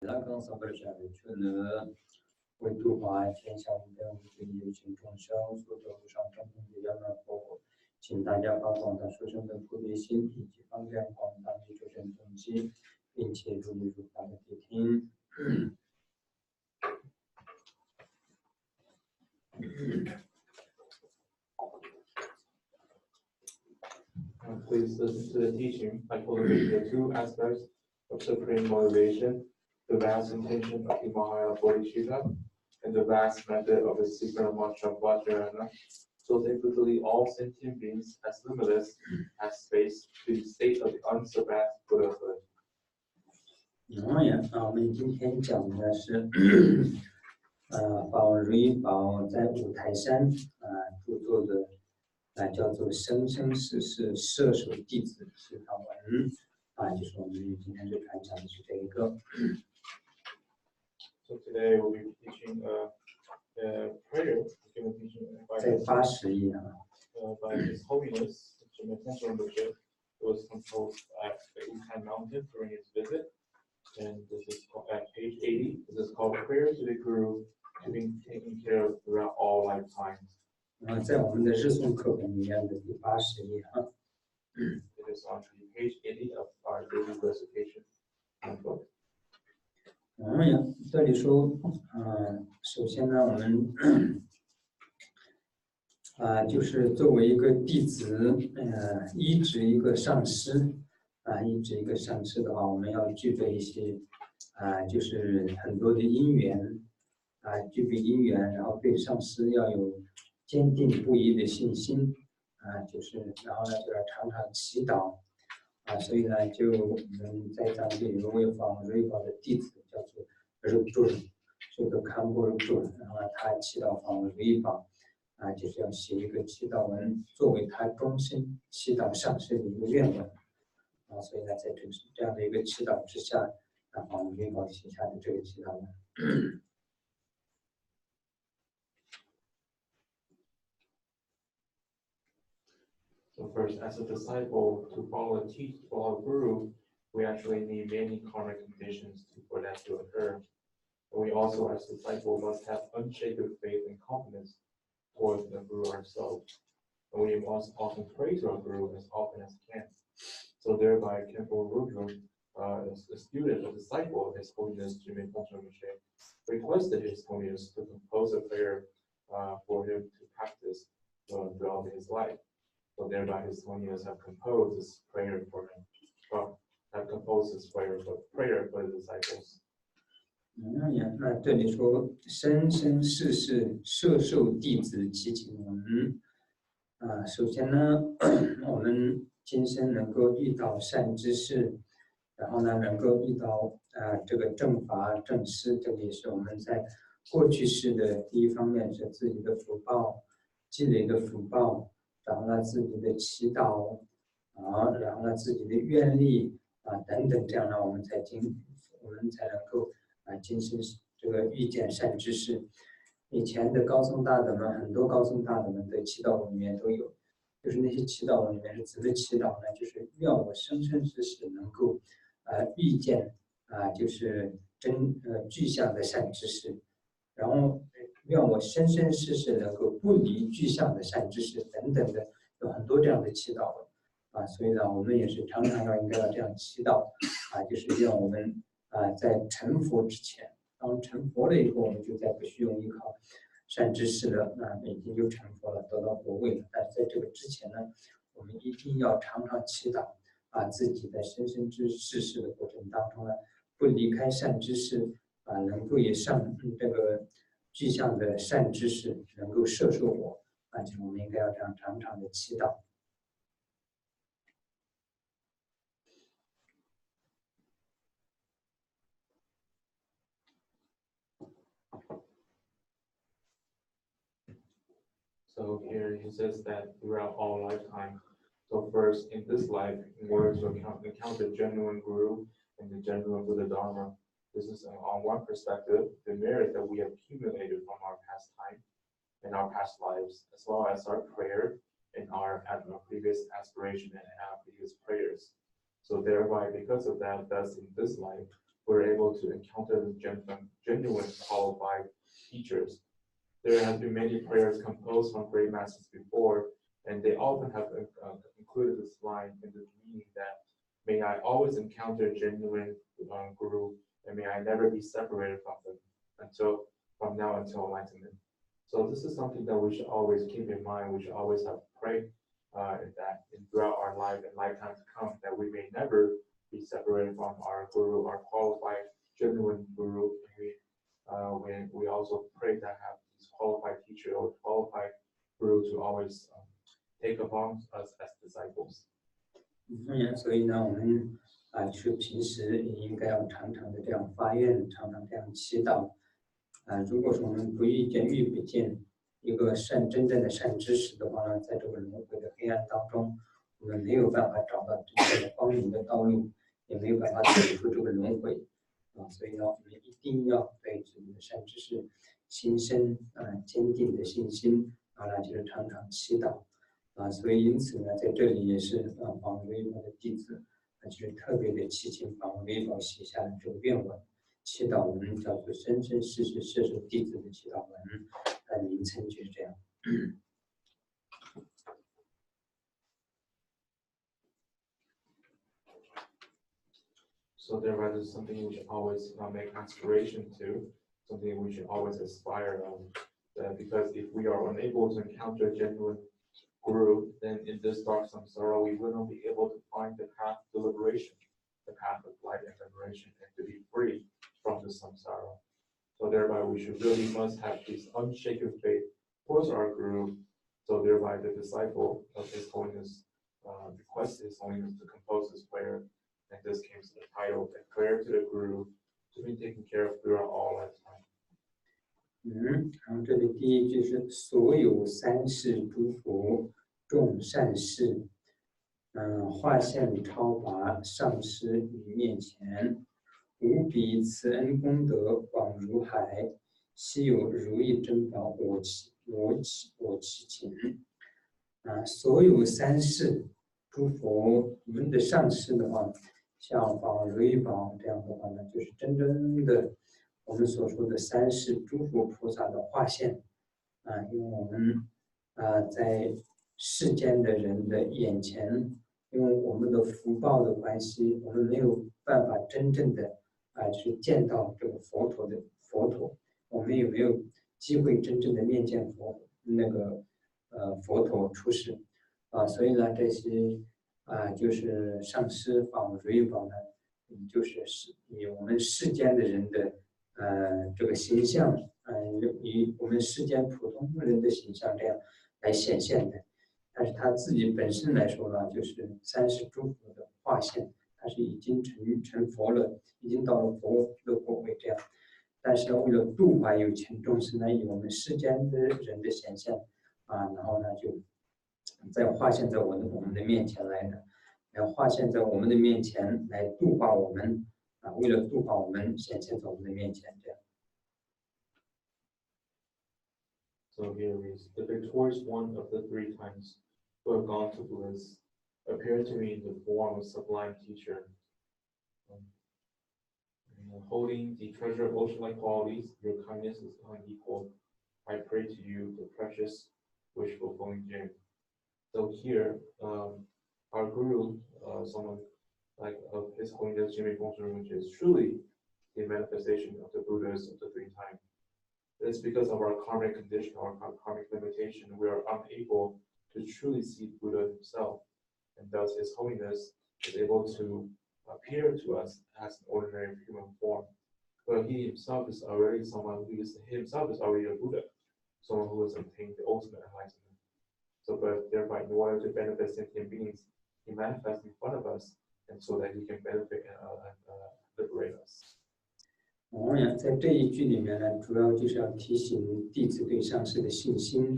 拉冈萨巴夏的全能，为度化天下无边无际有情众生，所走上正统的圆满佛果，请大家把广大殊胜的菩提心以及方便广大的诸神动机，并且如理如法的谛听。Please listen to the teaching by cultivating the two aspects of supreme motivation, the vast intention of the Mahaya Bodhisattva, and the vast method of the secret mantra Vajrayana, so that literally all sentient beings as limitless as space to the state of the unsurpassed Buddhahood. 我们今天讲的是宝瑞宝在五台山著作的叫做生生世世摄受弟子是法文就是我们今天就传讲的是这一个。So today we'll be teaching a prayer given teaching 在80页by His Holiness Madhyamaka Rinpoche. It was composed at the Wuhan Mountain during his visit, and this is at page 80. This is called Prayer to the Guru to be taken care of throughout all lifetimes. 在我们的日诵课本里面的第80页It is on page 80 of our daily recitation book. 这里说首先呢我们就是作为一个弟子依止一个上师依止一个上师的话，我们要具备一些就是很多的因缘具备因缘，然后对上师要有坚定不移的信心就是然后呢就要常常祈祷所以呢就我们在当地有位访瑞宝的弟子叫做主任，是个康波主任，然后他祈祷访瑞宝就是要写一个祈祷文作为他终身祈祷上师的一个愿文所以呢在这样的一个祈祷之下访瑞宝写下的这个祈祷文。So first, as a disciple, to follow the teaching of our Guru, we actually need many karmic conditions for that to occur. And we also, as disciples, must have unshaken faith and confidence towards the Guru ourselves. And we must often pray to our Guru as often as we can. So thereby, Khenpo Rudra, a student, a disciple of His Holiness Jimmy Rinpoche, requested His Holiness to compose a prayer for him to practice throughout his life. So thereby His Holiness have composed this prayer for him. Have composed this prayer for the disciples. 那这里说生生世世摄受弟子祈请文首先呢我们今生能够遇到善知识，然后呢能够遇到这个正法正师，这个也是我们在过去世的第一方面是自己的福报积累的福报，然后呢自己的祈祷然后呢自己的愿力等等，这样呢我们才能够今生这个遇见善知识。以前的高僧大德们，很多高僧大德们的祈祷文里面都有，就是那些祈祷文里面是怎么祈祷呢？就是愿我生生世世能够遇见就是具象的善知识，然后愿我生生世世能够不离具象的善知识等等的，有很多这样的祈祷文所以呢我们也是常常应该要这样祈祷就是愿我们在成佛之前，当成佛了以后，我们就再不需要依靠善知识了已经就成佛了，得到佛位了。但是在这个之前呢，我们一定要常常祈祷自己在生生世世的过程当中呢，不离开善知识能够也上这个具象的善知识能够摄受我就是我们应该要这样常常的祈祷。So here he says that throughout all lifetime. So first, in this life, in order to encounter the genuine Guru and the genuine Buddha Dharma, this is on one perspective, the merit that we have accumulated from our past time and our past lives, as well as our prayer and our previous aspiration and our previous prayers. So thereby, because of that, thus in this life, we're able to encounter the genuine qualified teachers. There have been many prayers composed from great masters before, and they often have included this line in the meaning that, may I always encounter genuine Guru, and may I never be separated from them from now until enlightenment. So this is something that we should always keep in mind. We should always have prayed that throughout our life and lifetime to come, that we may never be separated from our Guru, our qualified, genuine Guru. And we also pray that have these qualified teacher or qualified Guru to always take upon us as disciples. 所以呢，我们就是平时也应该要常常的这样发愿，常常这样祈祷。如果说我们遇不见一个真正的善知识的话呢，在这个轮回的黑暗当中，我们没有办法找到真正的光明的道路，也没有办法走出这个轮回。所以呢，我们一定要对自己的善知识心生坚定的信心，然后呢，就是常常祈祷。所以因此呢，在这里也是法维宝的弟子，就是特别的祈请法维宝写下了这个愿文，祈祷文叫做生生世世摄受弟子的祈祷文，名称就是这样。So thereby, this is something we should always make aspiration to, something we should always aspire because if we are unable to encounter genuine Guru, then in this dark samsara, we will not be able to find the path to liberation, the path of light and liberation, and to be free from the samsara. So thereby, we should really must have this unshaken faith towards our Guru. So thereby, the disciple of His Holiness requests His Holiness to compose this prayer. And this came to the title, "A Prayer to the Guru, to be taken care of throughout all lifetime." 然后这里第一句是所有三世诸佛众善事，化现超拔上师于面前，无比慈恩功德广如海，稀有如意珍宝我其情。所有三世诸佛我们的上师的话，像法如意宝这样的话呢，就是真正的我们所说的三世诸佛菩萨的化现因为我们在世间的人的眼前，因为我们的福报的关系，我们没有办法真正的去见到这个佛陀，我们也没有机会真正的面见佛陀出世所以呢，这些就是上师法如意宝呢，就是以我们世间的人的这个形象，以我们世间普通人的形象这样来显现的。但是他自己本身来说呢，就是三世诸佛的化现，他是已经成佛了，已经到了佛的果位这样。但是为了度化有情众生呢，以我们世间的人的显现然后呢就再化现在我们的面前来的，来化现在我们的面前来度化我们为了度化我们显现在我们的面前这样。So here is the victorious one of the 3 times who have gone to bliss, appeared to me in the form of sublime teacher. Holding the treasure of ocean-like qualities, your kindness is unequaled. I pray to you, the precious wish-fulfilling gem. So here, our Guru, someone like of His Holiness Jimmy Rinpoche, is truly the manifestation of the Buddhas of the 3 times. It's because of our karmic condition, our karmic limitation, we are unable to truly see Buddha himself. And thus His Holiness is able to appear to us as an ordinary human form. But He himself is already someone who is already a Buddha, someone who has obtained the ultimate enlightenment. So but thereby, in order to benefit sentient beings, He manifests in front of us, and so that He can benefit and liberate us. 在这一句里面呢，主要就是要提醒弟子对上师的信心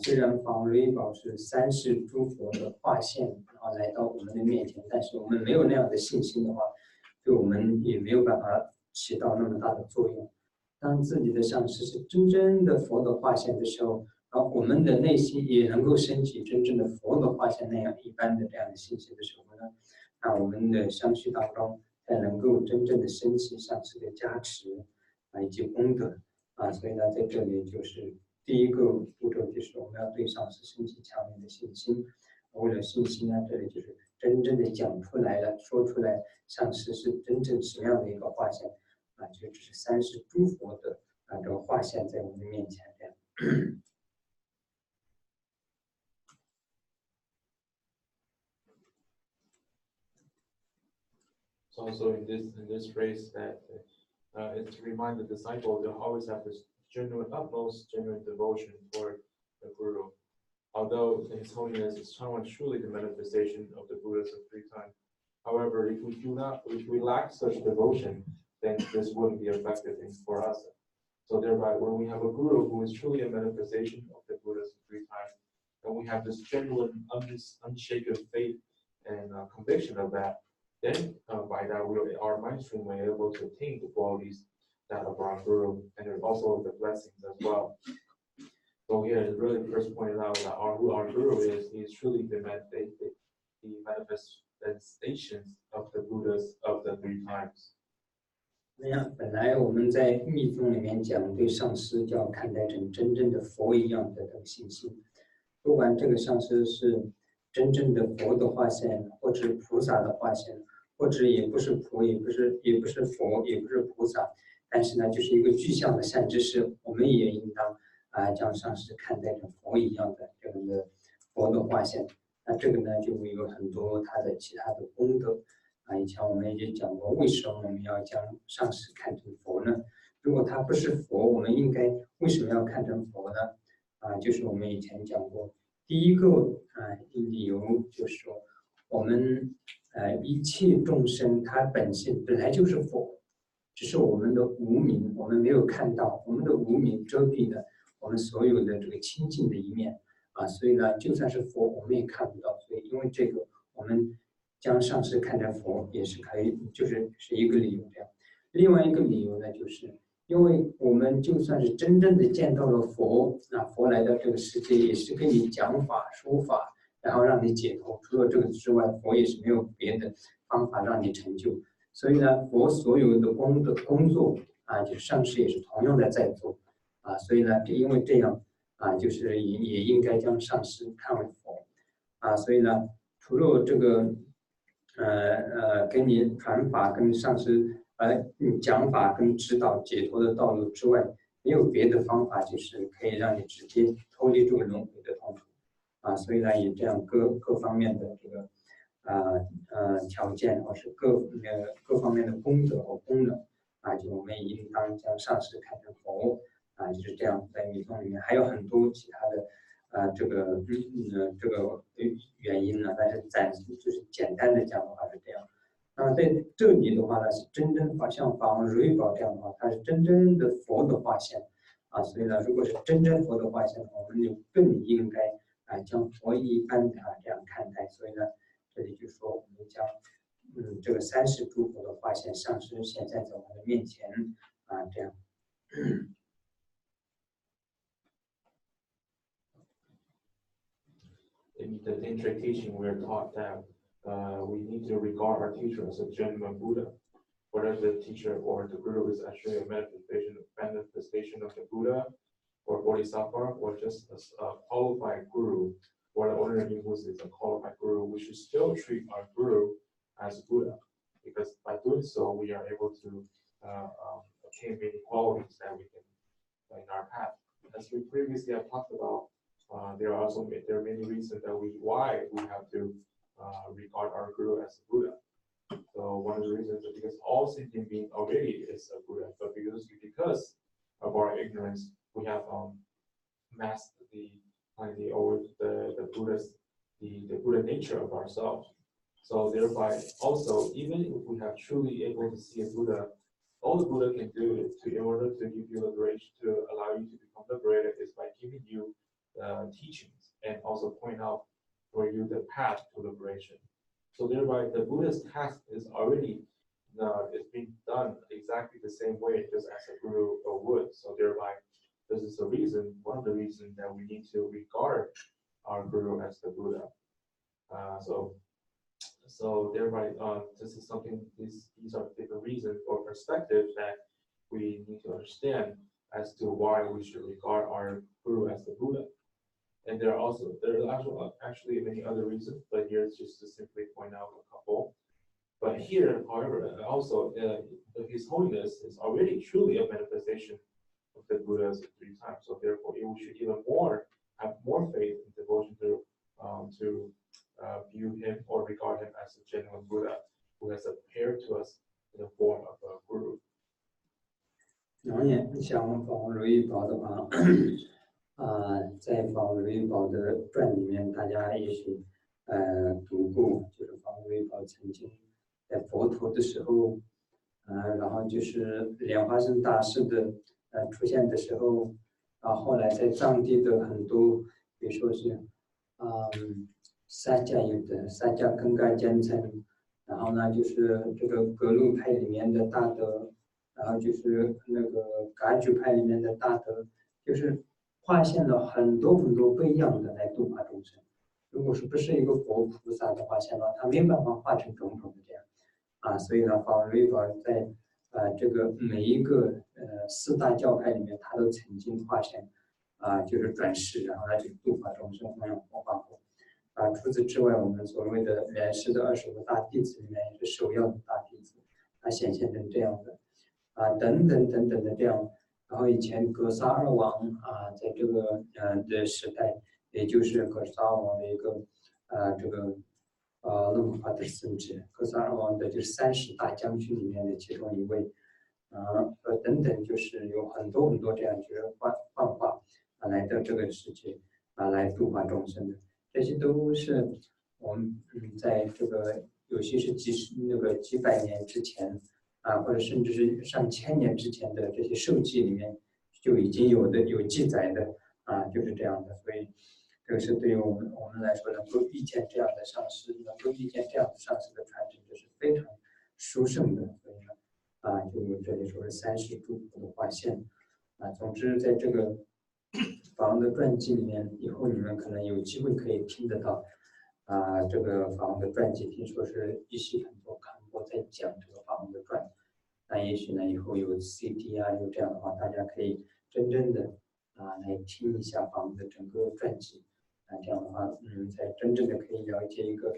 虽然法如意宝是三世诸佛的化现，然后来到我们的面前，但是我们没有那样的信心的话，对我们也没有办法起到那么大的作用。当自己的上师是真正的佛的化现的时候，然后我们的内心也能够升起真正的佛的化现那样一般的这样的信心的时候呢，那我们的相续当中才能够真正的升起上师的加持以及功德所以呢，在这里就是第一个步骤，就是我们要对上师升起强烈的信心。为了信心呢，这里就是真正的讲出来了，说出来上师是真正什么样的一个化现就只是30诸佛的这个化现在我们面前这样。So also in this phrase that it's to remind the disciple to always have this utmost genuine devotion toward the Guru. Although His Holiness is truly the manifestation of the Buddha's of three times. However, if we lack such devotion, then this wouldn't be effective for us. So thereby, when we have a Guru who is truly a manifestation of the Buddha's of three times, and we have this genuine, unshaken faith and conviction of that, then by that our mind stream will be able to attain the qualities that of our Guru and also the blessings as well. So here it really first pointed out that who our Guru is. He is truly the manifestations of the Buddhas of the three times. 那样，本来我们在密宗里面讲，对上师就要看待成真正的佛一样的这个信心。不管这个上师是真正的佛的化现，或者菩萨的化现，或者也不是佛，也不是佛，也不是菩萨，但是呢，就是一个具象的善知识，我们也应当将上师看待成佛一样的这样的佛的化现。那这个呢，就有很多他的其他的功德。以前我们也讲过，为什么我们要将上师看成佛呢？如果他不是佛，我们应该为什么要看成佛呢？就是我们以前讲过，第一个理由就是说，我们一切众生他本性本来就是佛，只是我们的无明，我们没有看到，我们的无明遮蔽了我们所有的这个清净的一面所以呢，就算是佛，我们也看不到。所以因为这个，我们将上师看成佛也是可以，是一个理由这样。另外一个理由呢，就是因为我们就算是真正的见到了佛，佛来到这个世界也是跟你讲法说法，然后让你解脱。除了这个之外，佛也是没有别的方法让你成就。所以呢，佛所有的工作就是上师也是同样的在做所以呢，因为这样就是也应该将上师看为佛所以呢，除了这个跟你传法跟上师讲法跟指导解脱的道路之外，没有别的方法，就是可以让你直接脱离这个轮回的痛苦所以呢，也这样各方面的这个条件，或是各方面的功德和功能就我们也应当将上师看成佛就是这样。在密宗里面还有很多其他的这个原因呢，但是暂时就是简单的讲的话是这样。在这里的话呢，是真正像法王如意宝这样的话，它是真正的佛的化现所以呢，如果是真正佛的化现，我们就更应该将佛一般的这样看待。所以呢，这里就说我们将这个30诸佛的化现上师现在在我们的面前这样。In the Tantric teaching, we are taught that we need to regard our teacher as a genuine Buddha. Whether the teacher or the Guru is actually a manifestation of the Buddha or Bodhisattva, or just a qualified Guru, or the ordinary who is a qualified Guru, we should still treat our Guru as Buddha, because by doing so, we are able to obtain many qualities that we can in our path. As we previously have talked about, there are many reasons that why we have to regard our Guru as a Buddha. So one of the reasons is because all sentient being already is a Buddha, but because of our ignorance, we have masked the Buddha nature of ourselves. So thereby, also, even if we have truly able to see a Buddha, all the Buddha can do in order to give you liberation, to allow you to become liberated, is by giving you teachings and also point out for you the path to liberation. So thereby, the Buddha's task is already it's being done exactly the same way just as a Guru would. So thereby, this is one of the reasons that we need to regard our Guru as the Buddha. So thereby, this is something. These are different reasons or perspectives that we need to understand as to why we should regard our guru as the Buddha. And there are actually many other reasons, but here it's just to simply point out a couple. But here, however, also His Holiness is already truly a manifestation of the Buddha's 3 times. So therefore, we should even have more faith and devotion to view him or regard him as a genuine Buddha who has appeared to us in the form of a guru. 然后呢，像法王如意宝的话，在法王如意宝的传里面，大家也许读过，就是法王如意宝曾经在佛陀的时候，然后就是莲花生大师的出现的时候，然后后来在藏地的很多，比如说是萨迦有的萨迦更加虔诚，然后呢就是这个格鲁派里面的大德，然后就是那个噶举派里面的大德，就是化现了很多很多不一样的来度化众生。如果是不是一个佛菩萨的化现的话，他没有办法化成种种的这样所以呢，法王如意宝在这个每一个4大教派里面，他都曾经化现就是转世，然后来去度化众生，弘扬佛法。除此之外，我们所谓的莲师的25大弟子里面也是首要的大弟子，他显现成这样的等等等等的这样。然后以前格萨二王在这个的时代，也就是格萨二王的一个这个那么华的圣旨，格萨二王的就是30大将军里面的其中一位等等，就是有很多很多这样就是幻化来到这个世界来度化众生的。这些都是我们在这个有些是几百年之前或者甚至是上千年之前的这些授记里面就已经有记载的就是这样的。所以这个是对于我们来说，能够遇见这样的上师，能够遇见这样的上师的传承，就是非常殊胜的。所以呢就这里说是30诸佛的化现总之在这个法王的传记里面，以后你们可能有机会可以听得到这个法王的传记，听说是一系很多康波在讲这个法王的传。那也许呢以后有 CD 有这样的话，大家可以真正的来听一下法王的整个传记这样的话才真正的可以了解一个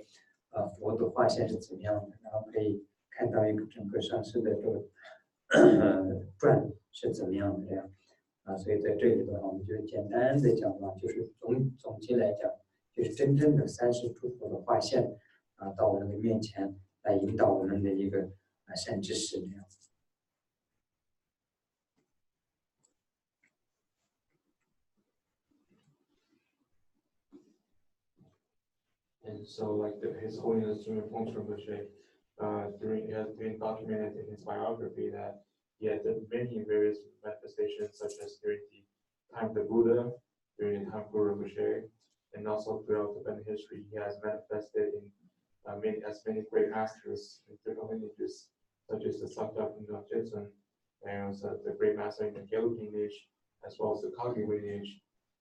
佛的化现是怎么样的，然后可以看到一个整个上师的这个传是怎么样的这样所以在这里的话，我们就简单的讲就是总结来讲，就是真正的30诸佛的化现到我们的面前来引导我们的一个善知识这样。And so, like His Holiness Rinpoche it has been documented in his biography that he had many various manifestations, such as during the time of the Buddha, during the time of Guru Rinpoche, and also throughout Tibetan history, he has manifested in many great masters in different lineages, such as the Sakya Jetsun, and the great master in the Gelug lineage, as well as the Kagyu lineage.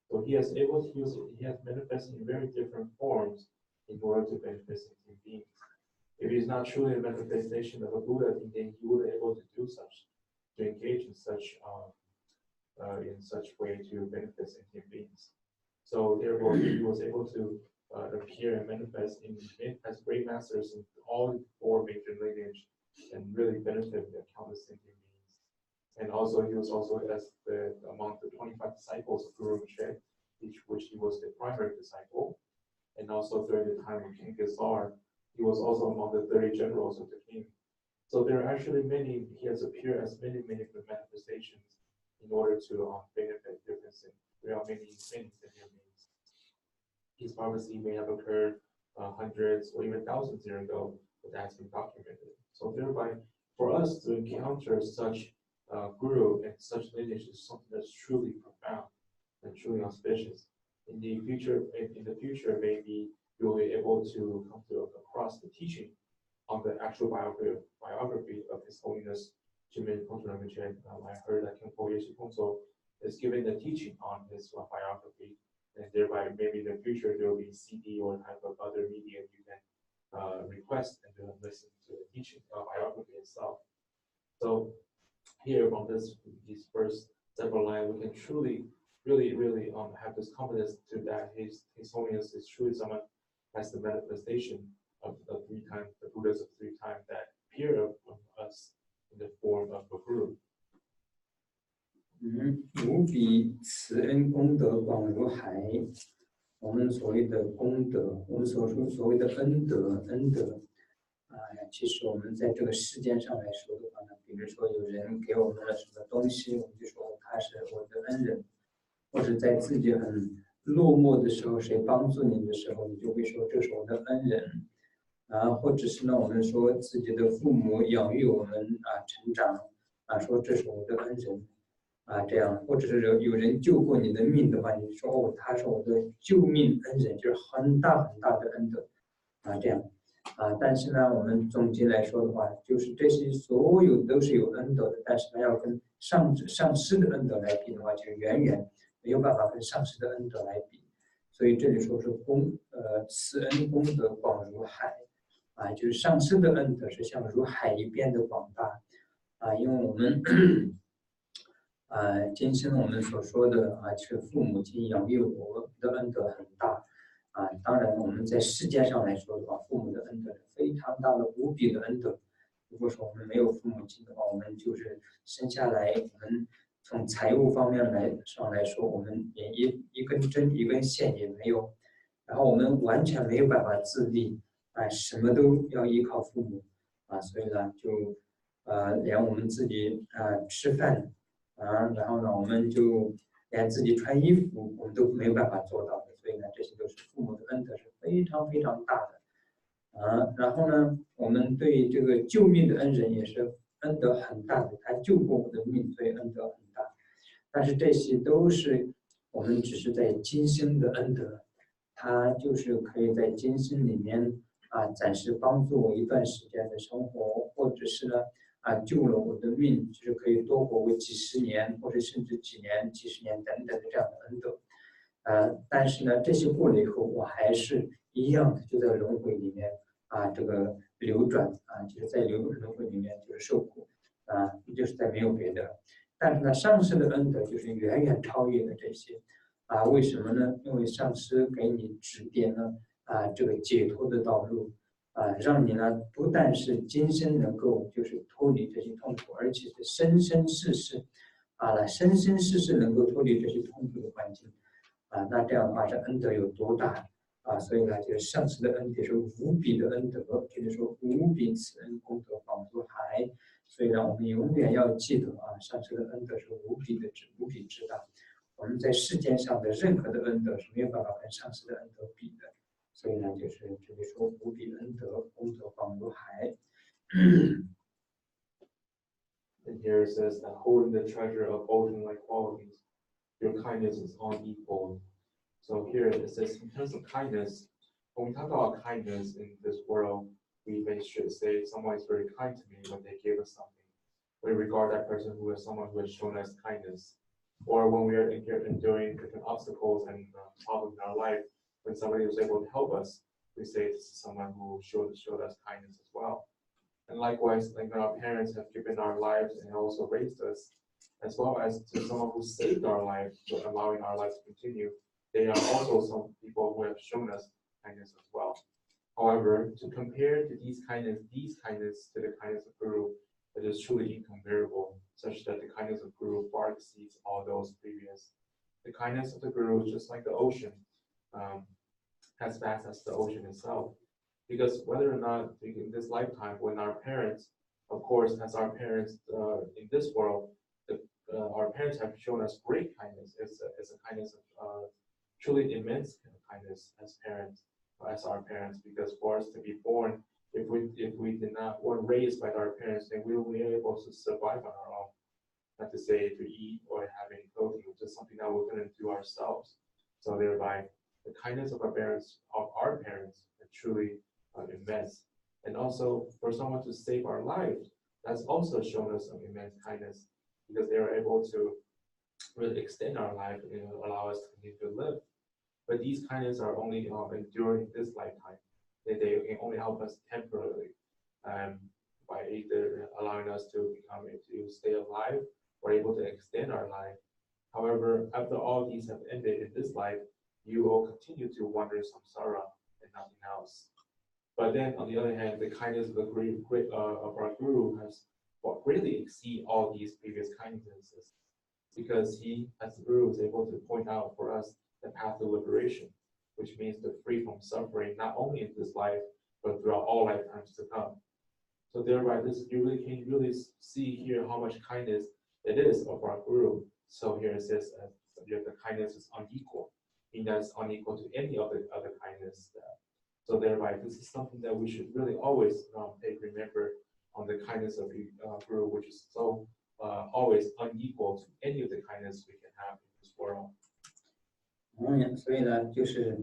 So he has manifested in very different forms in order to benefit sentient beings. If he is not truly a manifestation of a Buddha, then he would be able to do such, to engage in such way to benefit sentient beings. So therefore, he was able to appear and manifest as great masters in all 4 major lineage and really benefit the countless sentient beings. And also, he was also among the 25 disciples of Guru Rinpoche, which he was the primary disciple. And also during the time of King Gesar, he was also among the 30 generals of the king. So there are actually he has appeared as many manifestations in order to benefit different many sentient beings. His prophecy may have occurred hundreds or even thousands years ago, but that's been documented. So thereby, for us to encounter such guru and such lineage is something that's truly profound and truly auspicious. In the future, maybe you'll be able to come across the teaching on the actual biography of His Holiness Jimin Rinpoche. I heard that Khenpo Yeshe Kongso is giving the teaching on his biography, and thereby maybe in the future there will be CD or type of other media you can request and to listen to the teaching biography itself. So here from these first several lines, we can truly, really have this confidence to that His Holiness is truly someone as the manifestation of the Buddhas of 3 times that appear of us in the form of a guru. 无比慈恩功德广如海。我们所谓的功德，我们所谓的恩德，其实我们在这个世间上来说的话呢，比如说有人给我们了什么东西，我们就说他是我的恩人，或者在自己很落寞的时候，谁帮助你的时候，你就会说这是我的恩人。或者是呢，我们说自己的父母养育我们成长说这是我的恩人这样，或者是有人救过你的命的话，你说他是我的救命恩人，就是很大很大的恩德这样但是呢，我们总结来说的话，就是这些所有都是有恩德的，但是呢，要跟上师的恩德来比的话，就远远没有办法跟上师的恩德来比。所以这里说是慈恩功德广如海就是上师的恩德是像如海一边的广大因为我们今生我们所说的是父母亲养育我的恩德很大当然我们在世界上来说的话，父母的恩德是非常大的无比的恩德。如果说我们没有父母亲的话，我们就是生下来，我们从财务方面来说，我们连一根针一根线也没有，然后我们完全没有办法自立什么都要依靠父母所以呢，就连我们自己吃饭然后呢，我们就连自己穿衣服我们都没有办法做到的。所以呢，这些都是父母的恩德是非常非常大的然后呢，我们对这个救命的恩人也是恩德很大的，他救过我的命，所以恩德很大。但是这些都是我们只是在今生的恩德，他就是可以在今生里面暂时帮助我一段时间的生活，或者是呢救了我的命，就是可以多活个几十年，或者甚至几年、几十年等等的这样的恩德但是呢，这些过了以后，我还是一样的就在轮回里面这个流转就是在轮回里面就是受苦就是在没有别的。但是呢，上师的恩德就是远远超越了这些为什么呢？因为上师给你指点了这个解脱的道路让你呢不但是今生能够就是脱离这些痛苦，而且是生生世世生生世世能够脱离这些痛苦的环境那这样的话，这恩德有多大所以呢，就是上师的恩德是无比的恩德，就是说无比慈恩功德广如海。所以呢，我们永远要记得上师的恩德是无比之大。我们在世间上的任何的恩德是没有办法跟上师的恩德比的。所以呢，就是这里说无比恩德，功德广如海。And here it says that holding the treasure of ocean-like qualities, your kindness is unequaled. So here it says, in terms of kindness, when we talk about kindness in this world, we should say someone is very kind to me when they give us something. We regard that person who is someone who has shown us kindness. Or when we are enduring different obstacles and problems in our life, when somebody was able to help us, we say this is someone who showed us kindness as well. And likewise, like our parents have given our lives and also raised us, as well as to someone who saved our life, so allowing our life to continue. They are also some people who have shown us kindness as well. However, to compare to these kindness to the kindness of Guru, it is truly incomparable, such that the kindness of Guru far exceeds all those previous. The kindness of the Guru is just like the ocean, as vast as the ocean itself. Because whether or not in this lifetime, when our parents, of course, as our parents in this world, our parents have shown us great kindness. It's a kindness of truly immense kindness as parents, as our parents. Because for us to be born, if we did not were raised by our parents, then we will be able to survive on our own. Not to say to eat or have any clothing, which is something that we're going to do ourselves. So thereby, the kindness of our parents are truly immense. And also, for someone to save our lives, that's also shown us some immense kindness, because they are able to really extend our life and allow us to continue to live. But these kindness are only enduring this lifetime. that they can only help us temporarily, by either allowing us to stay alive or able to extend our life. However, after all these have ended in this life, you will continue to wander samsara and nothing else. But then, on the other hand, the kindness of of our guru has greatly exceed all these previous kindnesses, because he, as the guru, is able to point out for us the path to liberation, which means to free from suffering not only in this life but throughout all lifetimes to come. So thereby, you can really see here how much kindness it is of our guru. So here it says the kindness is unequal, meaning that it's unequal to any other kindness. So thereby, this is something that we should really always remember on the kindness of the guru, which is so always unequal to any of the kindness we can have in this world. 所以呢，就是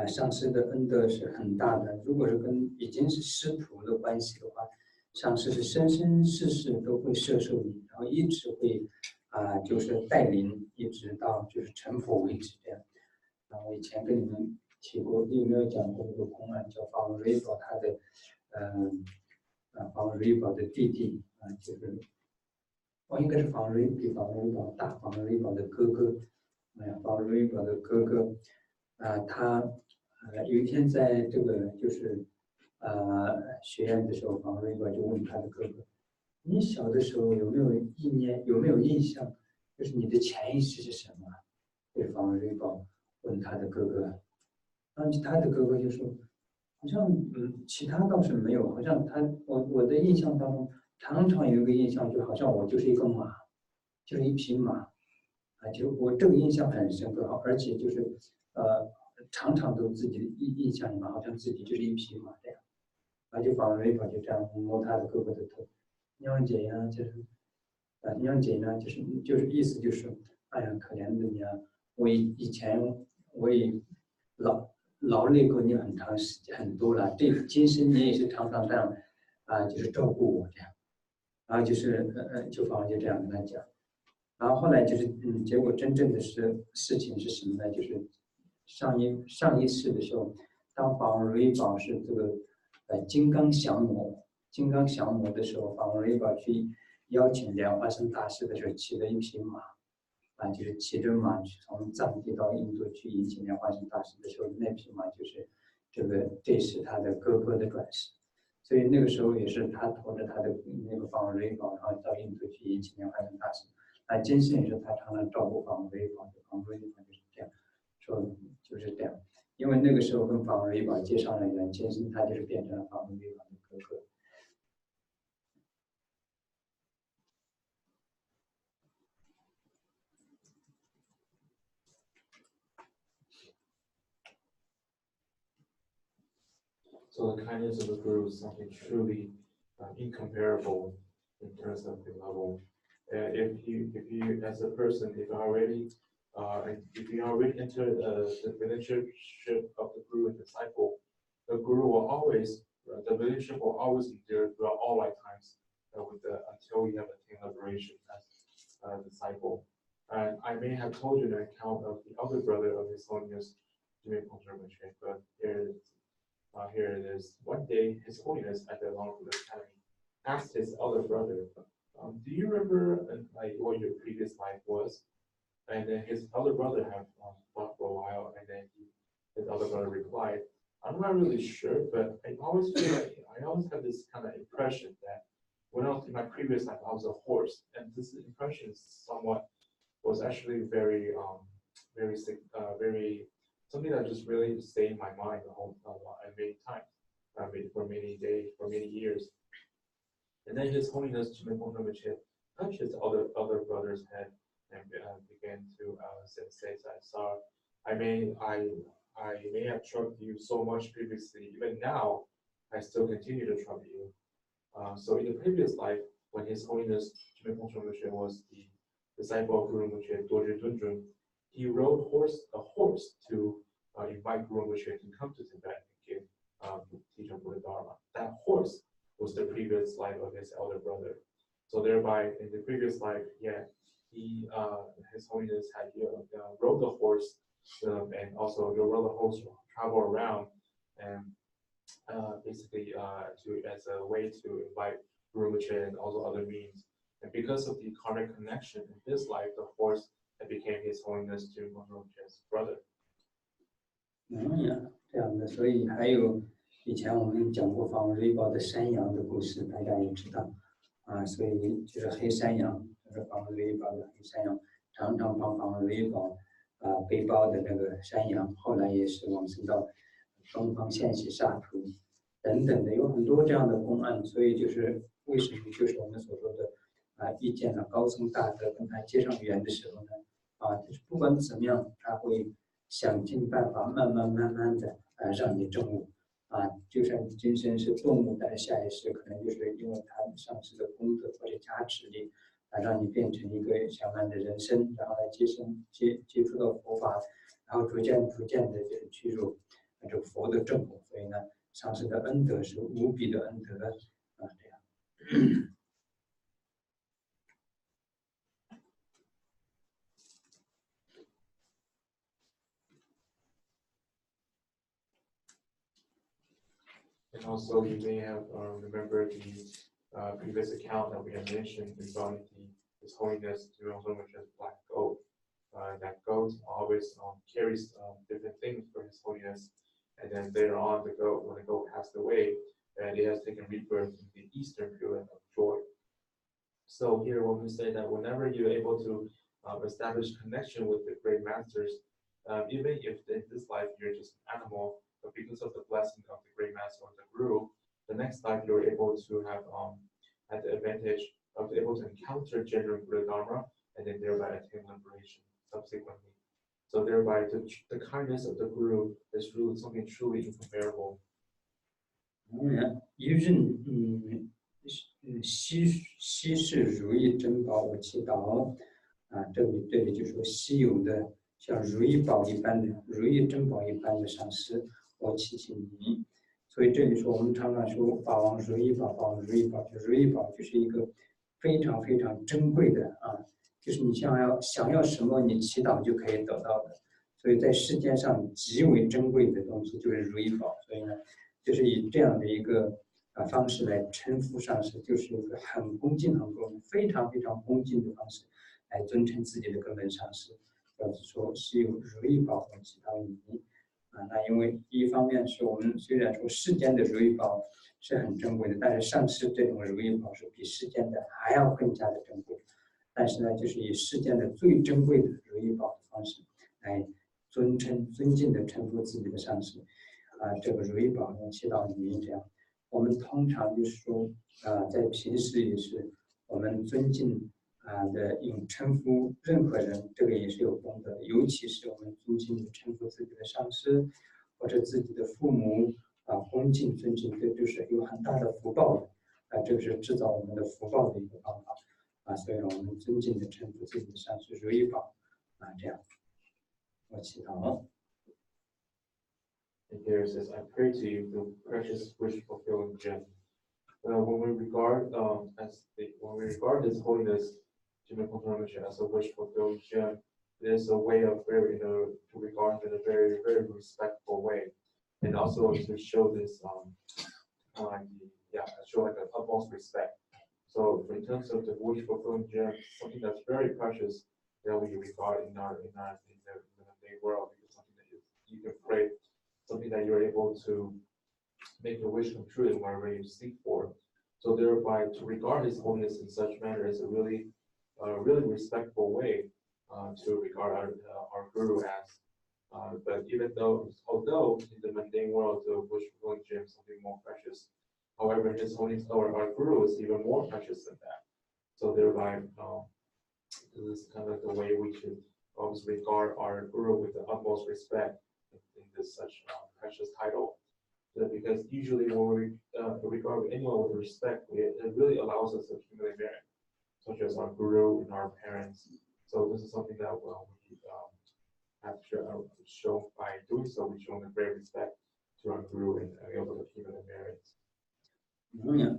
上师的恩德是很大的。如果是跟已经是师徒的关系的话，上师是生生世世都会摄受你，然后一直会就是带领，一直到就是成佛为止这样。我以前跟你们提过，有没有讲过一个公案，叫法王瑞宝他的法王瑞宝的弟弟就是应该是法王瑞宝大，法王瑞宝的哥哥。法王瑞宝的哥哥他有一天在这个就是学院的时候，法王瑞宝就问他的哥哥：“你小的时候有没有印象？就是你的潜意识是什么？”对，法王瑞宝问他的哥哥，然后他的哥哥就说：“好像其他倒是没有，好像我的印象当中，常常有一个印象，就好像我就是一个马，就是一匹马。”就我这个印象很深刻，而且就是常常都自己的印象里面好像自己就是一匹马这样，就法王瑞宝就这样摸他的哥哥的头，娘姐呀，就是娘姐呢，就是意思就是，哎呀，可怜的你啊，以前我也劳累过你很长时间很多了，这今生你也是常常这样就是照顾我这样，然后就是就法王就这样跟他讲。然后后来就是结果真正的事情是什么呢？就是上一世的时候，当法王瑞宝是这个金刚降魔的时候，法王瑞宝去邀请莲花生大师的时候，骑了一匹马就是骑着马从藏地到印度去迎请莲花生大师的时候，那匹马就是这是他的哥哥的转世，所以那个时候也是他驮着他的那个法王瑞宝，然后到印度去迎请莲花生大师。今生也是他常常照顾法王瑞宝，法王瑞宝就是这样说，就是这样。因为那个时候跟法王瑞宝接上了缘，今生他就是变成了法王瑞宝的哥哥。So the kindness of the guru is something truly incomparable in terms of the level. If you as a person, if you already entered the relationship of the guru and disciple, the relationship will always endure throughout all lifetimes until we have attained liberation as a disciple. And I may have told you an account of the other brother of His Holiness, but here it is. One day, His Holiness at the Lama Academy asked his elder brother, "Do you remember what your previous life was?" And then his elder brother had thought for a while, and then his elder brother replied, "I'm not really sure, but I always feel like I always have this kind of impression that when I was in my previous life, I was a horse, and this impression was actually very something that just really stayed in my mind the whole time, many times, for many days, for many years." And then His Holiness Rinpoche touched his other brother's head and began to say, I may have troubled you so much previously. Even now, I still continue to trouble you. So in the previous life, when His Holiness Rinpoche was the disciple of Guru Rinpoche, Dorje Dundrun, he rode a horse to invite Guru Rinpoche to come to Tibet and teach him Buddha Dharma. That horse was the previous life of his elder brother. So thereby, in the previous life, His Holiness had rode the horse and also rode the horse travel around and basically as a way to invite Rinpoche and also other means. And because of the karmic connection in his life, the horse that became His Holiness Jimbo Rinpoche's brother. 这样的，所以还有以前我们讲过访问瑞宝的山羊的故事，大家也知道所以就是黑山羊，就是访问瑞宝的黑山羊，常常帮访问瑞宝背包的那个山羊，后来也是往生到东方现世萨图等等的，有很多这样的公案，所以就是为什么就是我们所说的遇见了高僧大德跟他结上缘的时候呢就是不管怎么样，他会想尽办法慢慢的让你证悟就算你今生是动物，但是下一世可能就是因为他上师的功德或者加持力让你变成一个相安的人身，然后来接触到佛法，然后逐渐的就是去入这个佛的正果，所以呢，上师的恩德是无比的恩德这样。And also, you may have remembered the previous account that we had mentioned regarding His Holiness Jimbo Rinpoche's black goat. That goat always carries different things for His Holiness, and then later on, when the goat passed away, and it has taken rebirth in the Eastern period of joy. So here, when we say that whenever you're able to establish connection with the great masters, even if in this life you're just an animal, but because of the blessing of the great master or the guru, the next life you're able to have the advantage of able to encounter genuine Buddha Dharma and then thereby attain liberation subsequently. So thereby the kindness of the guru is really something truly incomparable. 一任稀世如意珍宝我祈祷这里就说稀有的像如意宝一般的如意珍宝一般的上师我祈请你。所以这里说我们常常说法王如意宝，法王如意宝，就如意宝就是一个非常非常珍贵的就是你想要什么，你祈祷就可以得到的。所以在世间上极为珍贵的东西就是如意宝，所以呢，就是以这样的一个方式来称呼上师，就是一个很恭敬、非常非常恭敬的方式来尊称自己的根本上师。就是说是有如意宝和祈祷你那因为一方面是我们虽然说世间的如意宝是很珍贵的，但是上师这种如意宝是比世间的还要更加的珍贵。但是呢，就是以世间的最珍贵的如意宝的方式来尊敬的称呼自己的上师这个如意宝呢，祈祷你这样。我们通常就是说在平时也是我们尊敬的称呼任何人，这个也是有功德的，尤其是我们尊敬的称呼自己的上师或者自己的父母恭敬尊敬，这就是有很大的福报的这个是制造我们的福报的一个方法所以我们尊敬的称呼自己的上师如意宝这样。我祈祷。And here it says, I pray to you, the precious wish-fulfilling gem. When we regard His Holiness Jimbo Rinpoche as a wish-fulfilling gem, it is a way of to regard him in a very, very respectful way, and also to show this show like an utmost respect. So in terms of the wish-fulfilling gem, something that's very precious that we regard in the world, because something that you can pray, something that you're able to make your wish come true in whatever you seek for. So thereby, to regard His Holiness in such manner is a really respectful way to regard our guru as. But although in the mundane world, the wish-fulfilling gem is something more precious. However, His Holiness or our guru is even more precious than that. So thereby, this is kind of the way we should always regard our guru with the utmost respect in this such precious title. Because usually when we regard anyone with respect, it really allows us to accumulate merit, such as our guru and our parents. So this is something that we have shown by doing so. We show the great respect to our guru and are able to accumulate merits.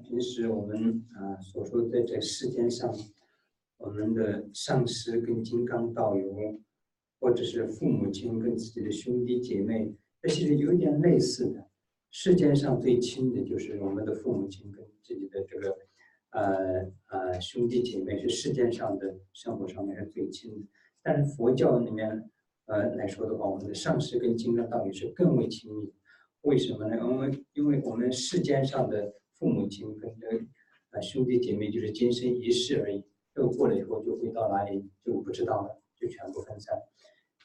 平时我们所说在这世间上，我们的上师跟金刚道友，或者是父母亲跟自己的兄弟姐妹，这些有点类似的。世间上最亲的就是我们的父母亲跟自己的这个兄弟姐妹，是世间上的生活上面是最亲的。但是佛教里面来说的话，我们的上师跟经藏道友是更为亲密的。为什么呢？因为我们世间上的父母亲跟兄弟姐妹就是今生一世而已，这个过了以后就会到哪里就不知道了，就全部分散。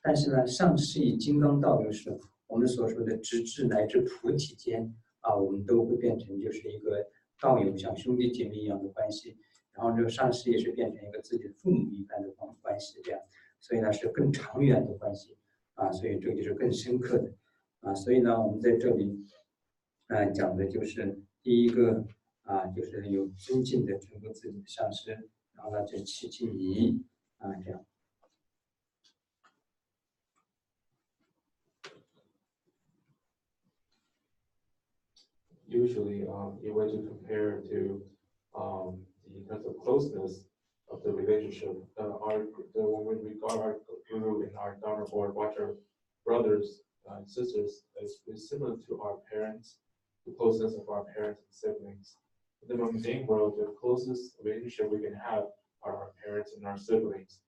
但是呢，上师以金刚道友是我们所说的直至乃至菩提间我们都会变成就是一个道友，像兄弟姐妹一样的关系。然后这个上师也是变成一个自己的父母一般的关系，这样，所以呢是更长远的关系所以这个就是更深刻的所以呢，我们在这里讲的就是第一个就是有尊敬的称呼自己的上师，然后呢就七敬仪这样。Usually, you were to compare to in terms of closeness of the relationship, when we regard our guru and our dharma or watcher brothers and sisters is similar to our parents, the closeness of our parents and siblings. In the mundane world, the closest relationship we can have are our parents and our siblings.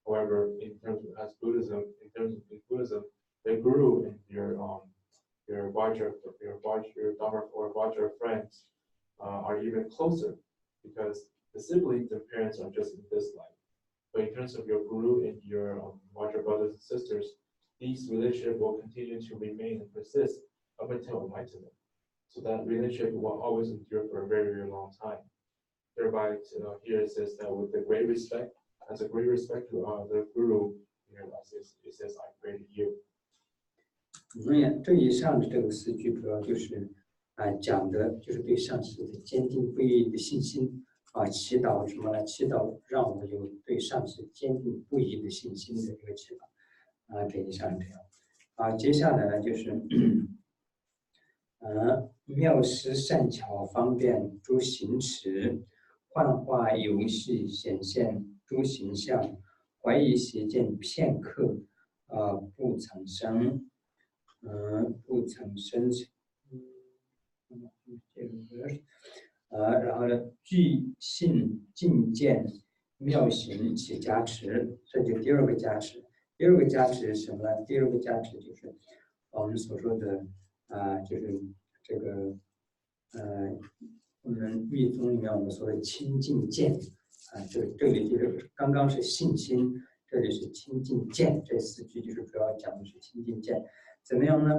However, in terms of Buddhism, the guru and your dharma or watcher friends are even closer, because the siblings and parents are just in this life. But in terms of your guru and your watcher brothers and sisters, these relationships will continue to remain and persist up until enlightenment. So that relationship will always endure for a very, very long time. Thereby, here it says that with the great respect, as a great respect to the guru, it says, I pray to you. 这以上的这个4句主要就是讲的就是对上师的坚定不移的信心祈祷什么呢？祈祷让我有对上师坚定不移的信心的这个祈祷这以上这样接下来呢就是妙施善巧方便诸行持，幻化游戏显现诸形象，怀疑邪见片刻不曾生。不曾生然后呢，具信境见妙行起加持，这就第2个加持。第2个加持是什么呢？第2个加持就是我们所说的就是这个我们密宗里面我们说的清净见这里就是刚刚是信心，这里是清净见，这4句就是主要讲的是清净见。怎么样呢？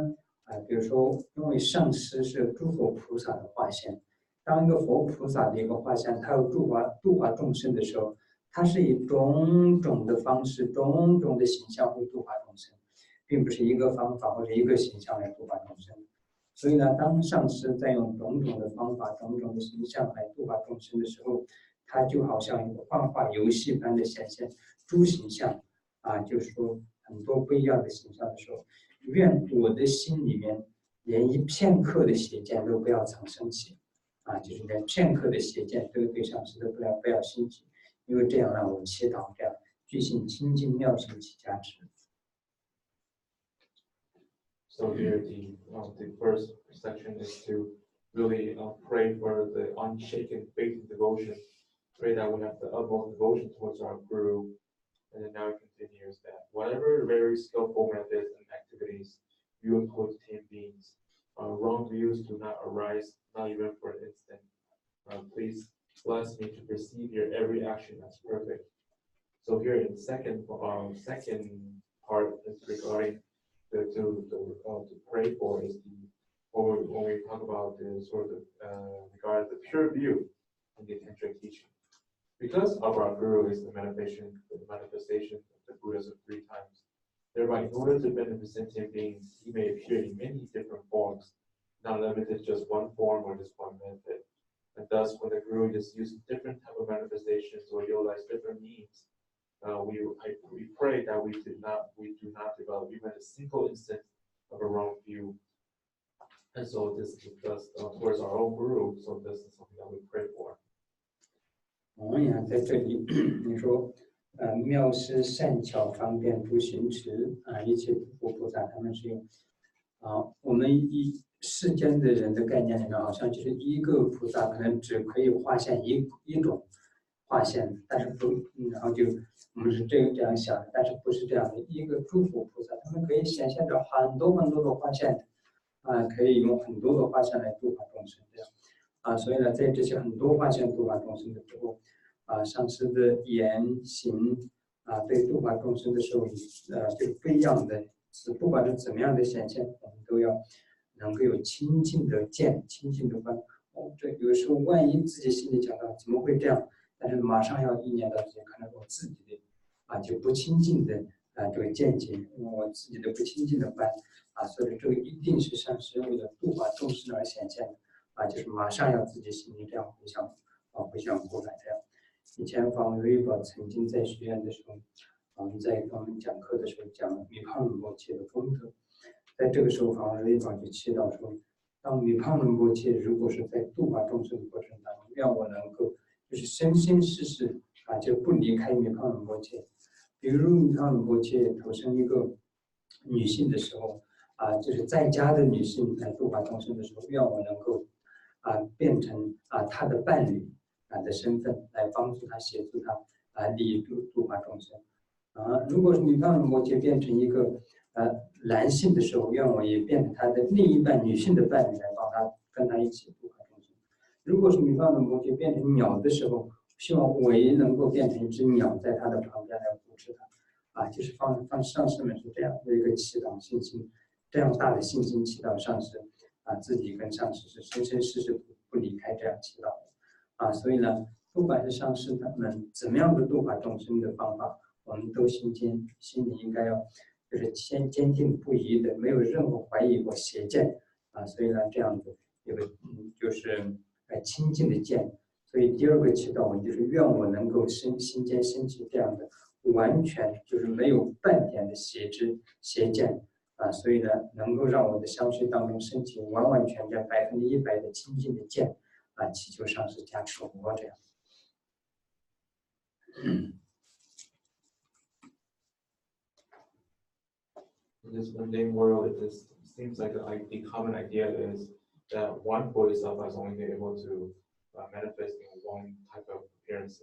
比如说，因为上师是诸佛菩萨的化现，当一个佛菩萨的一个化现，他有度化众生的时候，他是以种种的方式、种种的形象会度化众生，并不是一个方法或者一个形象来度化众生。所以呢，当上师在用种种的方法、种种的形象来度化众生的时候，他就好像一个幻化游戏般的显现诸形象就是说很多不一样的形象的时候。愿我的心里面连一片刻的邪见都不要曾升起就是连片刻的邪见都对上师都不要兴起，因为这样让我祈祷这样具信清净妙行起加持。So here the first section is to really pray for the unshaken faith and devotion. Pray that we have the utmost devotion towards our guru. And then now it continues that whatever very skillful methods and activities you employ to tame beings, wrong views do not arise, not even for an instant. Please bless me to perceive your every action as perfect. So here in the second part is regarding to pray for is when we talk about the sort of regard the pure view in the tantric teaching. Because our guru is the manifestation of the Buddhism 3 times, thereby in order to benefit sentient beings, he may appear in many different forms, not limited to just one form or just one method. And thus, when the guru just uses different type of manifestations or utilize different means, we pray that we do not develop even a single instance of a wrong view. And so this is just towards our own guru. So this is something that we pray for. 你看在这里你说妙施善巧方便诸行持一切诸佛菩萨他们是用我们世间的人的概念里面，好像就是一个菩萨可能只可以化现一种化现，但是不，然后就我们是这样想的，但是不是这样的。一个诸佛菩萨，他们可以显现着很多的化现，可以用很多的化现来度化众生，这样所以呢，在这些很多化现度化众生的时候，上师的言行对度化众生的时候，这个不一样的，不管是怎么样的显现，我们都要能够有清净的见，清净的观。这有时候万一自己心里想到怎么会这样，但是马上要意念到自己可能我自己的就不清净的这个见解，我自己的不清净的观所以这个一定是上师为了度化众生而显现的就是马上要自己心里这样回想过来这样。以前访瑞宝曾经在学院的时候，我们在跟我们讲课的时候讲米胖仁波切的功德，在这个时候访瑞宝就祈祷说，当米胖仁波切如果是在度化众生的过程当中，让我能够就是生生世世就不离开米胖仁波切。比如米胖仁波切投生一个女性的时候就是在家的女性来度化众生的时候，让我能够变成她的伴侣的身份来帮助她协助她利益度化众生如果是米胖仁波切变成一个男性的时候，愿我也变成他的另一半女性的伴侣来帮他跟他一起度化众生。如果是米胖仁波切变成鸟的时候，希望我也能够变成一只鸟，在他的旁边来扶持他就是放上师们是这样的一个祈祷信心，这样大的信心祈祷上师自己跟上师是生生世世不离开这样祈祷的所以呢，不管是上师他们怎么样的度化众生的方法，我们都心里应该要就是坚定不移的，没有任何怀疑或邪见所以呢，这样子有个就是清净的见。所以第二个祈祷文就是愿我能够心间升起这样的完全就是没有半点的邪见所以呢，能够让我的相续当中升起完完全全100%的清净的见祈求上师加持我这样。In this mundane world, it seems like the common idea is that one bodhisattva is only able to manifest in one type of appearance.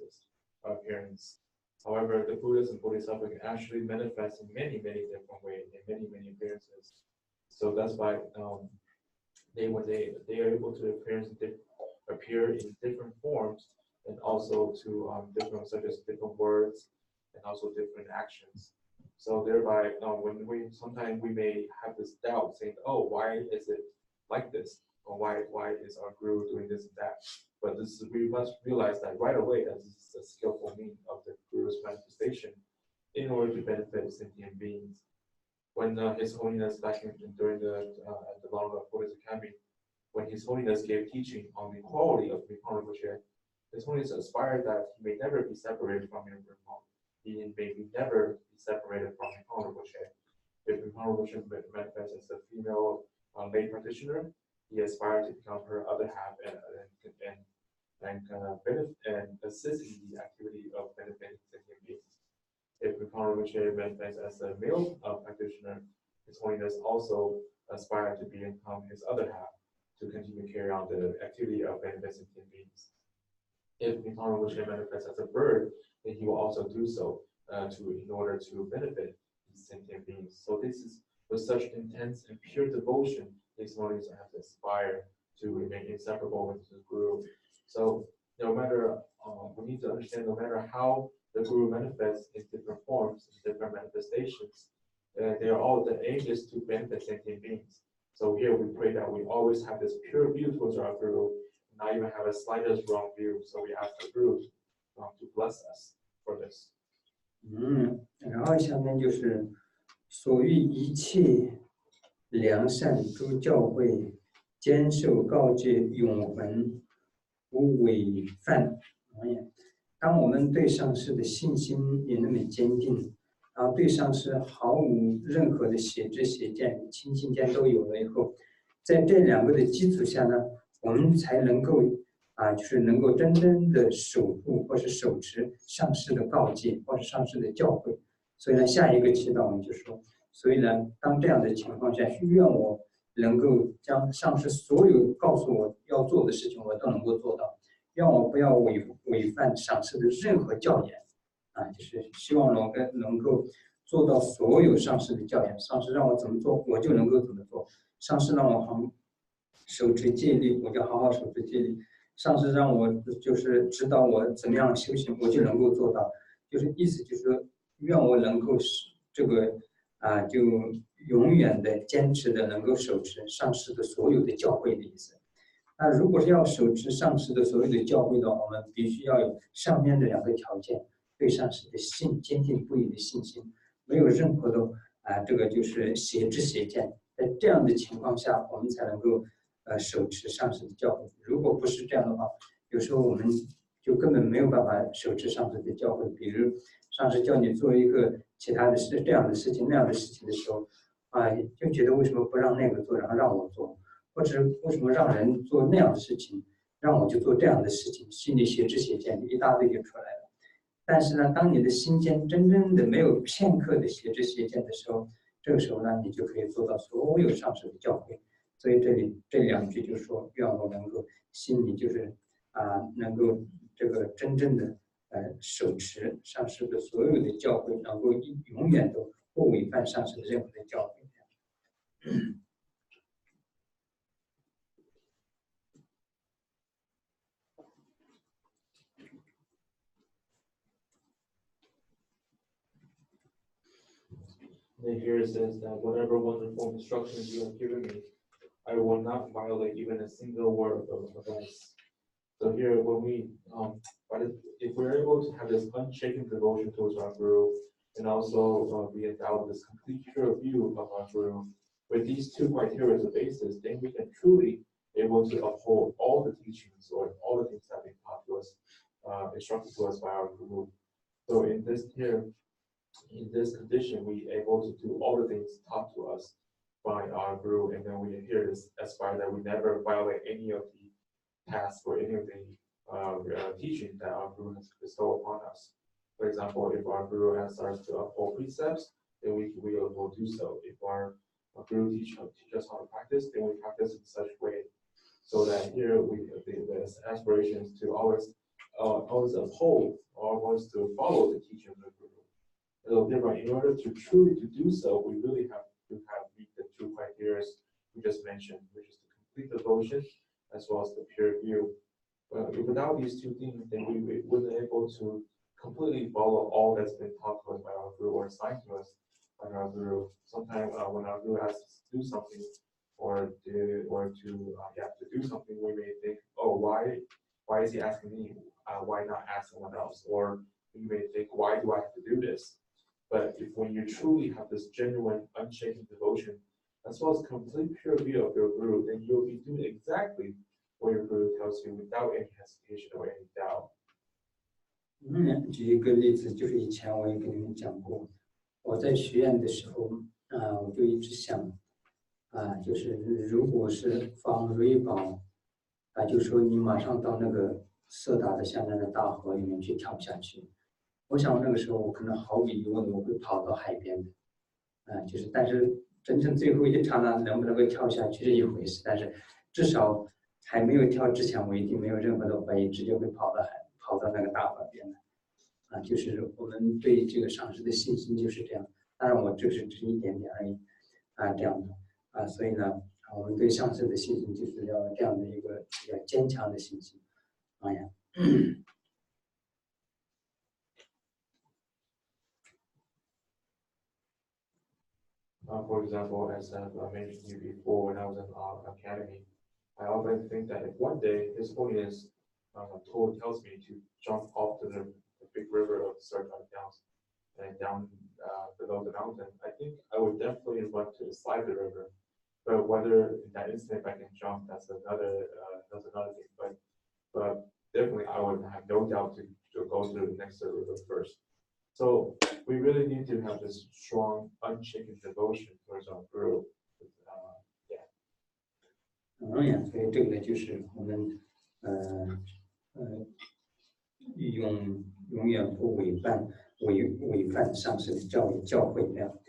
However, the Buddhas and Bodhisattvas can actually manifest in many different ways, in many appearances. So that's why when they are able to appear in different forms, and also to different such as different words and also different actions. So thereby, when sometimes we may have this doubt, saying, "Oh, why is it like this? Or why is our guru doing this and that?" But we must realize that right away that this is a skillful means of the guru's manifestation in order to benefit sentient beings. When His Holiness during the Lama Buddhist Academy, when His Holiness gave teaching on the quality of Mipan Rinpoche, His Holiness aspired that he may never be separated from Mipan. He may never be separated from Mipan Rinpoche. If Mipan Rinpoche manifests as a female lay practitioner, he aspired to become her other half and benefit and assist in the activity of benefiting sentient beings. If Mipan Rinpoche manifests as a male practitioner, His Holiness also aspired to become his other half to continue to carry on the activity of benefiting sentient beings. If Mipan Rinpoche manifests as a bird, then he will also do so in order to benefit these sentient beings. So this is with such intense and pure devotion, His Holiness have to aspire to remain inseparable with the Guru. So no matter, we need to understand, no matter how the Guru manifests in different forms, in different manifestations, they are all, the aim is to benefit sentient beings. So here we pray that we always have this pure view towards our Guru, not even have a slightest wrong view. So we ask the Guru to bless us for this. 然后下面就是所欲一切良善诸教诲，坚守告诫永恒无违犯。当我们对上师的信心也那么坚定，然后对上师毫无任何的邪知邪见、清净见都有了以后，在这两个的基础下呢，我们才能够就是能够真正的守护或是手持上师的告诫或是上师的教诲。所以呢，下一个祈祷我们就说，所以呢，当这样的情况下，愿我能够将上师所有告诉我要做的事情，我都能够做到，让我不要违反上师的任何教言，就是希望我能够做到所有上师的教言。上师让我怎么做，我就能够怎么做；上师让我守持戒律，我就好好守持戒律；上师让我就是指导我怎么样修行，我就能够做到。就是意思就是说，愿我能够这个就永远的坚持的能够守持上师的所有的教诲的意思。那如果是要守持上师的所有的教诲的话，我们必须要有上面的2个条件：对上师的坚定不移的信心，没有任何的这个就是邪知邪见。在这样的情况下，我们才能够守持上师的教诲。如果不是这样的话，有时候我们就根本没有办法守持上师的教诲。比如上师叫你做一个其他的事，这样的事情那样的事情的时候，就觉得为什么不让那个做，然后让我做，或者为什么让人做那样的事情，让我就做这样的事情，心里邪知邪见一大堆就出来了。但是呢，当你的心间真正的没有片刻的邪知邪见的时候，这个时候呢，你就可以做到所有上师的教诲。所以这里这2句就说，愿我能够心里就是能够这个真正的手持上师的所有的教诲，能够永远都不违反上师的任何的教诲。And here it says that whatever wonderful instructions you have given me, I will not violate even a single word of advice. So here, when we, if we're able to have this unshaken devotion towards our Guru, and also be endowed with this complete pure view of our Guru, with these 2 criteria as a basis, then we can truly be able to uphold all the teachings or all the things that have been taught to us, instructed to us by our Guru. So in this condition, we able to do all the things taught to us by our Guru, and then we adhere this aspire that we never violate any of the tasks or any of the teachings that our Guru has bestowed upon us. For example, if our Guru asks us to uphold precepts, then we will do so. If our Guru teach us how to practice, then we practice in such a way so that here the aspirations to always uphold or always to follow the teaching of the Guru. So therefore, in order to truly to do so, we really have to meet the 2 criteria we just mentioned, which is the complete devotion as well as the pure view. Without these 2 things, then we wouldn't be able to completely follow all that's been taught to us by our Guru or assigned to us by our Guru. Sometimes when our Guru asks us to do something or to do something, we may think, oh, why is he asking me? Why not ask someone else? Or we may think, why do I have to do this? But when you truly have this genuine, unshaken devotion, as well as complete pure view of your Guru, then you'll be doing exactly what your Guru tells you without any hesitation or any doubt. 举一个例子，就是以前我也跟你们讲过，我在学院的时候我就一直想就是如果是放瑞宝就说你马上到那个色达的像那个大河里面去跳不下去。我想那个时候我可能毫无疑问我会跑到海边的就是但是真正最后一刹那能不能够跳下去是一回事，但是至少还没有跳之前我一定没有任何的怀疑，直接会跑到那个大河边的就是我们对这个上师的信心就是这样。当然我这是只一点点而已这样的所以呢我们对上师的信心就是要这样的一个比较坚强的信心For example, as I've mentioned to you before, when I was in academy, I often think that if one day His Holiness tells me to jump off to the big river of Sargon Downs and down below the mountain, I think I would definitely run to the side of the river. But whether in that instant I can jump, that's another thing. But definitely I would have no doubt to go to the next river first. So we really need to have this strong, unshaken devotion towards our Guru. 所以这个就是我们永远不违反上师的教诲那样。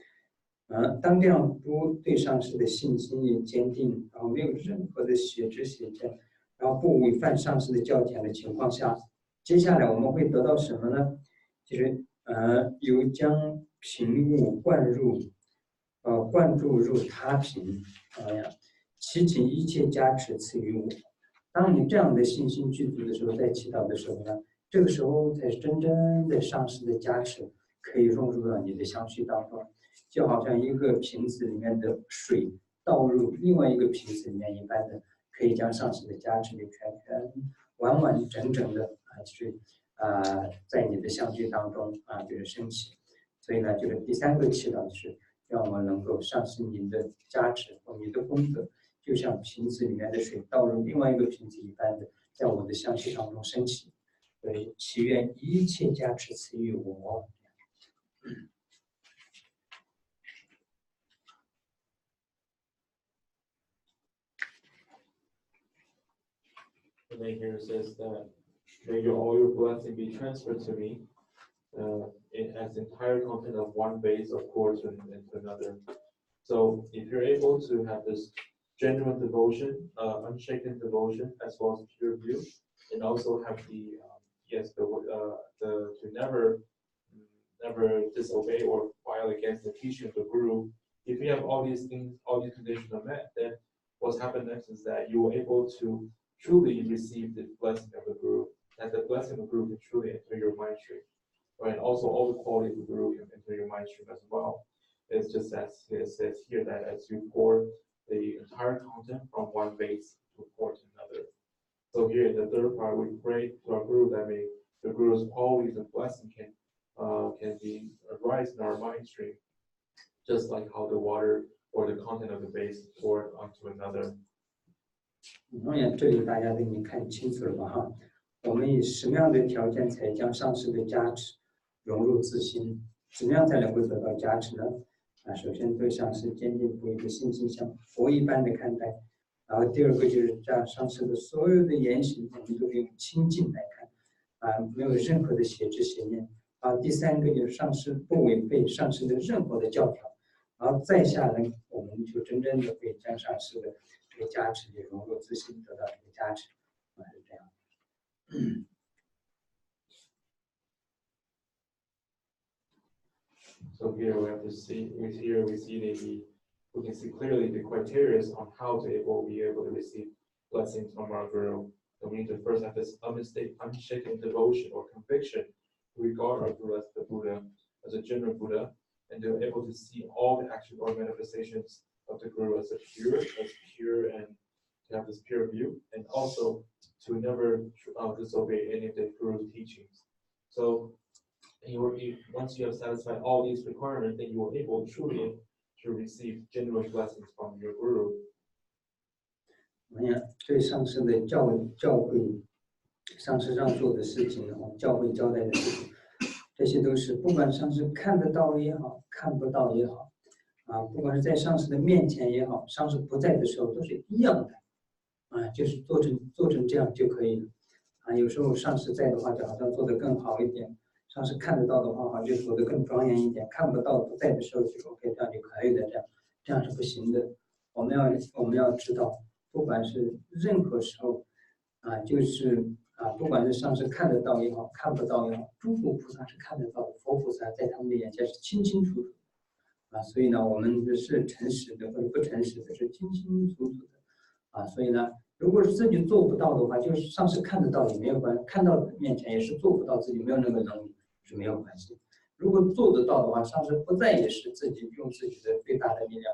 当这样不对上师的信心也坚定，然后没有任何的邪知邪见，然后不违反上师的教典的情况下，接下来我们会得到什么呢？就是由将平物灌注入他瓶，祈请一切加持赐予我。当你这样的信心具足的时候，在祈祷的时候呢，这个时候才是真正的上师的加持可以融入到你的相续当中，就好像一个瓶子里面的水倒入另外一个瓶子里面一般的，可以将上师的加持给全完完整整的去在你的相续当中就是升起。所以呢，就是第三个祈祷就是让我们能够上师您的加持和你的功德，就像瓶子里面的水倒入另外一个瓶子一般的，在我的相续当中升起。所以祈愿一切加持赐予我。And then here it says that may all your blessing be transferred to me as entire content of one vase or pour into another. So if you're able to have this genuine devotion, unshaken devotion, as well as pure view, and also have the to never disobey or violate against the teaching of the Guru. If you have all these things, all these conditions are met, then what's happened next is that you are able to truly receive the blessing of the Guru, and the blessing of the Guru can truly enter your mind stream. And also all the qualities of the Guru can enter your mind stream as well. It's just as it says here that as you pour the entire content from one vase to pour to another. So here in the third part, we pray to our Guru that may the Guru's qualities and blessing can be arise in our mind stream, just like how the water or the content of the vase poured onto another. 这里大家都已经看清楚了吧哈？我们以什么样的条件才将上师的加持融入自心？怎么样才能够得到加持呢？首先对上师坚定不移的信心，像佛一般的看待。然后第二个就是将上师的所有的言行，我们都是用清净来看，没有任何的邪知邪念。第三个就是上师不违背上师的任何的教条。然后再下来，我们就真正的会将上师的这个加持也融入自心，得到这个加持，是这样。So here we have to see. We can see clearly the criteria on how to be able to receive blessings from our Guru. So we need to first have this unshaken devotion or conviction to regard our Guru as the Buddha, as a general Buddha, and to be able to see all the action or manifestations of the Guru as pure, and to have this pure view, and also to never disobey any of the Guru's teachings. So once you have satisfied all these requirements, then you will be able truly to receive genuine blessings from your Guru. 对上师的教诲，上师让做的事情，教诲交代的事情，这些都是不管上师看得到也好，看不到也好，不管是在上师的面前也好，上师不在的时候都是一样的，就是做成这样就可以了，有时候上师在的话，就好像做得更好一点。上师看得到的话，就做得更庄严一点；看不到不在的时候，就 OK， 这样就可以的。这样是不行的。我们要知道，不管是任何时候，就是不管是上师看得到也好，看不到也好，诸佛菩萨是看得到的，佛菩萨在他们的眼前是清清楚楚的。所以呢，我们是诚实的或者不诚实的，是清清楚楚的。所以呢，如果是自己做不到的话，就是上师看得到也没有关系，看到面前也是做不到，自己没有那个能力。是没有关系。如果做得到的话，上师不在也是自己用自己的最大的力量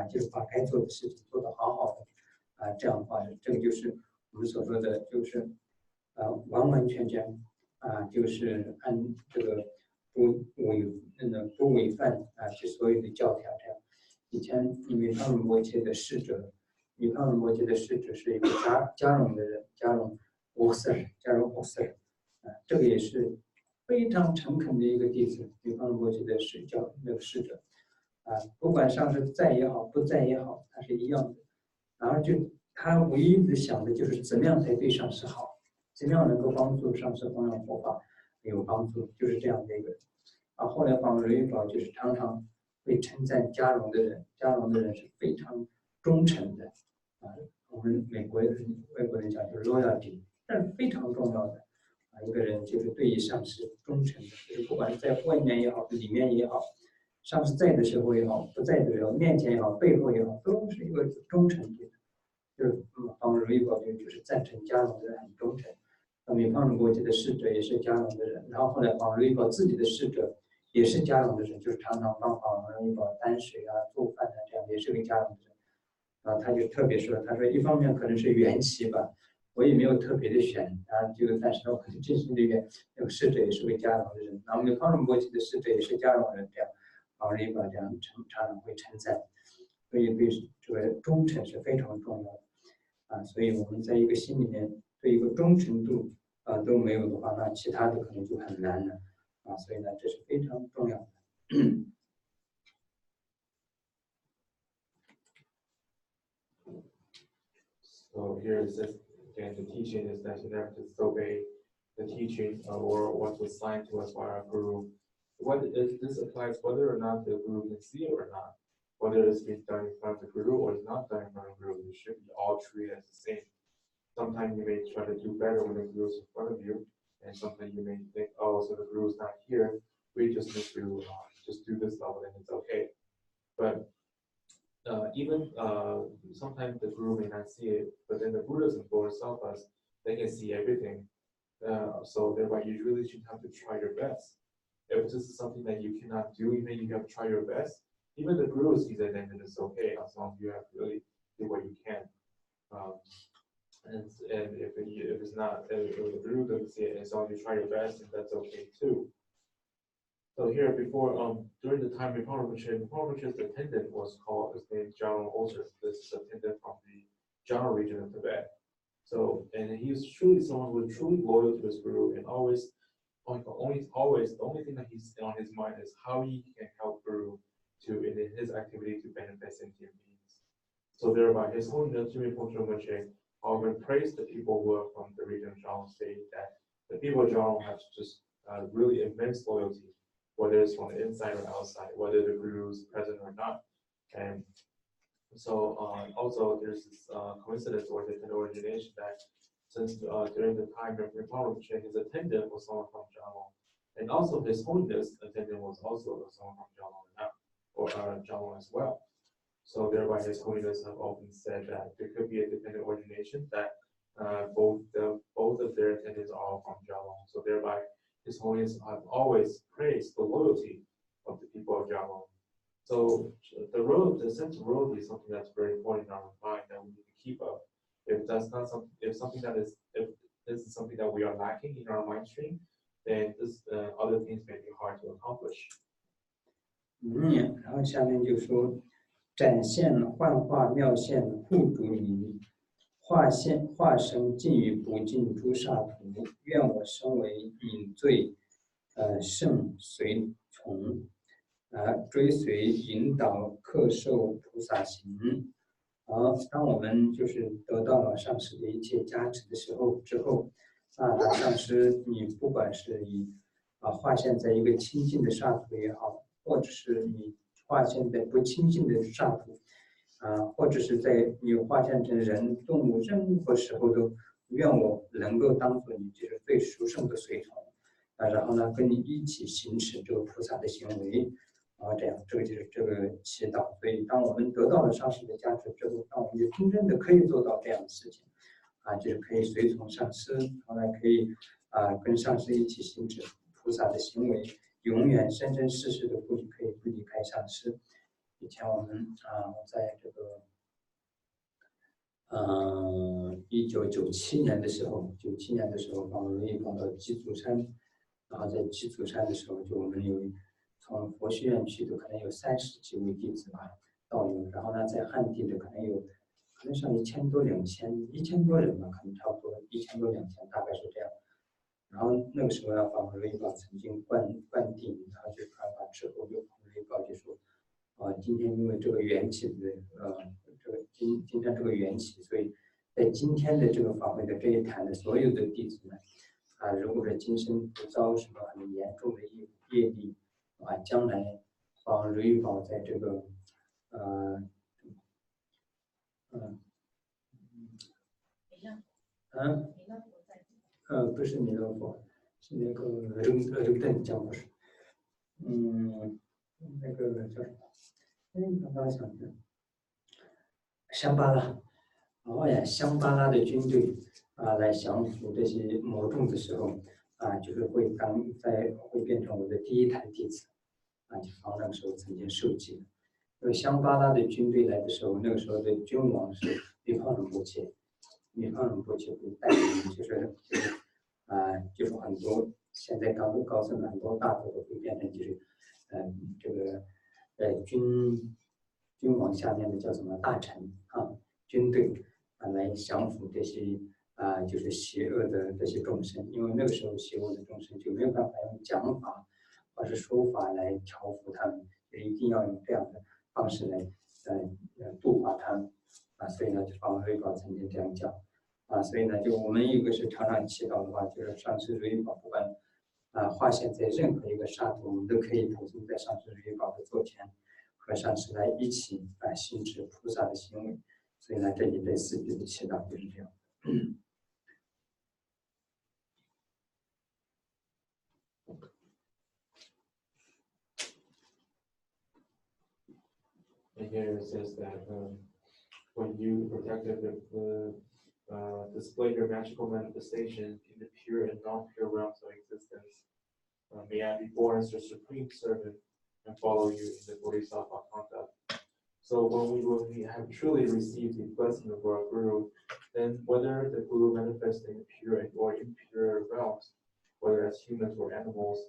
就是把该做的事情做得好好的这样的话，这个就是我们所说的，就是完完全全就是按这个不违反这所有的教条这样。以前米汤仁波切的侍者，是一个加绒的人，加绒奥瑟，这个也是非常诚恳的一个弟子，米汤仁波切的侍者，不管上师在也好，不在也好，他是一样的。然后他唯一的想的就是怎么样才对上师好，怎么样能够帮助上师弘扬佛法有帮助，就是这样的一个。后来访瑞宝就是常常会称赞家龙的人，家龙的人是非常忠诚的我们外国人讲就是 loyalty， 这是非常重要的一个人就是对于上师忠诚的，就是不管是在外面也好，里面也好，上师在的时候也好，不在的时候，面前也好，背后也好，都是一个忠诚度的。就是方如意宝就是赞成家龙的人很忠诚。米胖国际的侍者也是家龙的人，然后后来方如意宝自己的侍者也是家龙的人，就是常常帮方如意宝担水做饭这样，也是个家龙的人。他就特别说，他说一方面可能是缘起吧，我也没有特别的选但是我这是那个侍者也是位家龙的人，然后米胖国际的侍者也是家龙人，这样方如意宝这样常常会称赞，所以对这个忠诚是非常重要的所以我们在一个心里面对一个忠诚度都没有的话，那其他的可能就很难了所以呢，这是非常重要的。So here it says again, the teaching is that you never disobey the teaching or what was assigned to us by our guru. This applies whether or not the guru can see it or not, whether it's being done in front of the guru or it's not done in front of the guru. You should be all treated as the same. Sometimes you may try to do better when the guru is in front of you, and sometimes you may think, oh, so the guru is not here. We just need to just do this level and it's okay. But even sometimes the guru may not see it, but then the Buddhas and Bodhisattvas, they can see everything. So thereby you really should have to try your best. If this is something that you cannot do, even if you have to try your best, even the guru sees it and it's okay as long as you have to really do what you can. And if it's not, if the guru doesn't see it, as long as you try your best, and that's okay too. So here before, during the time Rinpoche's attendant was named General Otis. This is attendant from the General region of Tibet. So, and he was truly someone who was truly loyal to his guru, and always, the only thing that he's on his mind is how he can help guru in his activity to benefit sentient beings. So thereby, His Holiness Rinpoche often praised the people who are from the region of Zhang, saying that the people of Zhang have just really immense loyalty, whether it's from the inside or outside, whether the guru is present or not. And so also there's this coincidence or the origination that since during the time of Rinpoche, his attendant was someone from Jalong, and also His Holiness attendant was also someone from Jalong or Jalong as well. So thereby His Holiness have often said that there could be a dependent origination that both of their attendants are all from Jalong. So thereby His Holiness have always praised the loyalty of the people of Jalong. So the sense of loyalty is something that's very important in our mind that we need to keep up. If this is something that we are lacking in our mind stream, then other things may be hard to accomplish. 然后下面就说，展现幻化妙现护主你，化身尽于不尽诸刹土，愿我身为引罪圣随从追随引导克受菩萨行。当我们就是得到了上师的一切加持的之后上师你不管是以化现在一个清净的刹土也好，或者是你化现在不清净的刹土或者是在你化现成人动物任何时候都愿我能够当作你就是最殊胜的随从然后呢跟你一起行持这个菩萨的行为这样这个就是这个祈祷。所以当我们得到了上师的加持之后，那我们就真正的可以做到这样的事情就是可以随从上师，然后呢可以跟上师一起行持菩萨的行为，永远生生世世的可以不离开上师。以前我们在这个1997年的时候我们一跑到鸡足山，然后在鸡足山的时候，就我们有从佛学院去的可能有30几位弟子吧，道友，然后呢在汉地的可能上1000多1000多人吧，可能差不多1000多2000，大概是这样。然后那个时候法轮宝曾经灌顶，然后就传法之后，就法轮宝就说今天因为这个缘起的今天这个缘起，所以在今天的这个法会的这一坛的所有的弟子们如果是今生不遭什么很严重的业力将来帮如意宝在这个不是弥勒佛，是那个人讲不是，那个叫什么？刚刚想的，香巴拉，香巴拉的军队来降服这些魔众的时候就是会变成我的第一坛弟子就方那个时候曾经受记。因为香巴拉的军队来的时候，那个时候的君王是米胖仁波切会带领，就是很多现在高僧很多大头都会变成就是这个君王下面的叫什么大臣军队来降服这些就是邪恶的这些众生，因为那个时候邪恶的众生就没有办法用讲法或是说法来调服他们，就一定要用这样的方式来度化他们所以呢，就法王瑞宝曾经这样讲所以呢，就我们一个是常常祈祷的话，就是上师如意宝不管化现在任何一个刹土，我们都可以投身在上师如意宝的座前，和上师来一起行持菩萨的行为。所以呢，这里对四句的祈祷就是这样。And here it says that when you display your magical manifestation in the pure and non-pure realms of existence, may I be born as your supreme servant and follow you in the Bodhisattva conduct. So when we have truly received the blessing of our Guru, then whether the Guru manifests in pure or impure realms, whether as humans or animals,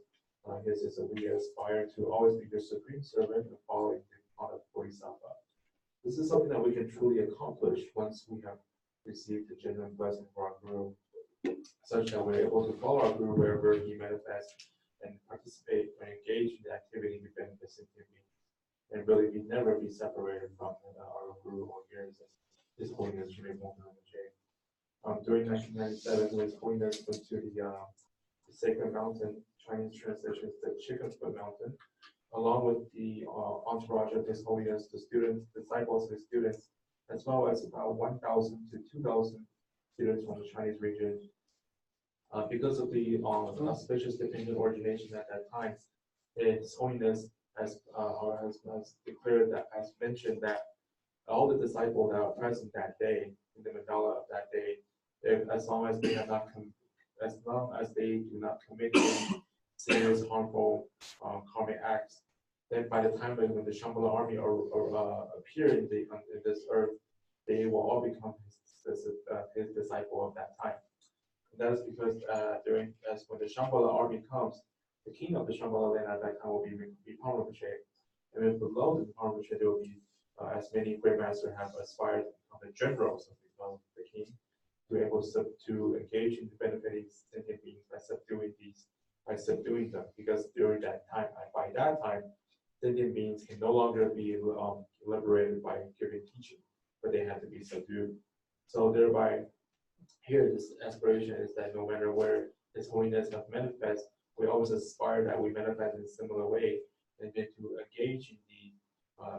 his is that we aspire to always be your supreme servant and following the conduct of Bodhisattva. This is something that we can truly accomplish once we have received the genuine blessing of our Guru, such that we're able to follow our Guru wherever he manifests and participate or engage in the activity we benefit sentient beings, and really never be separated from our Guru or His Holiness Rinpoche. During 1997, His Holiness went to the sacred mountain, Chinese translation is the Chicken Foot Mountain, along with the entourage of His Holiness, the students, disciples, and students, as well as about 1,000 to 2,000 students from the Chinese region. Because of the auspicious dependent origination at that time, His Holiness has declared that, has mentioned that all the disciples that are present that day in the mandala of that day, as long as they do not commit any serious harmful karmic acts, then by the time when the Shambhala army appear in this earth, they will all become his disciple of that time. And that is because when the Shambhala army comes, the king of the Shambhala land at that time will be Rinpoche, and then below the Rinpoche there will be as many great masters have aspired to become the generals of the king, to be able to engage in benefiting sentient beings by subduing them. Because during that time, by that time, sentient beings can no longer be liberated by giving teaching, but they have to be subdued. So thereby, here this aspiration is that no matter where His Holiness has manifest, we always aspire that we manifest in a similar way, and then to engage in the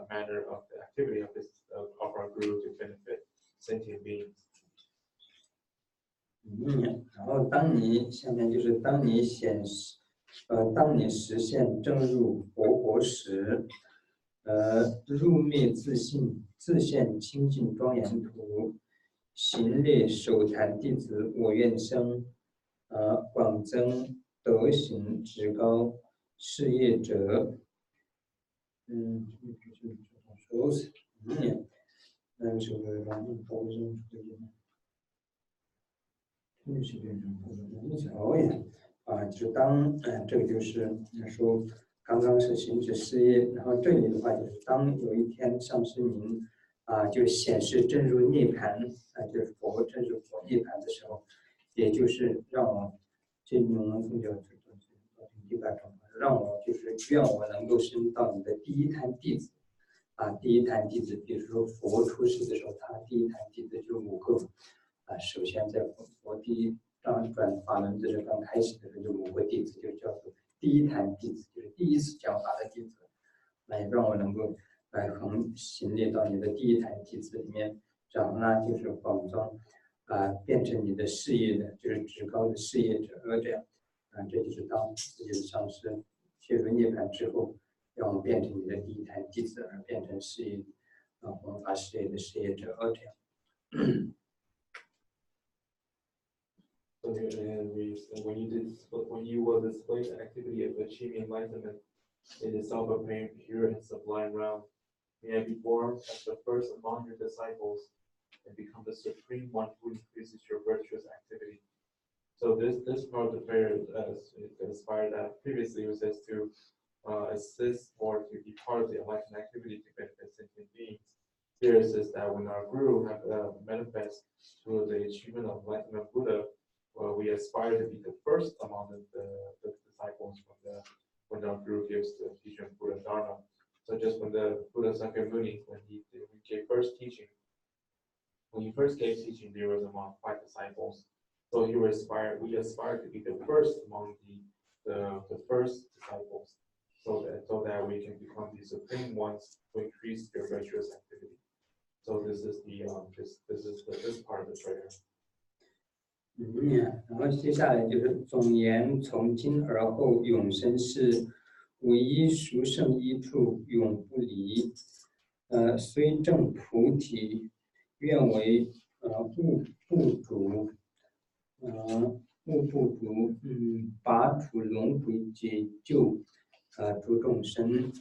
manner of the activity of our Guru to benefit sentient beings. 然后下面就是当你实现正入活佛时，入灭自现清净庄严图，行列首坛弟子我愿生，广增德行职高事业者，就是当这个就是说刚刚是行止事业，然后这里的话就是当有一天上师您就显示正入涅槃就是佛正入佛涅槃的时候，也就是让我这种奉教让我就是愿我能够升到你的第一坛弟子第一坛弟子，比如说佛出世的时候，他第一坛弟子就5个首先在佛第一转法轮这是刚开始的时候，就5个弟子就叫做第一坛弟子，就是第一次讲法的弟子来让我能够行列到你的第一台弟子里面，然后呢就是广庄变成你的事业的，就是至高的事业者这样这就是当自己的上师学入涅槃之后，让我变成你的第一台弟子，而变成事业弘法事业的事业者这样。So when you will display the activity of achieving enlightenment in the self-apparent pure and sublime realm, may I be born as the first among your disciples and become the supreme one who increases your virtuous activity. So this part of the prayer inspired that previously it says to assist or to be part of the enlightenment activity to benefit sentient beings. Here it says that when our Guru have manifest through the achievement of enlightenment Buddha, we aspire to be the first among the disciples when our Guru gives the teaching of Buddha Dharma. So just when the Buddha Sakyamuni, when he gave first teaching, when he first gave teaching, there was among 5 disciples. So we aspire to be the first among the first disciples, so that we can become the supreme ones to increase their virtuous activity. So this is this part of the prayer. 然后接下来就是总言从今而后永生世，唯一殊胜一处永不离。虽证菩提，愿为物不主，拔除轮回解救诸众生。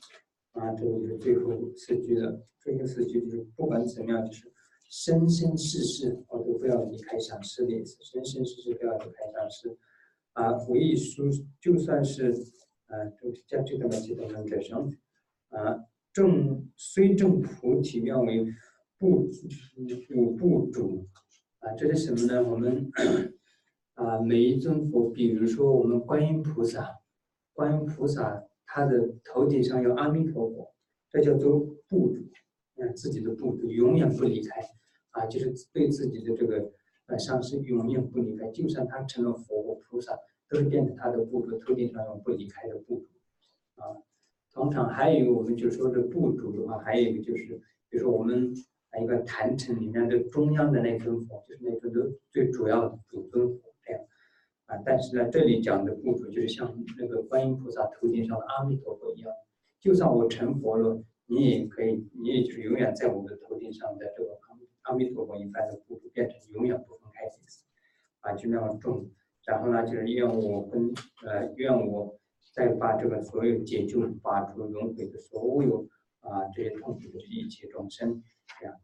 这个就是最后4句了。最后4句就是不管怎么样，就是生生世世我都不要离开上师的意思，生生世世不要离开上师。唯一殊，就算是这个记得能者生虽证菩提，愿为不主。这是什么呢？我们每一尊佛，比如说我们观音菩萨，他的头顶上有阿弥陀佛，这叫做不主，自己的不主，永远不离开就是对自己的这个上师永远不离开，就算他成了佛或菩萨，都是变成他的不主，头顶上有不离开的不主通常还有一个我们就说的不主的话，还有一个就是，比如说我们一个坛城里面的中央的那尊佛，就是那尊的最主要的主尊佛这样但是呢，这里讲的不主就是像那个观音菩萨头顶上的阿弥陀佛一样，就算我成佛了，你也就是永远在我的头顶上的这个阿弥陀佛一般的不主，变成永远不分开的意思就那样重。然后呢，就是愿我再把这个所有解救、拔除轮回的所有这些痛苦的一切众生这样。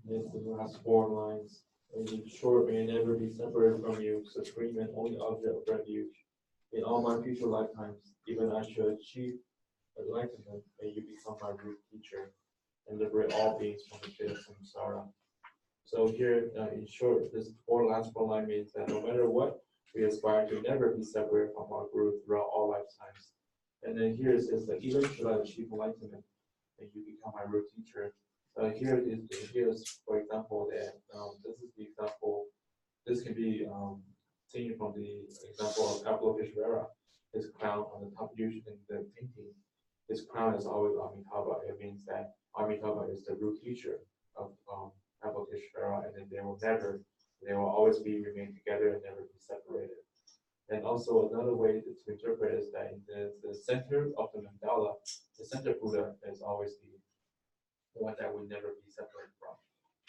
This is the last 4 lines. In short, may I never be separated from you, supreme and only object of refuge. In all my future lifetimes, even I should achieve enlightenment, may you become my root teacher and liberate all beings from the pit of samsara. So here, in short, this last 4 line means that no matter what, we aspire to never be separated from our Guru throughout all lifetimes. And then here it says that even should I achieve enlightenment, may you become my root teacher. Here's for example that this is the example. This can be seen from the example of Avalokiteshvara. His crown on the top, usually in the painting, his crown is always Amitabha. It means that Amitabha is the root teacher of Avalokiteshvara, and then they will always remain together and never be separated. And also another way to interpret is that in the center of the mandala, the center Buddha is always the one that would never be separated from.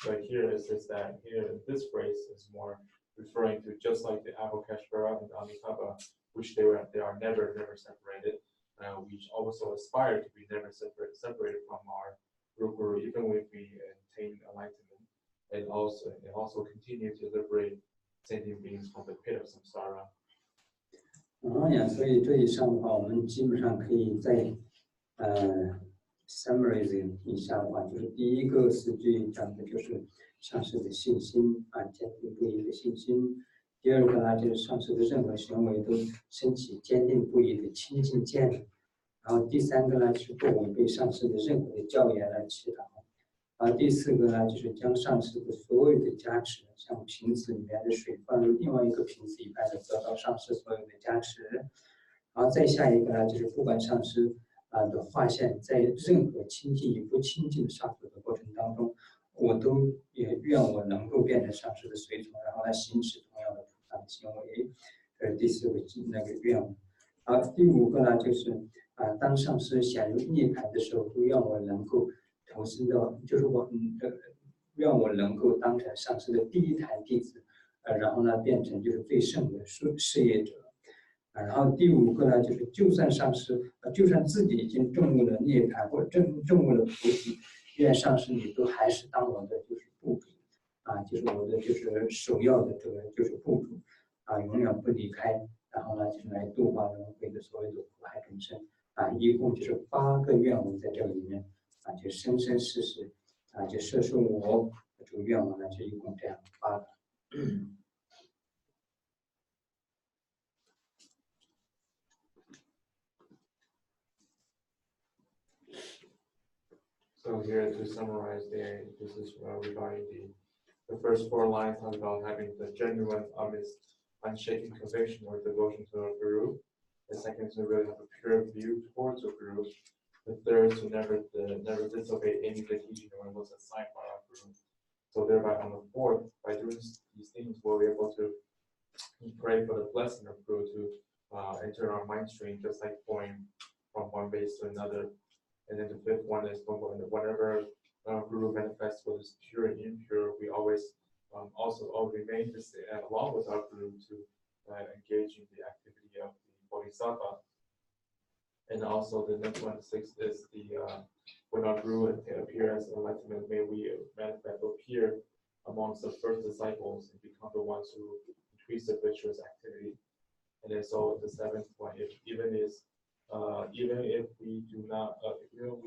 But here it says that this phrase is more referring to just like the Avalokiteshvara and Amitabha, which they are never separated. We also aspire to be never separated from our Guru, even if we attain enlightenment, and also continue to liberate sentient beings from the pit of samsara. 所以这以上的话，我们基本上可以在summarize 一下的话，就是第一个4句讲的就是上师的信心坚定不移的信心。第二个呢，就是上师的任何行为都升起坚定不移的清净见。然后第3个呢，就是不违背上师的任何的教言来祈祷。然后第4个呢，就是将上师的所有的加持，像瓶子里面的水放入另外一个瓶子一般的得到上师所有的加持。然后再下一个呢，就是不管上师的划线在任何亲近与不亲近上师的过程当中，我都也愿我能够变成上师的随从，然后来行使同样的菩萨的行为。这是第4个那个愿望。然后第5个呢，就是当上师显入涅槃的时候，都愿我能够投身到，就是愿我能够当成上师的第1台弟子，然后呢变成就是最圣的事业者。然后第5个呢，就是就算上师，就算自己已经证悟了涅槃或者证悟了菩提，愿上师你都还是当我的就是部主，就是我的就是首要的这个就是部主，永远不离开，然后呢就是来度化轮回的所有的苦海众生，一共就是8个愿望在这里面，就生生世世，就摄受我这个愿望呢，就一共这样8个。So here to summarize, this is regarding the first 4 lines talk about having the genuine, honest, unshaken conviction or devotion to our Guru. The second, to really have a pure view towards the Guru. The third, to never disobey any of the teaching or was assigned by our Guru. So thereby on the 4th, by doing these things, we'll be able to pray for the blessing of Guru to enter our mind stream, just like going from one base to another. And then the 5th one is whenever Guru manifests what is pure and impure, we always also remain along with our Guru to engage in the activity of the Bodhisattva. And also the next one, the 6th, is when our Guru appear as enlightenment, may we manifest or appear amongst the first disciples and become the ones who increase the virtuous activity. And then so the 7th one, even if we do not, even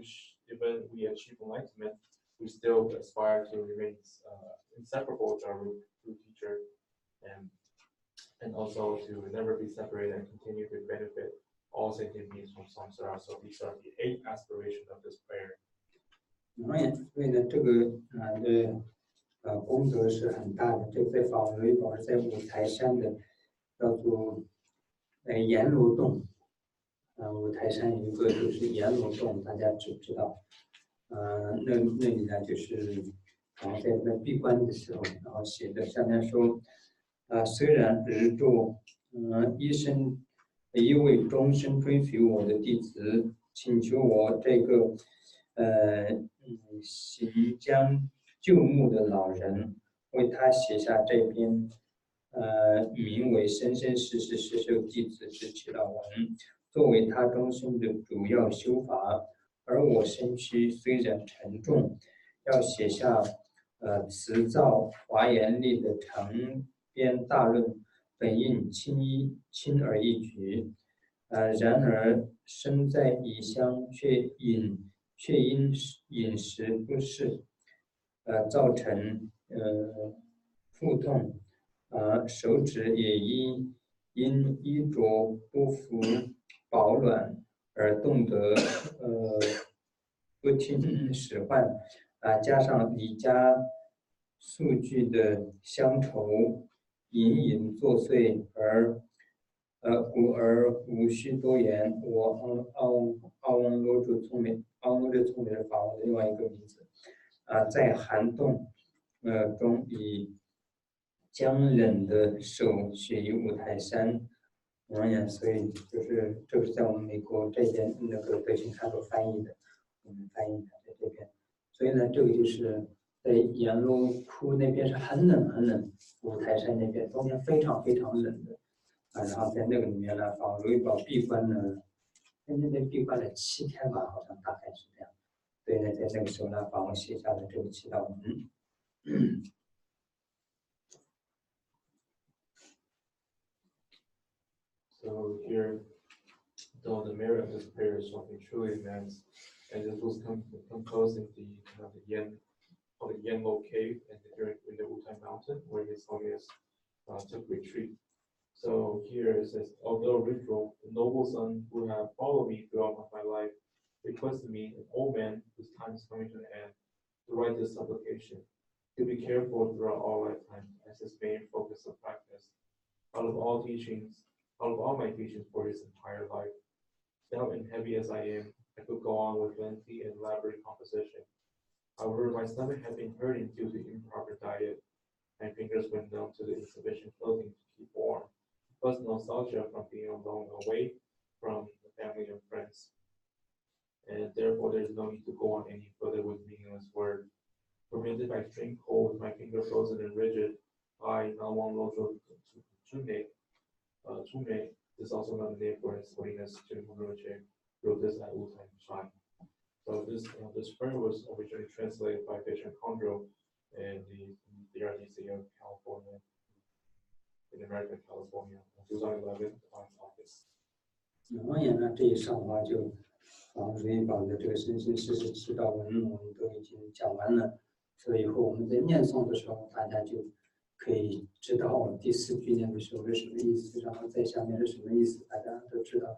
we achieve enlightenment, we still aspire to remain inseparable with our Guru teacher, and also to never be separated and continue to benefit all sentient beings from samsara. So these are the 8 aspirations of this prayer. 所以呢，这个功德是很大的。这个在法轮宝是在五台山的，叫做阎罗洞。五台山有一个就是阎罗洞，大家知不知道？那里呢就是，然后在那闭关的时候，然后写的下面说，虽然日住，一位终身追随我的弟子，请求我这个行将就木的老人，为他写下这篇名为生生世世摄受弟子之祈祷文，作为他终身的主要修法。而我身躯虽然沉重，要写下词造华严力的长篇大论，本应轻而易举。然而身在异乡，却因饮食不适，造成腹痛，手指也因衣着不服保暖而冻得不听使唤，加上离家数据的乡愁隐隐作祟，故而无需多言。我奥翁罗主聪明是法王的另外一个名字。在寒冻中以僵忍的手写于五台山。所以这个是在我们美国这边那个德行看所翻译的，我们翻译的在这边。所以呢，这个就是在阎罗窟那边是很冷，五台山那边冬天非常冷的。然后在那个里面呢，法轮宝闭关呢，在那边闭关了7天吧，好像大概是这样。所以呢，在那个时候呢，法王写下了这个祈祷文。So here, though the merit of this prayer is something truly immense, as it was composed in the Yenlo cave in the Wutai mountain, where His Holiness took retreat. So here it says, although ritual, the noble son who have followed me throughout my life requested me, an old man whose time is coming to an end, to write this supplication, to be careful throughout all lifetime as his main focus of practice. Out of all teachings, out of all my teachings for his entire life. Stout and heavy as I am, I could go on with lengthy and elaborate composition. However, my stomach had been hurting due to improper diet. My fingers went numb to the insufficient clothing to keep warm, plus nostalgia from being alone away from the family and friends. And therefore, there is no need to go on any further with meaningless words. Tormented by extreme cold, my finger frozen and rigid, I, Lama Drimed Rinpoche, is also not a name for His Holiness Rinpoche Rinpoche, wrote this at Wutai Shrine. So this prayer was originally translated by Bishop Condro in the RDC of California, in America, California, 2011 on August. 当然呢，这一上话就法属于宝的这个生生世世祈祷文，我们都已经讲完了。所以以后我们在念诵的时候，大家就可以知道第4句念的时候是什么意思，然后在下面是什么意思，大家都知道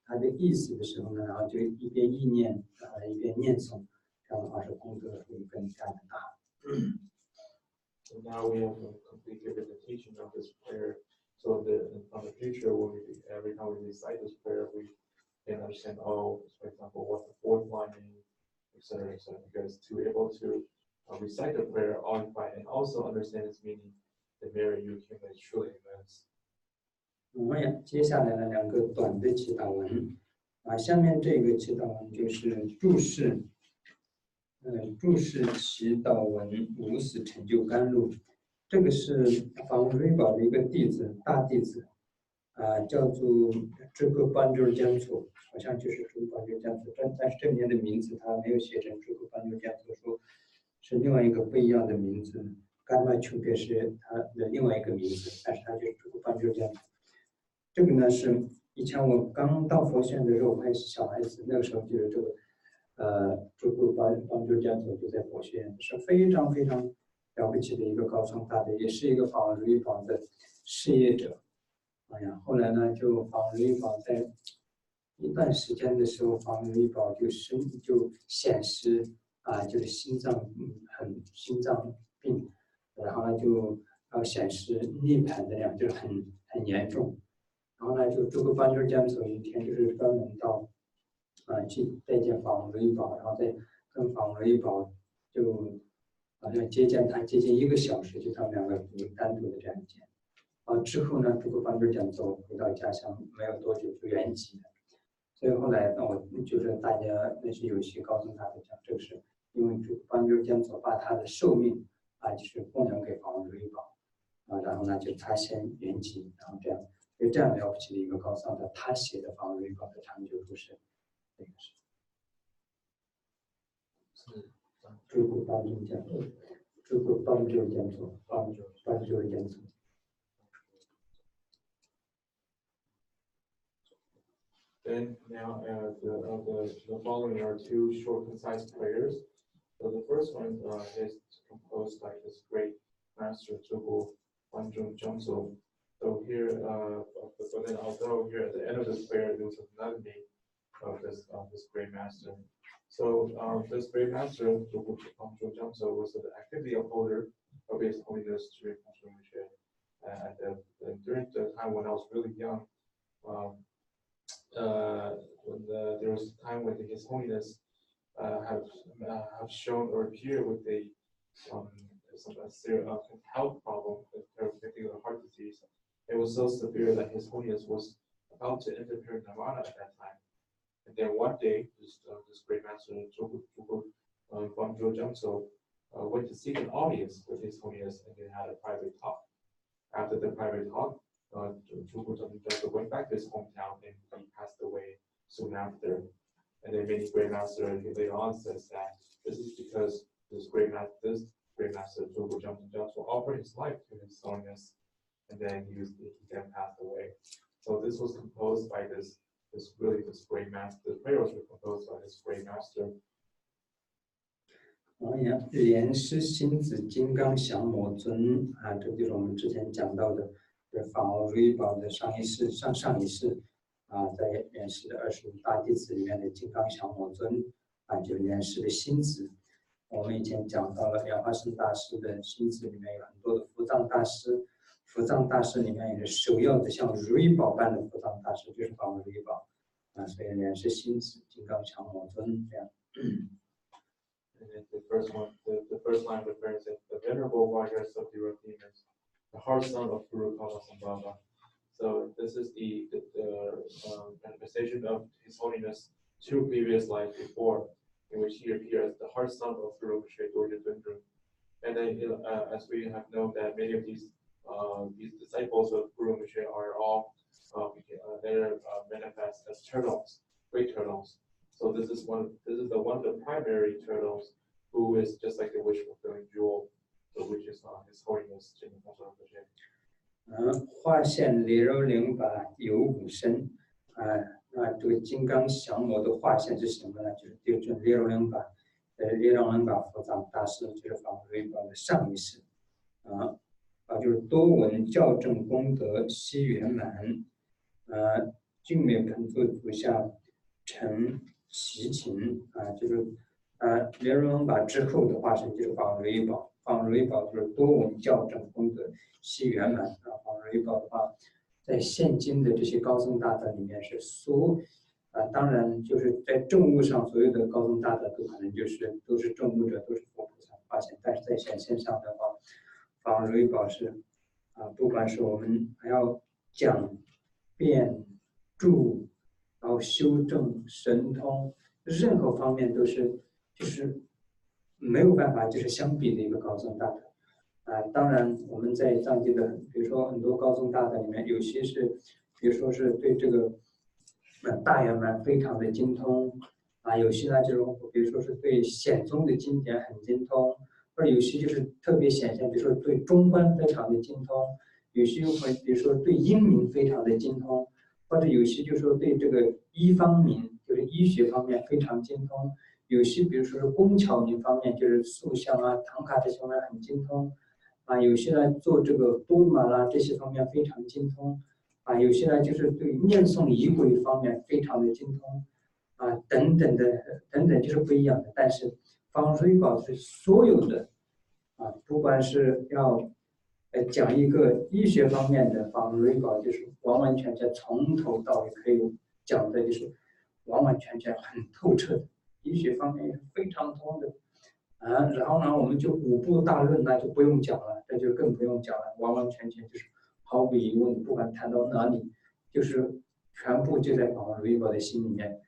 它的意思的时候呢，然后就一边意念，然后一边念诵，这样的话是功德会更加的大。So now we have completely given the teaching of this prayer. So that in the future, every time we recite this prayer, we can understand, for example, what the 4th line means, etc., etc. Because to be able to recite the prayer on by and also understand its meaning, the merit you accumulate is truly immense. 我们接下来的2个短的祈祷文，下面这个祈祷文就是注释祈祷文无始成就甘露。这个是法王瑞宝的一个弟子，大弟子，叫做智库班周江措，好像就是智库班周江措，但是这里面的名字他没有写成智库班周江措，说是另外一个不一样的名字，甘玛丘别是他的另外一个名字，但是他就是智库班周江措。这个呢是以前我刚到佛学院的时候，我还是小孩子，那个时候就是这个智库班周江措就在佛学院，是非常非常了不起的一个高僧大德，也是一个法王如意宝的事业者。后来呢，就法王如意宝在一段时间的时候，法王如意宝就显示就是心脏病，然后呢就显示涅槃的样，就是很严重。然后呢，就这个班周江措一天就是专门到去拜见法王如意宝，然后再跟法王如意宝就好像接近1个小时，就他们2个单独的这样见。之后呢，这个班周江措回到家乡没有多久就圆寂了。所以后来就是大家那些有些高僧大德讲，这个是因为这个班周江措把他的寿命就是供养给法王如意宝然后呢就他先圆寂，然后这样，所以这样了不起的一个高僧的，他写的法王如意宝的长久注释，这个是。这个班周江措，这个班周江措，班周江措。Then now the following are 2 short, concise prayers. So the first one is composed by this great master Tsuku Wanjung Jumso. So here, but then although here at the end of this prayer there was another name of this great master. So this great master Tsuku Wanjung Jumso was the activity upholder of His Holiness Rinpoche. During the time when I was really young. There was a time when His Holiness have shown or appeared with some health problem, a particular heart disease. It was so severe that His Holiness was about to enter Nirvana at that time. And then one day, this great master Tsuku Banjo Jamso went to seek an audience with His Holiness, and they had a private talk. After the private talk, Tsuku Jamso went back to his hometown, and he passed away soon after. And then many great master later on says that this is because this great master Tsuku Jamso offered his life to His Holiness, and then he then passed away. So this was composed by this great master. The prayers were composed by this great master. 莲师心子金刚降魔尊这就是我们之前讲到的，法王如意宝的上一世在莲师的25大弟子里面的金刚降魔尊就是莲师的心子。我们以前讲到了莲花生大师的心子里面有很多的伏藏大师，佛藏大师里面也是首要的像如意宝般的佛藏大师，就是法王如意宝所以呢是心子金刚降魔尊这样。The first line refers to the venerable warriors of the Europeans, the heart son of Guru Kalasambhava. So this is the manifestation of His Holiness 2 previous lives before, in which he appeared as the heart son of Guru Sri Dorje Dundru. And then, as we have known that many of these disciples of Guru Moshe are all manifest as turtles, great turtles. So this is one of the primary turtles, who is just like the wish fulfilling jewel, so which is His Holiness Jimmy Pasha. 化现离柔灵把有五身那这个金刚降魔的化现是什么呢？就是对准离柔灵把佛藏大师，就是法王如意宝的上一世就是多闻校正功德悉圆满净灭盆座足下成习勤就是离柔灵把之后的化身就是法王如意宝，法王如意宝就是多闻校正功德悉圆满法王如意宝的话，在现今的这些高僧大德里面是当然就是在证悟上，所有的高僧大德都可能都是证悟者，都是佛菩萨化现，但是在显现上的话，法王如意宝是不管是我们还要讲辩著，然后修正神通，任何方面都是就是没有办法就是相比的一个高僧大德当然我们在藏经的比如说很多高僧大德里面，有些是比如说是对这个大圆满非常的精通有些呢就是比如说是对显宗的经典很精通，或者有些就是特别显现，比如说对中观非常的精通，有些会比如说对英明非常的精通，或者有些就是说对这个医方面就是医学方面非常精通，有些比如说是工巧明方面就是塑像唐卡这些方面很精通有些呢做这个多玛啦这些方面非常精通有些呢就是对念诵仪轨方面非常的精通等等就是不一样的。但是法王如意宝是所有的不管是要讲一个医学方面的法王如意宝，就是完完全全从头到尾可以讲的就是完完全全很透彻的，医学方面也是非常通的然后呢我们就五部大论那就不用讲了，这就更不用讲了，完完全全就是毫无疑问，不管谈到哪里就是全部就在法王如意宝的心里面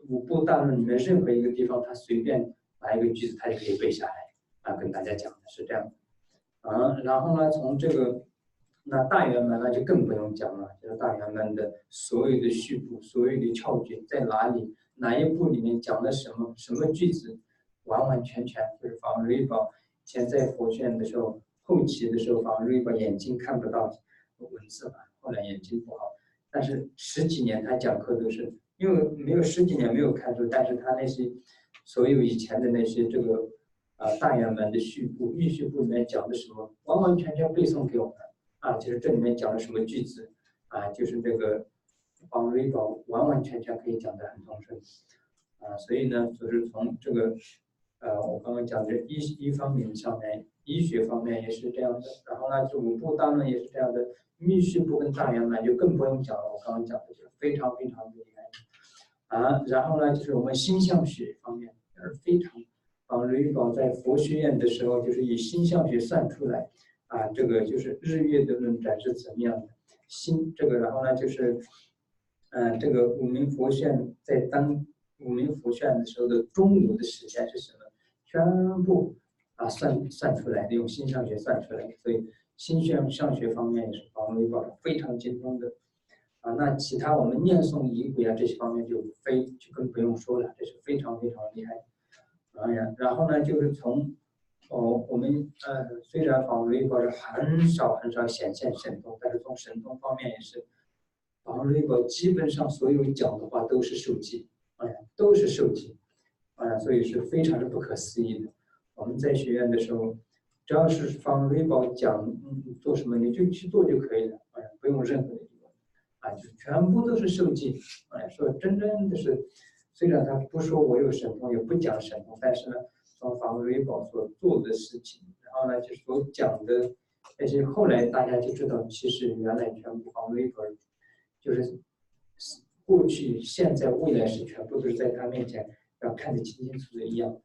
五部大论里面任何一个地方他随便拿一个句子他就可以背下来跟大家讲的是这样的然后呢从这个那大圆满那就更不用讲了，就是大圆满的所有的序部所有的窍诀在哪里，哪一部里面讲了什么句子，完完全全就是法王如意宝以前在佛学院的时候后期的时候，法王如意宝眼睛看不到文字后来眼睛不好，但是10几年他讲课都是因为没有10几年没有看书，但是他那些所有以前的那些这个大圆满的序部预序部里面讲的什么完完全全背诵给我们就是这里面讲了什么句子就是这个法王如意宝完完全全可以讲得很通顺所以呢就是从这个我刚刚讲的医方面上面，医学方面也是这样的，然后呢就五部大论也是这样的，密序部跟大圆满就更不用讲了，我刚刚讲的就是非常非常厉害然后呢就是我们心相学方面也是非常法王如意宝在佛学院的时候就是以心相学算出来这个就是日月的论展是怎么样的这个然后呢就是这个五明佛学院在当五明佛学院的时候的中午的时间是什么，全部算出来的，用心相学算出来的，所以心相学方面也是法王如意宝非常精通的那其他我们念诵仪轨这些方面就更不用说了，这是非常非常厉害然后呢就是从我们虽然法王如意宝是很少显现神通，但是从神通方面也是法王如意宝基本上所有讲的话都是受记都是受记所以是非常的不可思议的。我们在学院的时候只要是法王如意宝讲做什么你就去做就可以了不用任何的理由就全部都是受记说真的是虽然他不说我有神通也不讲神通，但是呢从法王如意宝所做的事情，然后呢就所讲的但是后来大家就知道，其实原来全部防微博，就是过去、现在、未来是全部都是在他面前要看得清清楚楚的一样，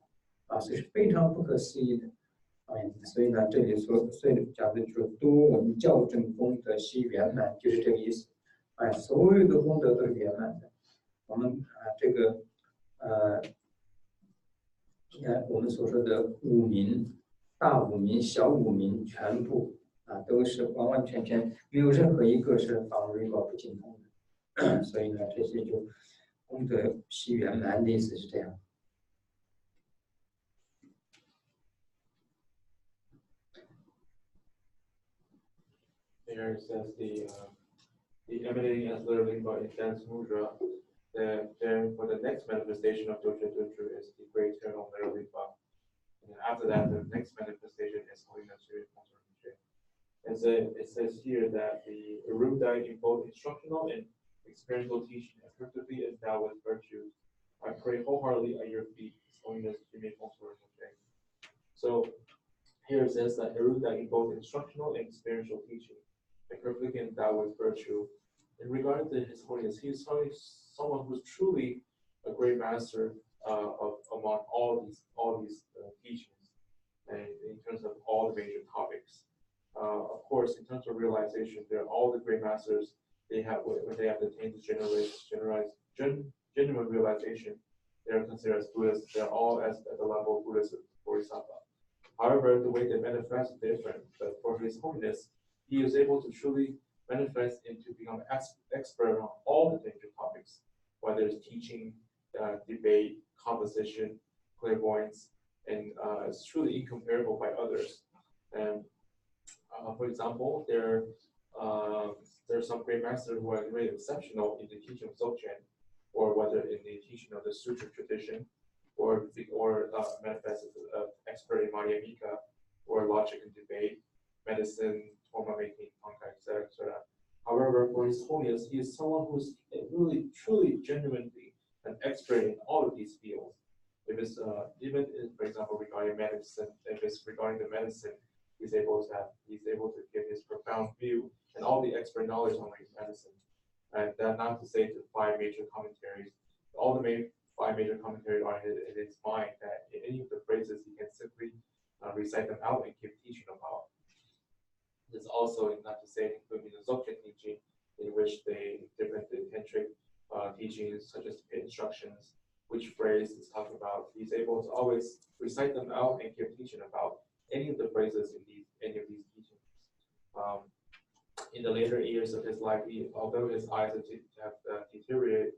所以是非常不可思议的。所以呢，这里所以讲的就是多闻校正功德悉圆满，就是这个意思。所有的功德都是圆满的。我们这个你看我们所说的五明、大五明、小五明，全部都是完完全全没有任何一个是防微保不精通的。所以呢，这些就功德悉圆满的意思是这样。Here it says the emanating as literally by intense mudra. Then for the next manifestation of Doja Dutru is the great eternal literally by. And after that, the next manifestation is holiness. It says here that the erudite in both instructional and experiential teaching are perfectly endowed with virtues. I pray wholeheartedly at your feet, His Holiness. So here it says that erudite in both instructional and experiential teaching are perfectly endowed with virtue. In regard to His Holiness, he is someone who's truly a great master among all these teachings, and in terms of all the major topics. Of course, in terms of realization, they're all the great masters. They have when they have attained genuine realization, they are considered as Buddhas. They're all at the level of Buddhist Bodhisattva. However, the way they manifest is different. But for His Holiness, he is able to truly manifest into become expert on all the major topics, whether it's teaching, debate, composition, clairvoyance, and it's truly incomparable by others. And for example, there are some great masters who are really exceptional in the teaching of Dzogchen, or whether in the teaching of the Sutra tradition, or manifest as expert in Madhyamaka, or logic and debate, medicine, forma making, etc., etc. However, for His Holiness, he is someone who's really, truly, genuinely an expert in all of these fields. If it's even for example, regarding medicine, if it's regarding the medicine, he's able to give his profound view and all the expert knowledge on medicine. And that not to say the 5 major commentaries, all the 5 major commentaries are in his mind, that in any of the phrases he can simply recite them out and give teaching about. There's also, not to say including the Dzogchen teaching, in which the tantric teachings, such as instructions, which phrase is talked about, he's able to always recite them out and give teaching about any of the phrases in any of these teachings. In the later years of his life, although his eyes have deteriorated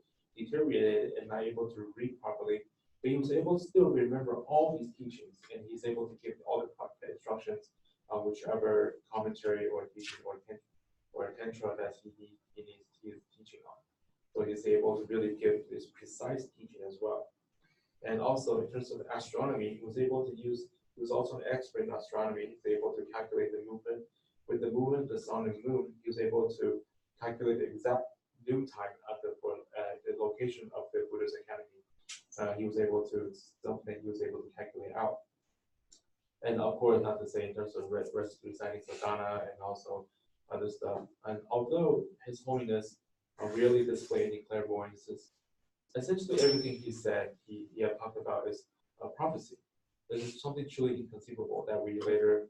and not able to read properly, but he was able to still remember all these teachings, and he's able to give all the instructions on whichever commentary or teaching or tantra that he's teaching on. So he's able to really give this precise teaching as well. And also in terms of astronomy, he was also an expert in astronomy. He's able to calculate the movement. With the movement of the sun and moon, he was able to calculate the exact noon time at the location of the Buddhist Academy. He was able to calculate out. And of course, not to say in terms of reciting sadhana and also other stuff. And although His Holiness really displayed in clairvoyance, essentially everything he said, he had talked about is a prophecy. This is something truly inconceivable that we later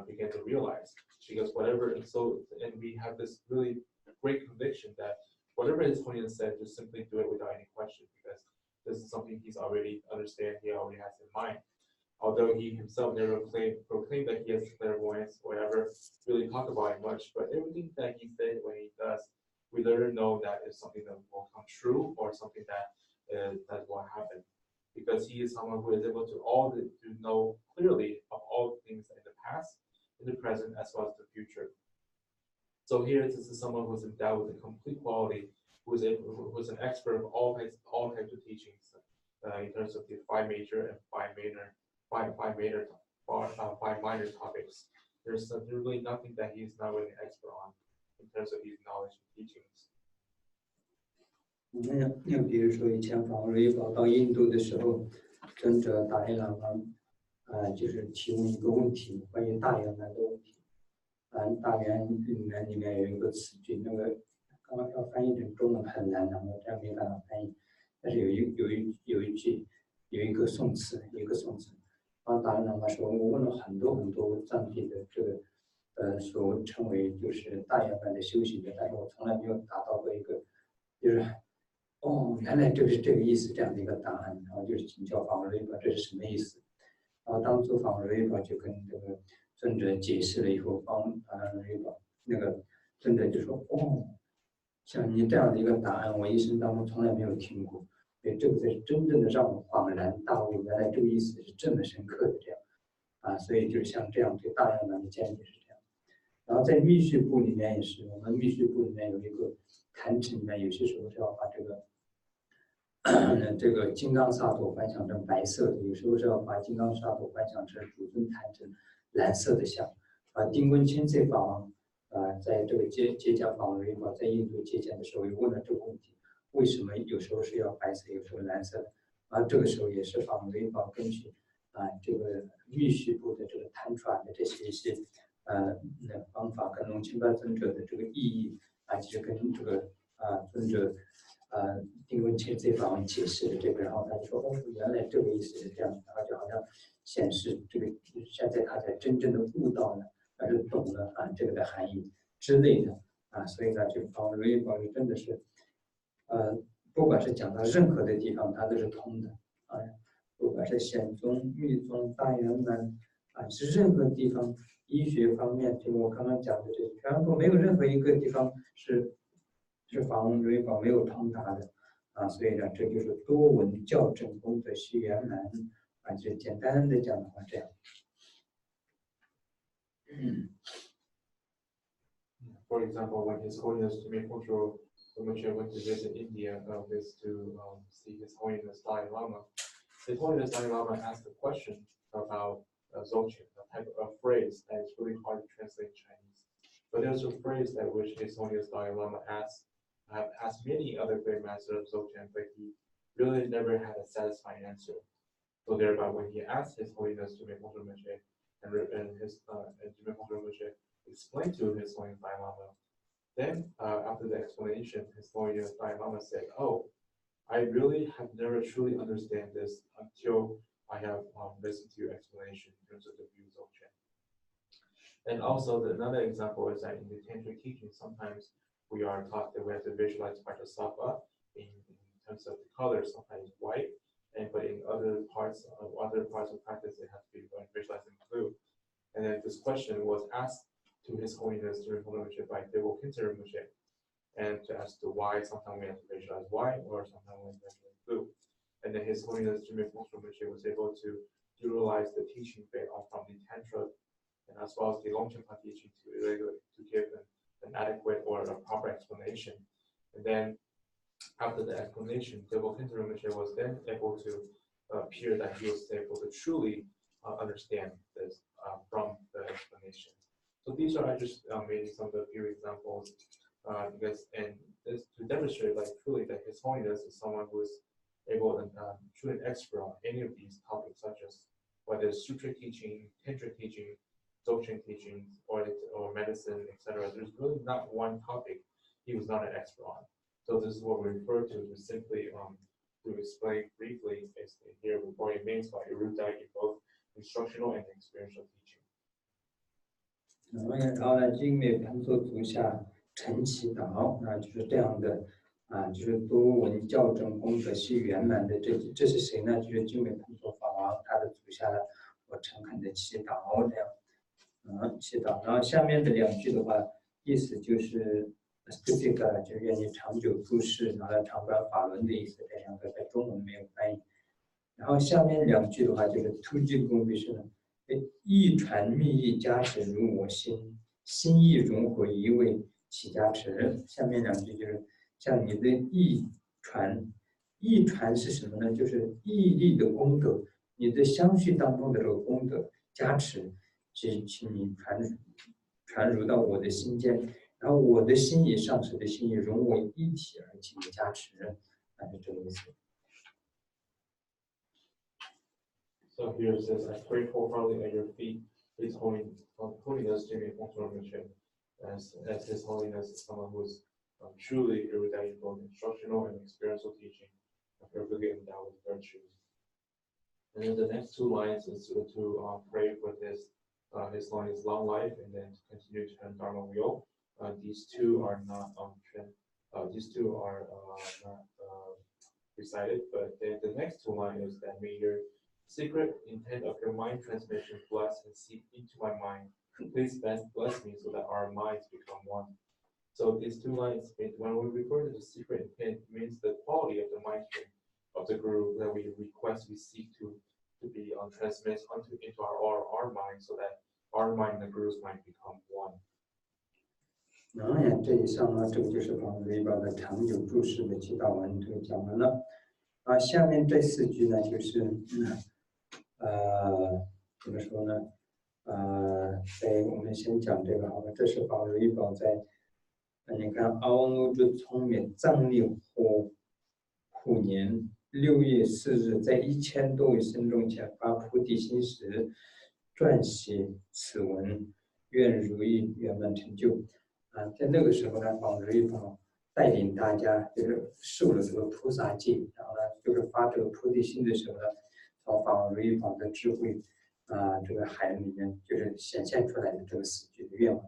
began to realize, because and we have this really great conviction that whatever His Holiness said, just simply do it without any question, because this is something he already has in mind. Although he himself never proclaimed that he has clairvoyance or ever really talk about it much, but everything that he said when he does, we later know that it's something that will come true or something that will happen, because he is someone who is able to know clearly of all things in the past, in the present, as well as the future. So here, this is someone who is endowed with a complete quality, who is an expert of all types of teachings in terms of the 5 major and 5 minor topics. There's really nothing that he's not really an expert on in terms of his knowledge and teachings. 那比如说以前访瑞宝到印度的时候，尊者达赖喇嘛就是提问一个问题，关于大圆满的问题。大圆里面有一个词句，那个刚刚要翻译成中文很难的，我这样没办法翻译。但是有一句有一个宋词，达赖喇嘛说，我问了很多藏地的这个所称为就是大圆满的修行者，但是我从来没有达到过一个就是原来就是这个意思这样的一个答案，然后就是请教法王瑞宝这是什么意思。然后当初法王瑞宝就跟这个尊者解释了以后，法王瑞宝那个尊者就说像你这样的一个答案，我一生当中从来没有听过，所以这个才是真正的让我恍然大悟，原来这个意思是这么深刻的这样所以就像这样对大圆满的见解是这样。然后在密续部里面也是，我们密续部里面有一个坛城里面，有些时候是要把这个金刚萨埵观想成白色的，有时候是要把金刚萨埵观想成主尊坛城蓝色的像。丁坤千岁法王在这个接讲法王瑞宝在印度接讲的时候，也问了这个问题：为什么有时候是要白色，有时候蓝色的？这个时候也是法王瑞宝根据这个密续部的这个谈传的这些一些方法跟龙钦巴尊者的这个意义其实跟这个尊者丁坤千岁法王解释的这个，然后他就说原来这个意思是这样，然后就好像显示这个现在他才真正的悟到了，而是懂了这个的含义之类的所以呢，这个法王瑞宝真的是不管是讲到任何的地方，它都是通的不管是显宗、密宗、大圆满是任何地方医学方面，就我刚刚讲的这全部没有任何一个地方是法王瑞宝没有通达的所以呢，这就是多闻校正功德须圆满就简单的讲的话这样。For example, when His Holiness Rinpoche went to visit India to see His Holiness Dalai Lama, His Holiness Dalai Lama asked a question about Dzogchen, a type of phrase that is really hard to translate in Chinese. But there's a phrase that which His Holiness Dalai Lama asked many other great masters of Dzogchen, but he really never had a satisfying answer. So thereby, when he asked His Holiness Rinpoche and his Rinpoche Rinpoche explained to His Holiness Dalai Lama, then after the explanation, His Holiness Dalai Lama said, I really have never truly understand this until I have listened to your explanation in terms of the views of Dzogchen. And also another example is that in the tantric teaching, sometimes we are taught that we have to visualize Vajrasattva in terms of the color, sometimes white, but in other parts of practice, it has to be visualized in blue. And then this question was asked to His Holiness Rinpoche by Devo Kinter Rinpoche, and to ask the why, sometimes we have to visualize white, or sometimes we have to visualize blue. And then His Holiness Rinpoche was able to utilize the teaching from the Tantra and as well as the Longchenpa teaching to give an adequate or a proper explanation. And then after the explanation, Devo Kinter Rinpoche was then able to appear that he was able to truly understand this from the explanation. So these are just maybe some of the few examples because and this to demonstrate like truly that His Holiness is someone who is able and truly an expert on any of these topics, such as whether it's sutra teaching, tantric teaching, Dzogchen teaching, or medicine, etc. There's really not one topic he was not an expert on. So this is what we refer to as simply to explain briefly is here before it means by erudite in both instructional and experiential teaching. 然后呢，精美盘坐足下晨祈祷就是这样的就是多闻校正功德须圆满的这是谁呢？就是精美盘坐法王他的足下呢，我诚恳的祈祷这样祈祷。然后下面的两句的话，意思就是这个就愿你长久住世，然后常观法轮的意思，这两个在中文没有翻译。然后下面两句的话就是突击功必是呢。意传密意加持如我心，心意融合一味起加持。下面两句就是像你的意传，意传是什么呢？就是毅力的功德，你的相续当中的这个功德加持，请你传入到我的心间，然后我的心意上师的心意融为一体而请你加持，就这个意思。So here it says, I pray wholeheartedly at your feet His Holiness Jimmy Rinpoche, as His Holiness is someone who is truly erudite both instructional and experiential teaching, and perfectly endowed with virtues. And then the next 2 lines is to pray for this His Holiness long life and then to continue to turn Dharma wheel. These two are not not recited, but the next 2 lines is that may your secret intent of your mind transmission bless and seep into my mind. Please bless me so that our minds become one. So these 2 lines, when we refer to the secret intent, means the quality of the mind stream of the Guru that we request, we seek to be transmitted into our mind, so that our mind and the Guru's mind become one. 这以上呢，这个就是宝瑞宝的长久注释的祈祷文，这个讲完了。下面这4句呢，就是怎么说呢？我们先讲这个好了。这是宝瑞宝在你看凹奴之聪明藏历虎年6月4日，在1000多位僧众前发菩提心时，撰写此文，愿如意圆满成就。在那个时候呢，宝瑞宝带领大家就是受了这个菩萨戒，然后呢，就是发这个菩提心的时候呢，从宝瑞宝的智慧这个海里面就是显现出来的这个4句的愿望。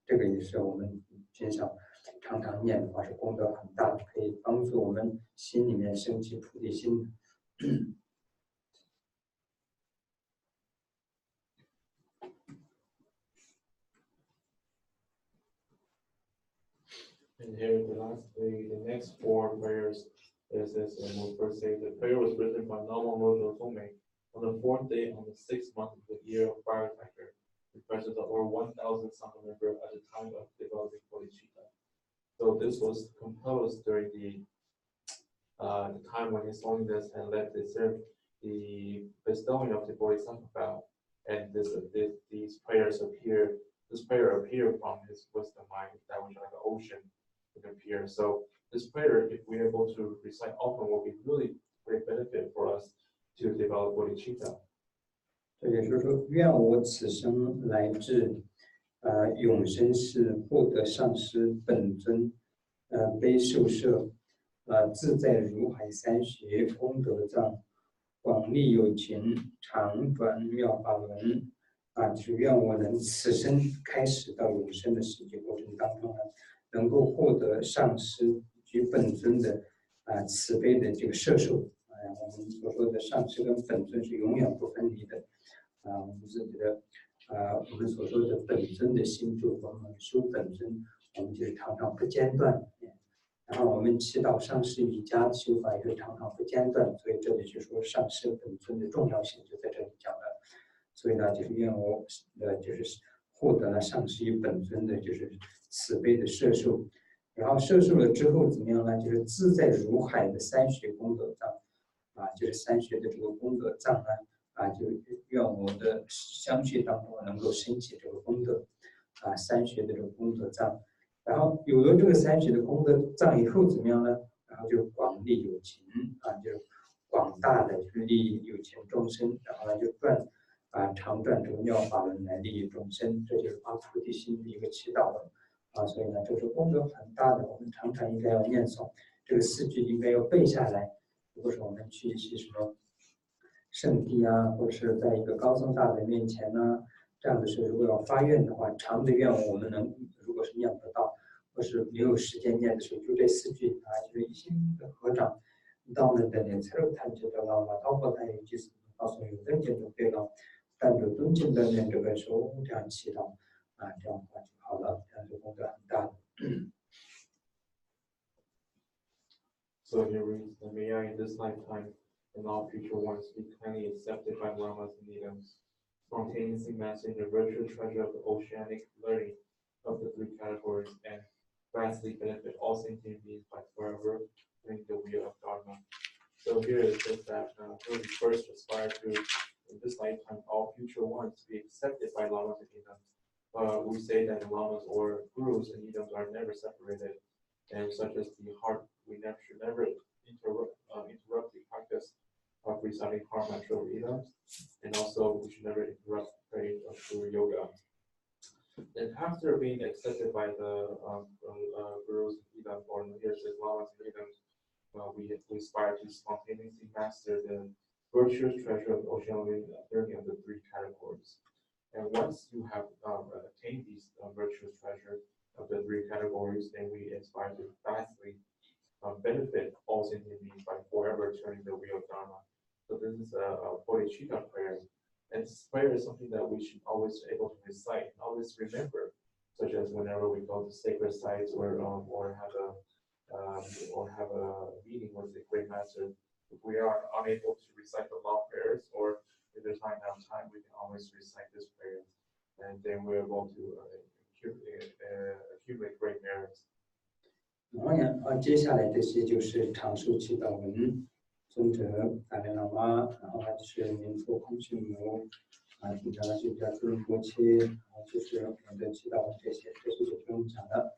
这个也是我们经常念的话，是功德很大，可以帮助我们心里面升起菩提心。And here, the next 4 prayers is this, and we'll first say the prayer was written by Lama Drimed on the 4th day on the 6th month of the year of fire factor, the presence of over 1,000 Sangha members at the time of developing bodhicitta. So this was composed during the time when His Holiness had led the bestowing of the Bodhisattva vow, and these prayers appear. This prayer appeared from His wisdom mind, that was like an ocean would appear. So this prayer, if we're able to recite often, will be really great benefit for us to develop bodhicitta. 这也就是说，愿我此生来至永生世，获得上师本尊悲受摄自在如海三学功德藏，广利有情，常转妙法轮。只愿我能此生开始到永生的世界过程当中呢，能够获得上师与本尊的慈悲的这个摄受。我们所说的上师跟本尊是永远不分离的。我们自己的我们所说的本尊的心住，我们修本尊，我们就是常常不间断。然后我们祈祷上师瑜伽修法也是常常不间断，所以这里就说上师本尊的重要性就在这里讲了。所以呢，就是愿我就是获得了上师与本尊的就是慈悲的摄受，然后摄受了之后怎么样呢？就是自在如海的三学功德藏就是三学的这个功德藏呢就愿我的相续当中能够升起这个功德三学的这个功德藏，然后有了这个三学的功德藏以后怎么样呢？然后就广利有情就是广大的去利益有情众生，然后呢就常转这个妙法轮来利益众生，这就是发菩提心的一个祈祷文所以呢，这是功德很大的，我们常常应该要念诵这个4句，应该要背下来。如果说我们去一些什么圣地或者是在一个高僧大德面前这样的是如果要发愿的话，长的愿望我们能如果是念不到，或是没有时间念的时候，就这4句就是一心的合掌，到了的念才谈这个嘛，到后台有句是告诉有认真的对了。但就尊敬的念这个时候这样祈祷这样的话就好了，这样就功德很大的。So here reads, may I in this lifetime and all future ones be kindly accepted by lamas and nidams, spontaneously mastering the virtual treasure of the oceanic learning of the 3 categories, and vastly benefit all sentient beings by forever doing the wheel of Dharma. So here it says that we first aspire to in this lifetime, all future ones to be accepted by lamas and nidams. We say that lamas or gurus and nidams are never separated, and such as the heart, we should never interrupt the practice of reciting heart mantra nidams, and also we should never interrupt praying through yoga. And after being accepted by the gurus or leaders as lamas and leaders, we aspire to spontaneously master the virtuous treasure of ocean learning of the three categories. And once you have attained these virtuous treasure of the three categories, then we aspire to vastly benefit all sentient beings by forever turning the wheel of Dharma. So this is a bodhicitta prayer. And this prayer is something that we should always be able to recite and always remember, such as whenever we go to sacred sites or have a meeting with the great master. If we are unable to recite the law prayers, or if there's not enough time, we can always recite this prayer, and then we're able to accumulate great merits. 接下来这些就是常数祈祷文。尊者达赖喇嘛，然后就是民族空性母，平常是比较注重国切，然后就是我们的祈祷文这些，这是就不用讲了。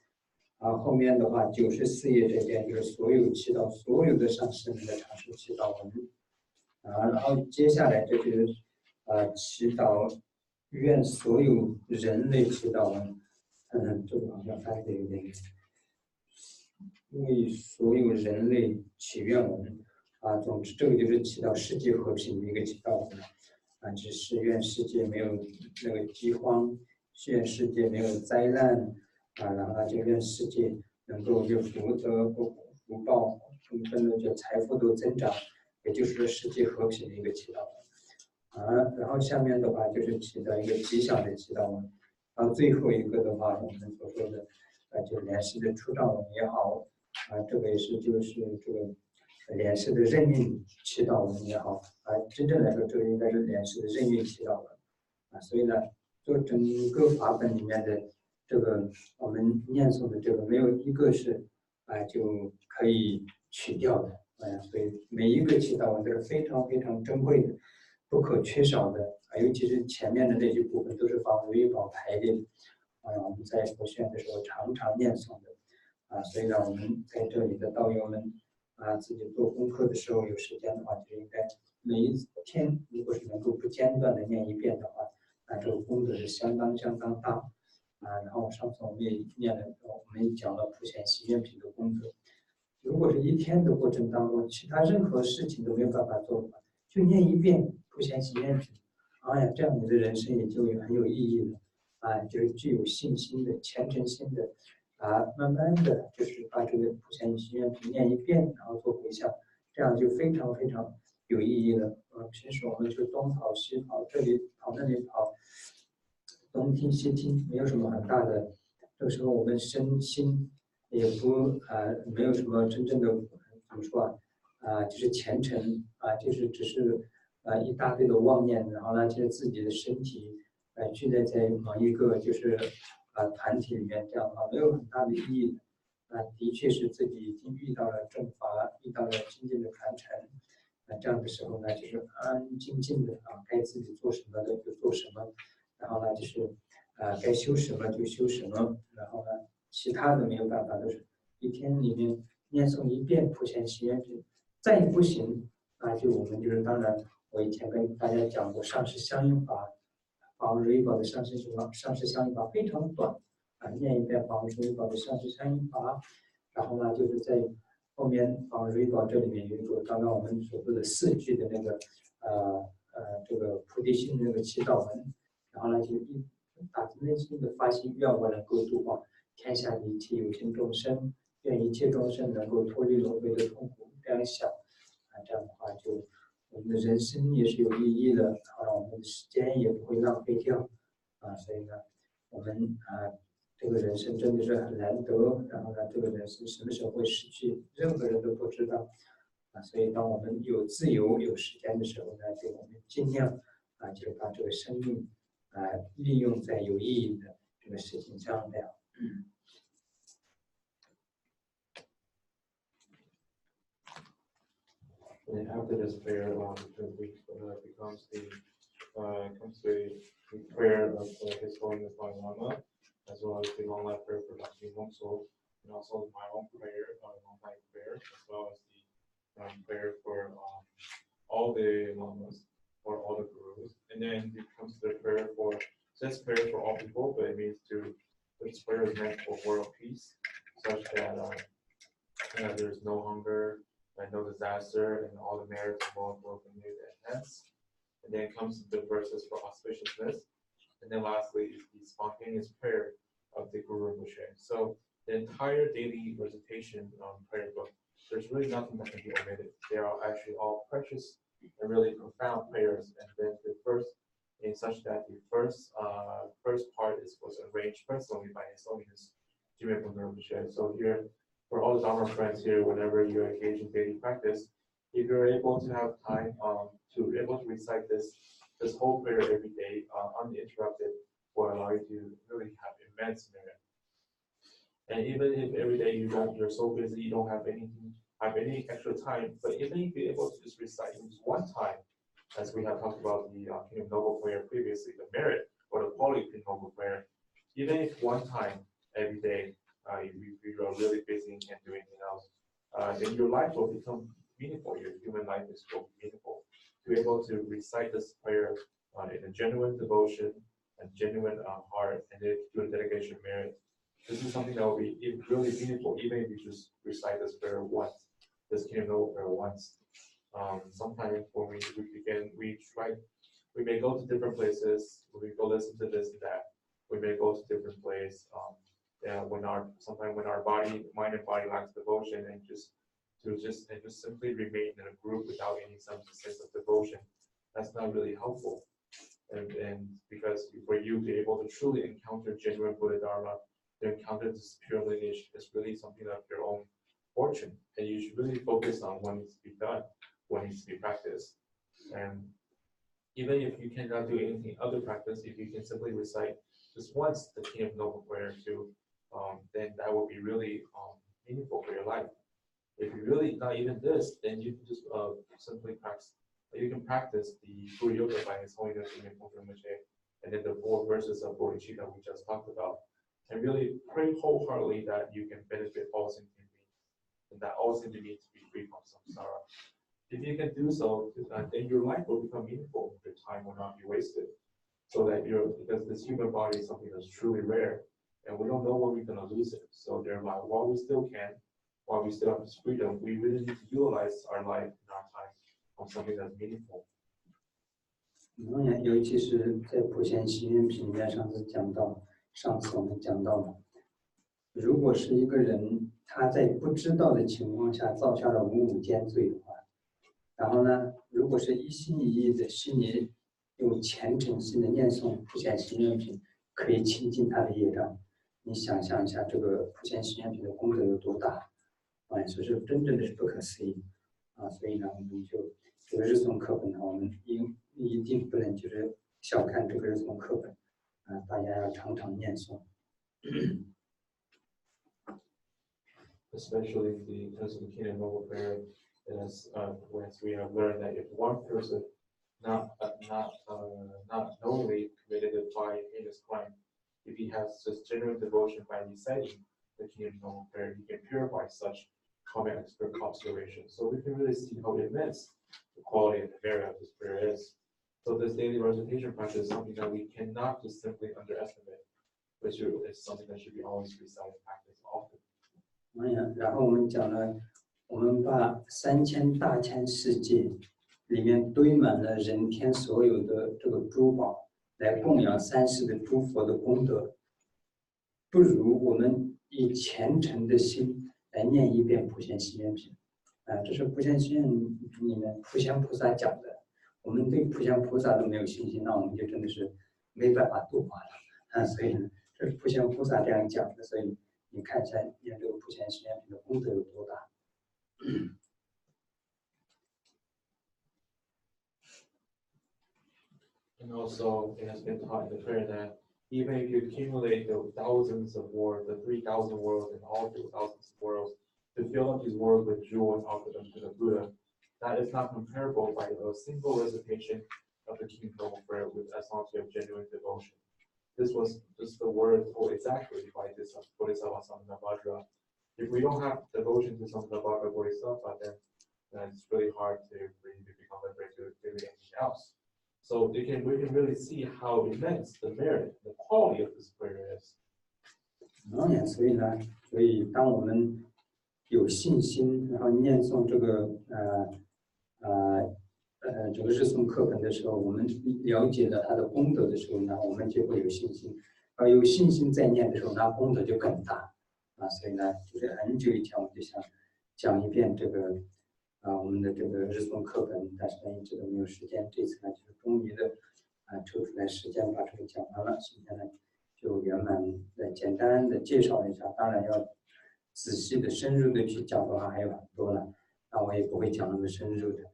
后面的话94页这边就是所有祈祷所有的上师们的常数祈祷文，然后接下来这就是祈祷愿所有人类祈祷文，这个好像翻的有点为所有人类祈愿文。总之，这个就是祈祷世界和平的一个祈祷文只是愿世界没有那个饥荒，愿世界没有灾难然后就愿世界能够有福德和福报，充分的就财富都增长，也就是世界和平的一个祈祷文然后下面的话就是祈祷一个吉祥的祈祷文，然后最后一个的话，我们所说的就莲师的出丈文也好这个也是就是这个。莲师的任运祈祷文也好真正来说，这个应该是莲师的任运祈祷文所以呢，就整个法本里面的这个我们念诵的这个，没有一个是就可以取掉的所以每一个祈祷文都是非常非常珍贵的，不可缺少的尤其是前面的那些部分都是放如意宝排列我们在佛学院的时候常常念诵的所以呢，我们在这里的道友们。自己做功课的时候有时间的话，就应该每一天，如果是能够不间断的念一遍的话，这个功德是相当大然后上次我们也念了，我们也讲了普贤行愿品的功德。如果是一天的过程当中，其他任何事情都没有办法做的话，就念一遍普贤行愿品，这样你的人生也就很有意义了就是具有信心的、虔诚心的。慢慢的就是把这个普贤行愿品念一遍，然后做回向，这样就非常非常有意义了。平时我们就东跑西跑，这里跑那里跑，东听西听，没有什么很大的。这个时候我们身心也不没有什么真正的怎么说就是虔诚就是只是一大堆的妄念，然后呢，就是自己的身体聚在某一个就是团体里面，这样的话没有很大的意义的确是自己已经遇到了正法，遇到了精进的传承这样的时候呢，就是安安静静的该自己做什么的就做什么，然后呢就是该修什么就修什么，然后呢其他的没有办法，都是一天里面念诵一遍普贤行愿品，再不行就我们就是当然我以前跟大家讲过上师相应法。法王如意宝的上师相应法非常短念一遍法王如意宝的上师相应法，然后呢就是在后面法王如意宝这里面有一个刚刚我们所说的4句的那个这个菩提心的那个祈祷文，然后呢就打自内心的发心，愿我能够度化天下一切有情众生，愿一切众生能够脱离轮回的痛苦，这样想这样的话就。我们的人生也是有意义的我们的时间也不会浪费掉所以呢，我们这个人生真的是很难得，然后呢，这个人生什么时候会失去，任何人都不知道所以当我们有自由、有时间的时候呢，就我们尽量就把这个生命利用在有意义的这个事情上面。And after this prayer, becomes the prayer of His Holiness Dalai Lama, as well as the long life prayer for Dr. Mongso, and also my own prayer, long life prayer, as well as the prayer for all the lamas or all the gurus. And then it comes to the prayer for says prayer for all people, but it means this prayer is meant for world peace, such that there's no hunger, and no disaster, and all the merits of all will be enhanced. And then comes the verses for auspiciousness. And then lastly is the spontaneous prayer of the Guru Rinpoche. So the entire daily recitation prayer book, there's really nothing that can be omitted. They are actually all precious and really profound prayers. And then the first, in such that the first part was arranged personally by His Holiness Jimmy Rinpoche. So here, for all the Dharma friends here, whenever you engage in daily practice, if you're able to have time to be able to recite this whole prayer every day uninterrupted, will allow you to really have immense merit. And even if every day you're so busy, you don't have any extra time, but even if you're able to just recite just one time, as we have talked about the Kingdom Noble prayer previously, the merit or the quality of Kingdom Noble prayer, even if one time every day if you are really busy and can't do anything else, then your life will become meaningful. Your human life is will be meaningful. To be able to recite this prayer in a genuine devotion and genuine heart, and then do a dedication merit. This is something that will be really meaningful, even if you just recite this prayer once, this Kingdom Noble prayer once. Sometimes when we may go to different places, we go listen to this and that. We may go to different places. Sometimes when our mind and body lacks devotion, and just simply remain in a group without any sense of devotion, that's not really helpful. And because for you to be able to truly encounter genuine Buddha Dharma, to encounter this pure lineage is really something of your own fortune, and you should really focus on what needs to be done, what needs to be practiced. And even if you cannot do anything other practice, if you can simply recite just once the Kingdom Noble prayer too, then that will be really meaningful for your life. If you really not even this, then you can just simply practice. You can practice the Guru Yoga by His Holiness Rinpoche, and then the 4 verses of Bodhicitta we just talked about, and really pray wholeheartedly that you can benefit all sentient beings, and that all sentient beings be free from samsara. If you can do so, then your life will become meaningful. Your time will not be wasted. So that because this human body is something that's truly rare, and we don't know when we're going to lose it. So thereby, while we still have this freedom, we really need to utilize our life and our time on something that's meaningful. 尤其是在普贤行愿品里面，上次我们讲到，如果是一个人他在不知道的情况下造下了无间罪的话，然后呢，如果是一心一意的心里用虔诚心的念诵普贤行愿品，可以清净他的业障。你想象一下，这个普贤行愿品的功德有多大所以是真正的是不可思议所以呢，我们就这个日诵课本呢，我们一定不能就是小看这个日诵课本大家要常常念诵。Especially because of the Kingdom Noble prayer, as we have learned that if one person not knowingly committed a heinous crime, if he has just genuine devotion by reciting the Kingdom Noble prayer, he can purify such common expert observation. So we can really see how immense the quality and the merit of this prayer is. So this daily recitation practice is something that we cannot just simply underestimate, which is something that should be always recited and practiced often. 然后我们讲了，我们把3000大千世界里面堆满了人天所有的这个珠宝，来供养三世的诸佛的功德，不如我们以虔诚的心来念一遍普贤行愿品这是普贤行愿里面普贤菩萨讲的。我们对普贤菩萨都没有信心，那我们就真的是没办法度化了所以呢，这是普贤菩萨这样讲的，所以你看一下念这个普贤行愿品的功德有多大。And also, it has been taught in the prayer that even if you accumulate the thousands of worlds, the 3,000 worlds, and all 2,000 worlds, to fill up these worlds with jewels and offer them to the Buddha, that is not comparable by a single recitation of the Kingdom Noble prayer with as long as you have genuine devotion. This was just the word told exactly by this Bodhisattva Samudabhadra. If we don't have devotion to Samudabhadra Bodhisattva, then it's really hard to really become liberated to do anything else. So we can really see how immense the merit, the quality of this prayer is. 所以当我们有信心，然后念诵这个这个日诵课本的时候，我们了解了它的功德的时候呢，我们就会有信心。有信心在念的时候，那功德就更大所以呢，就是很久以前我就想讲一遍这个我们的这个日诵课本，但是呢一直都没有时间。这次呢，就是终于的抽出来时间把这个讲完了。今天呢，就圆满的简单的介绍一下，当然要仔细的深入的去讲的话还有很多了，那我也不会讲那么深入的。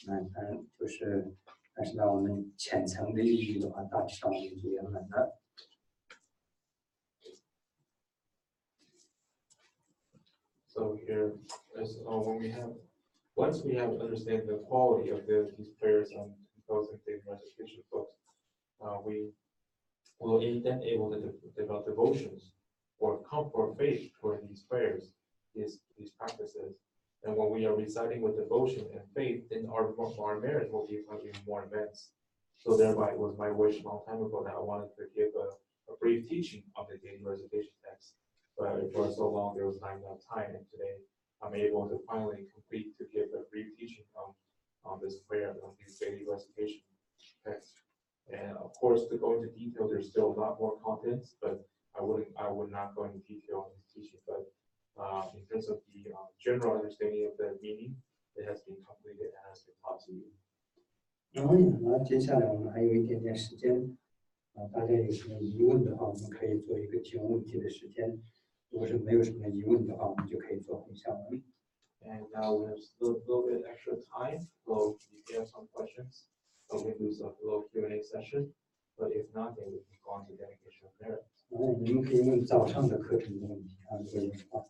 当然就是，但是呢，我们浅层的意义的话，大致上我们就圆满了。So here, once we have understand the quality of these prayers on composing the recitation books, we will then able to develop devotions or comfort faith for these prayers, these practices. And when we are reciting with devotion and faith, then our merit will be more immense. So thereby, it was my wish a long time ago that I wanted to give a brief teaching on the daily recitation text. But for so long, there was not enough time, and today I'm able to finally complete to give a brief teaching on this prayer, on these daily recitation text. And of course, to go into detail, there's still a lot more contents, but I would not go into detail on this teaching. But in terms of the general understanding of the meaning, it has been completed and has been taught to you. 那接下来我们还有一点点时间大家有什么疑问的话，我们可以做一个提问问题的时间。如果是没有什么疑问的话，我们就可以做回向文。And now we have a little bit extra time. So if you have some questions, we can do a little Q&A session. But if not, then we can go on to dedication of merit. 你们可以问早上的课程的问题如果有的话。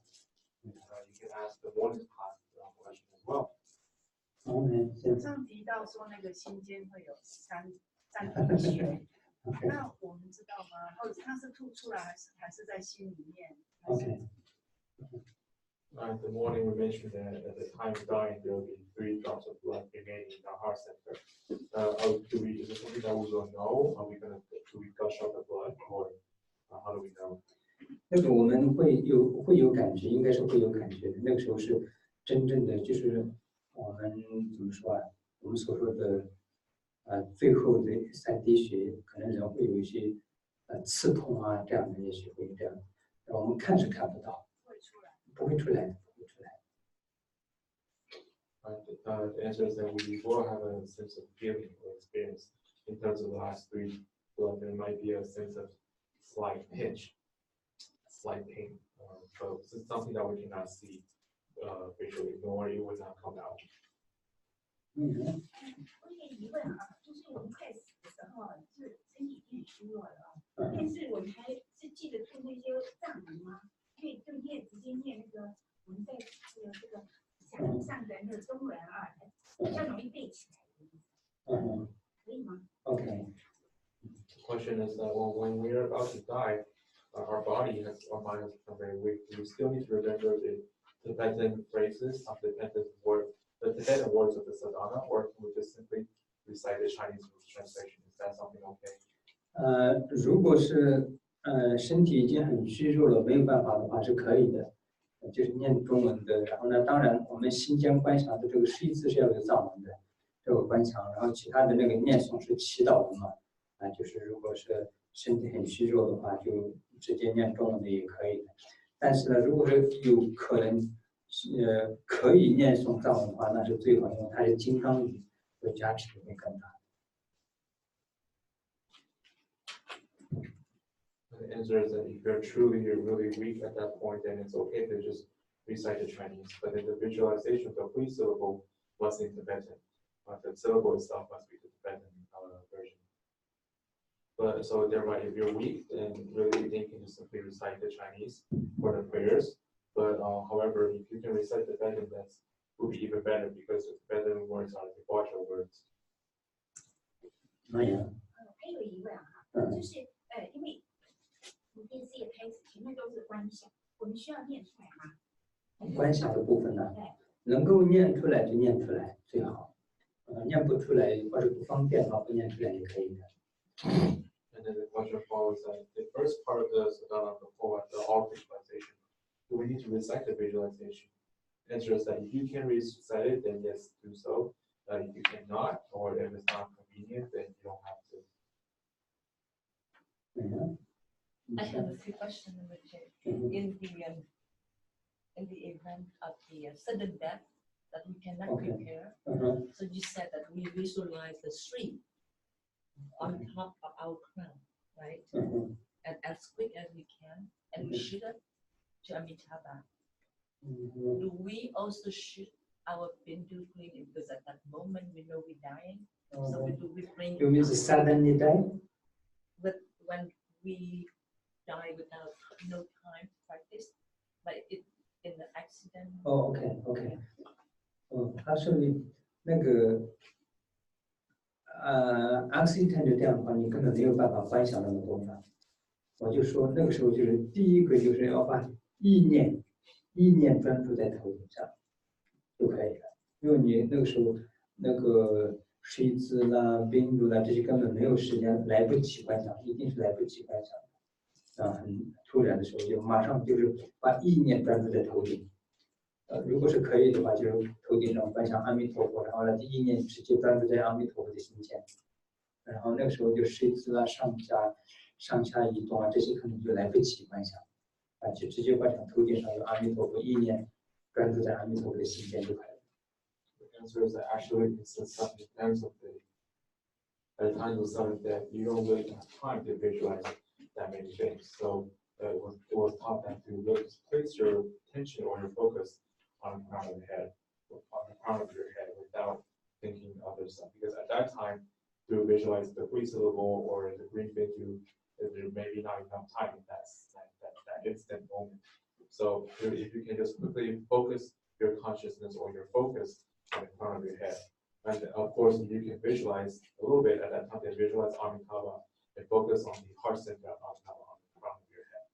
You can ask the morning class question as well. 上提到说那个心间会有三滴血，那我们知道吗？它是吐出来还是在心里面？ Okay. The morning we mentioned that at the time of dying there will be 3 drops of blood remaining in our heart center. Is it something that we will know? Do we gush out the blood, or how do we know? 那个我们会有感觉，应该是会有感觉的。那个时候是真正的，就是我们怎么说我们所说的最后的3滴血，可能人会有一些刺痛这样的，也许会这样。我们看是看不到，不会出来。The answer is that we will have a sense of feeling or experience in terms of the last 3 blood. There might be a sense of slight pinch, slight pain. So this is something that we cannot see visually, nor it will not come out. 我有个疑问就是我们在死的时候是身体已经很虚弱了但是我们还是记得住那些藏文吗？可以就直接念那个我们在这个想上的那个中文比较容易背起来可以吗 Okay. The question is that when we are about to die, our mind has become very weak. We still need to remember the Tibetan phrases of the Tibetan words of the sadhana, or can we just simply recite the Chinese translation? Is that something okay? 如果是身体已经很虚弱了，没有办法的话是可以的，就是念中文的。然后呢，当然我们心间观想的这个诗字是要有藏文的这个观想，然后其他的那个念诵是祈祷文嘛，就是如果是身体很虚弱的话，就直接念中文的也可以的。但是呢，如果是有可能可以念诵藏文的话，那是最好，因为它是金刚语，会加持会更大。The answer is that if you're really weak at that point, then it's okay to just recite the Chinese. But in the visualization of the free syllable must in Tibetan. The syllable itself must be the Tibetan version. But so thereby, if you're weak, then really you can just simply recite the Chinese for the prayers. But however, if you can recite the Tibetan, that would be even better because the Tibetan words are the devotional words. 还有疑问就是因为我们电视也开始前面都是观想，我们需要念出来吗？观想的部分呢，能够念出来就念出来最好。念不出来或者不方便的话，不念出来也可以的。And then the question follows that the first part of the sadhana before the all visualization, do we need to recite the visualization? Answer is that if you can recite it, then yes, do so. If you cannot, or if it's not convenient, then you don't have to. I have a few questions, in the event of the sudden death that we cannot prepare. So you said that we visualize the tree on top of our crown, right? And as quick as we can, and we shoot it to Amitabha. Do we also shoot our Bindu green because at that moment we know we're dying? So we bring. You mean suddenly die? But when we die without no time to practice, like it in the accident. Oh, okay. 他说你那个accident 这样的话，你根本没有办法观想那么多嘛。我就说那个时候就是第一个就是要把意念专注在头顶上就可以了，因为你那个时候那个水质啦、冰度啦这些根本没有时间来不及观想，一定是来不及观想的。很突然的时候就马上就是把意念专注在头顶。如果是可以的话，就是头顶上观想阿弥陀佛，然后呢，意念直接专注在阿弥陀佛的心间，然后那个时候就水质啊、上下移动啊，这些可能就来不及观想，就直接观想头顶上有阿弥陀佛，意念专注在阿弥陀佛的心间就可以了。The answer is that actually it's the sudden events of the at the time of sudden death, you don't really have time to visualize that many things. So it was taught that to really place your attention or your focus on the crown of the head, on the crown of your head, without thinking other stuff. Because at that time, to visualize the three syllable or the green bindu, there may be not enough time in that instant moment. So if you can just quickly focus your consciousness or your focus on the crown of your head. And of course, you can visualize a little bit at that time, then visualize Amitabha and focus on the heart center of Amitabha on the crown of your head.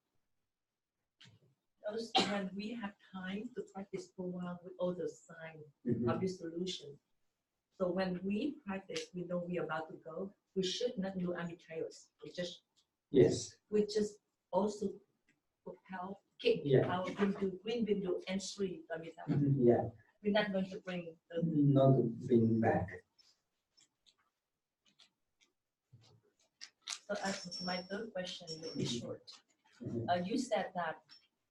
Also, when we have time to practice for a while with all the signs of the solution. So when we practice, we know we're about to go. We should not do Amitabhas. We just also propel, kick our green bindu and Sri Amitabha. We're not going to bring the. Not bring back. So as my third question will be short. You said that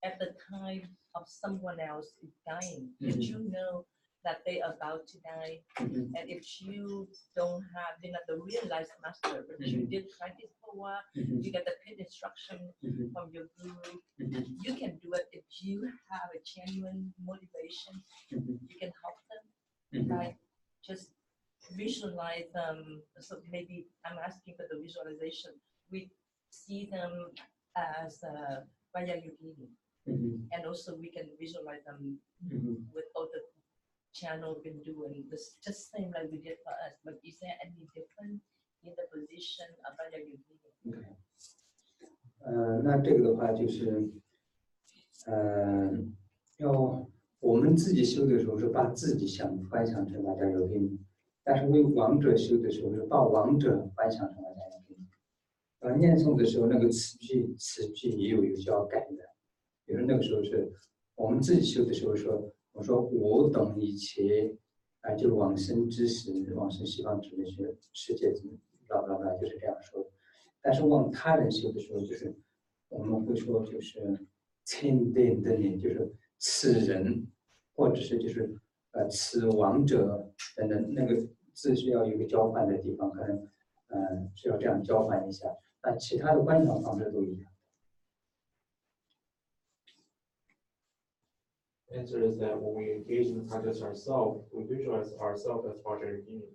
at the time of someone else is dying, did you know that they are about to die? And if you don't have, you're not the realized master, but you did practice for a while, you get the pit instruction from your guru, you can do it if you have a genuine motivation, you can help them, right? Just visualize them. So maybe I'm asking for the visualization. We see them as Vajrayogini, and also we can visualize them with all the channel been doing this, just same like we did for us. But is there any difference in the position of Vajrayogini? 那这个的话就是，要我们自己修的时候是把自己观想成Vajrayogini，但是为王者修的时候是把王者观想成Vajrayogini。念诵的时候那个词句也有要改的，比如那个时候是我们自己修的时候说，我说我等一切就往生之时，往生西方极乐世界，就是这样说的。但是往他人修的时候，就是我们会说就是千殿的念，就是此人，或者是就是此王者等等，那个字是要有一个交换的地方，可能是要这样交换一下。那其他的观想方式都一样。Answer is that when we engage in the practice ourselves, we visualize ourselves as Vajrayogini.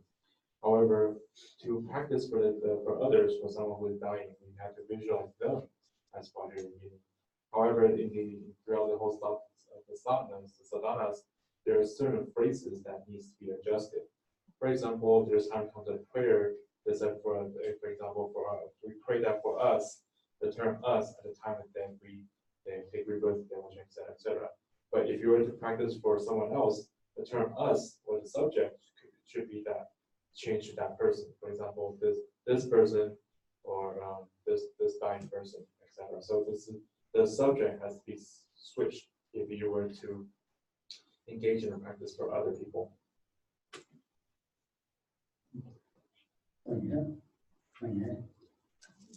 However, to practice for others, for someone who is dying, we have to visualize them as Vajrayogini. However, throughout the whole stuff of the sadhanas, there are certain phrases that needs to be adjusted. For example, there's time comes a prayer that said for example, we pray that for us, the term us at the time of death, we take rebirth, etc. But if you were to practice for someone else, the term us or the subject should be that change that person. For example, this person or this dying person, etc. So the subject has to be switched if you were to engage in a practice for other people.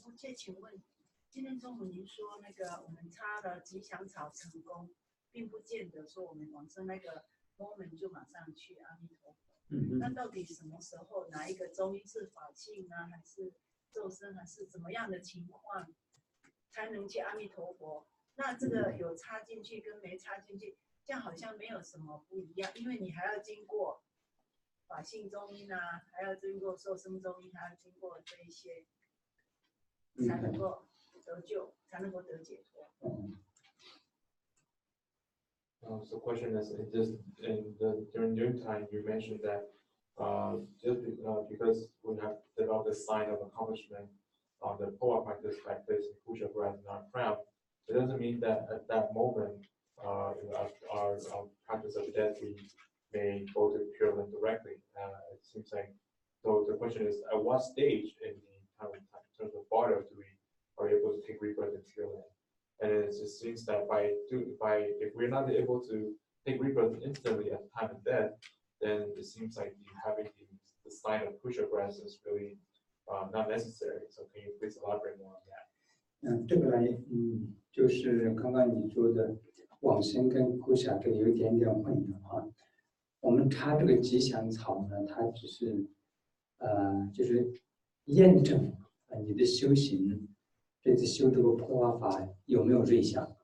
我再请问，今天中午您说那个我们插了吉祥草成功，并不见得说我们往生那个 moment 就马上去阿弥陀佛。那到底什么时候哪一个中医是法性呢，还是咒声，还是怎么样的情况才能去阿弥陀佛？那这个有插进去跟没插进去，这样好像没有什么不一样，因为你还要经过法性中医呢，还要经过受生中医，还要经过这一些，才能够得救，才能够得解脱。So the question is, during your time, you mentioned that just because we have developed a sign of accomplishment on the Poa practice by placing push-up breath in our crown, it doesn't mean that at that moment, our practice of death, we may go to Pure Land directly. It seems like, so the question is, at what stage in terms of barter do we are able to take rebirth in Pure Land? And it just seems that if we're not able to take rebirth instantly at the time of death, then it seems like having the sign of push-up breath is really not necessary. So can you please elaborate more on that? 这个呢，就是刚刚你说的往生跟push up这个有一点点混淆啊。我们插这个吉祥草呢，它只是就是验证你的修行。这次修这个破瓦法有没有瑞相，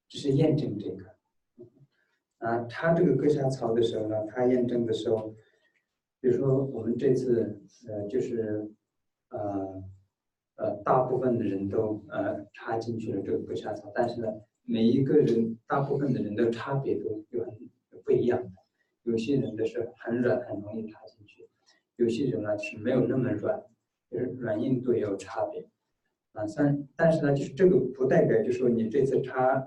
只是验证这个。插这个格夏草的时候呢，它验证的时候，比如说我们这次就是大部分的人都插进去了这个格夏草，但是呢，每一个人大部分的人的差别都有很不一样的。有些人的是很软，很容易插进去；有些人呢是没有那么软，就是软硬度也有差别。但是呢，就是这个不代表就是说你这次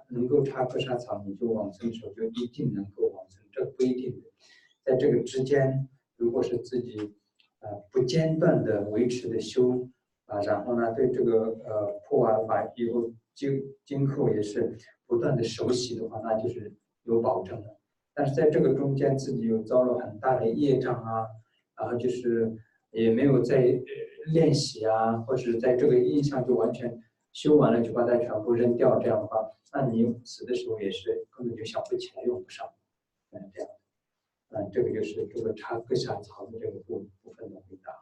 能够插格夏草，你就往生的时候就一定能够往生，这不一定的。在这个之间，如果是自己不间断的维持的修然后呢对这个破瓦法以后今后也是不断的熟悉的话，那就是有保证的。但是在这个中间自己又遭了很大的业障然后就是也没有在练习或者在这个印象就完全修完了就把它全部扔掉，这样的话，那你死的时候也是根本就想不起来，用不上，这样，这个就是这个插格夏草的这个部分的回答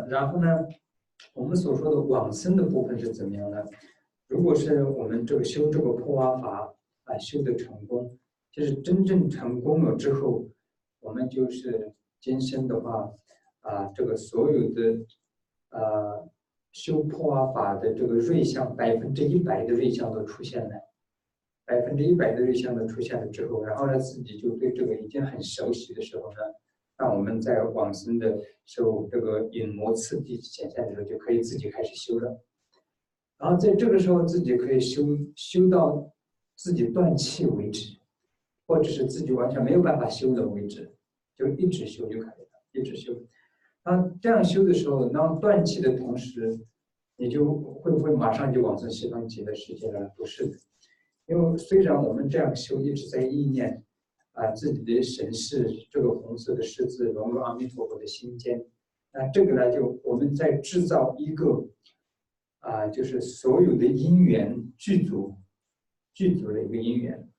然后呢，我们所说的往生的部分是怎么样呢？如果是我们这个修这个破瓦法修得成功，就是真正成功了之后，我们就是今生的话。这个所有的修破瓦法的这个瑞相100%的瑞相都出现了，100%的瑞相都出现了之后，然后呢自己就对这个已经很熟悉的时候呢，那我们在往生的时候，这个隐魔次第显现的时候，就可以自己开始修了。然后在这个时候自己可以修到自己断气为止，或者是自己完全没有办法修的为止，就一直修就可以了，一直修。这样修的时候，当断气的同时，你就会不会马上就往生西方极乐世界了？不是的，因为虽然我们这样修一直在意念自己的神识，这个红色的狮子融入阿弥陀佛的心间，这个呢就我们在制造一个就是所有的因缘具足的一个因缘，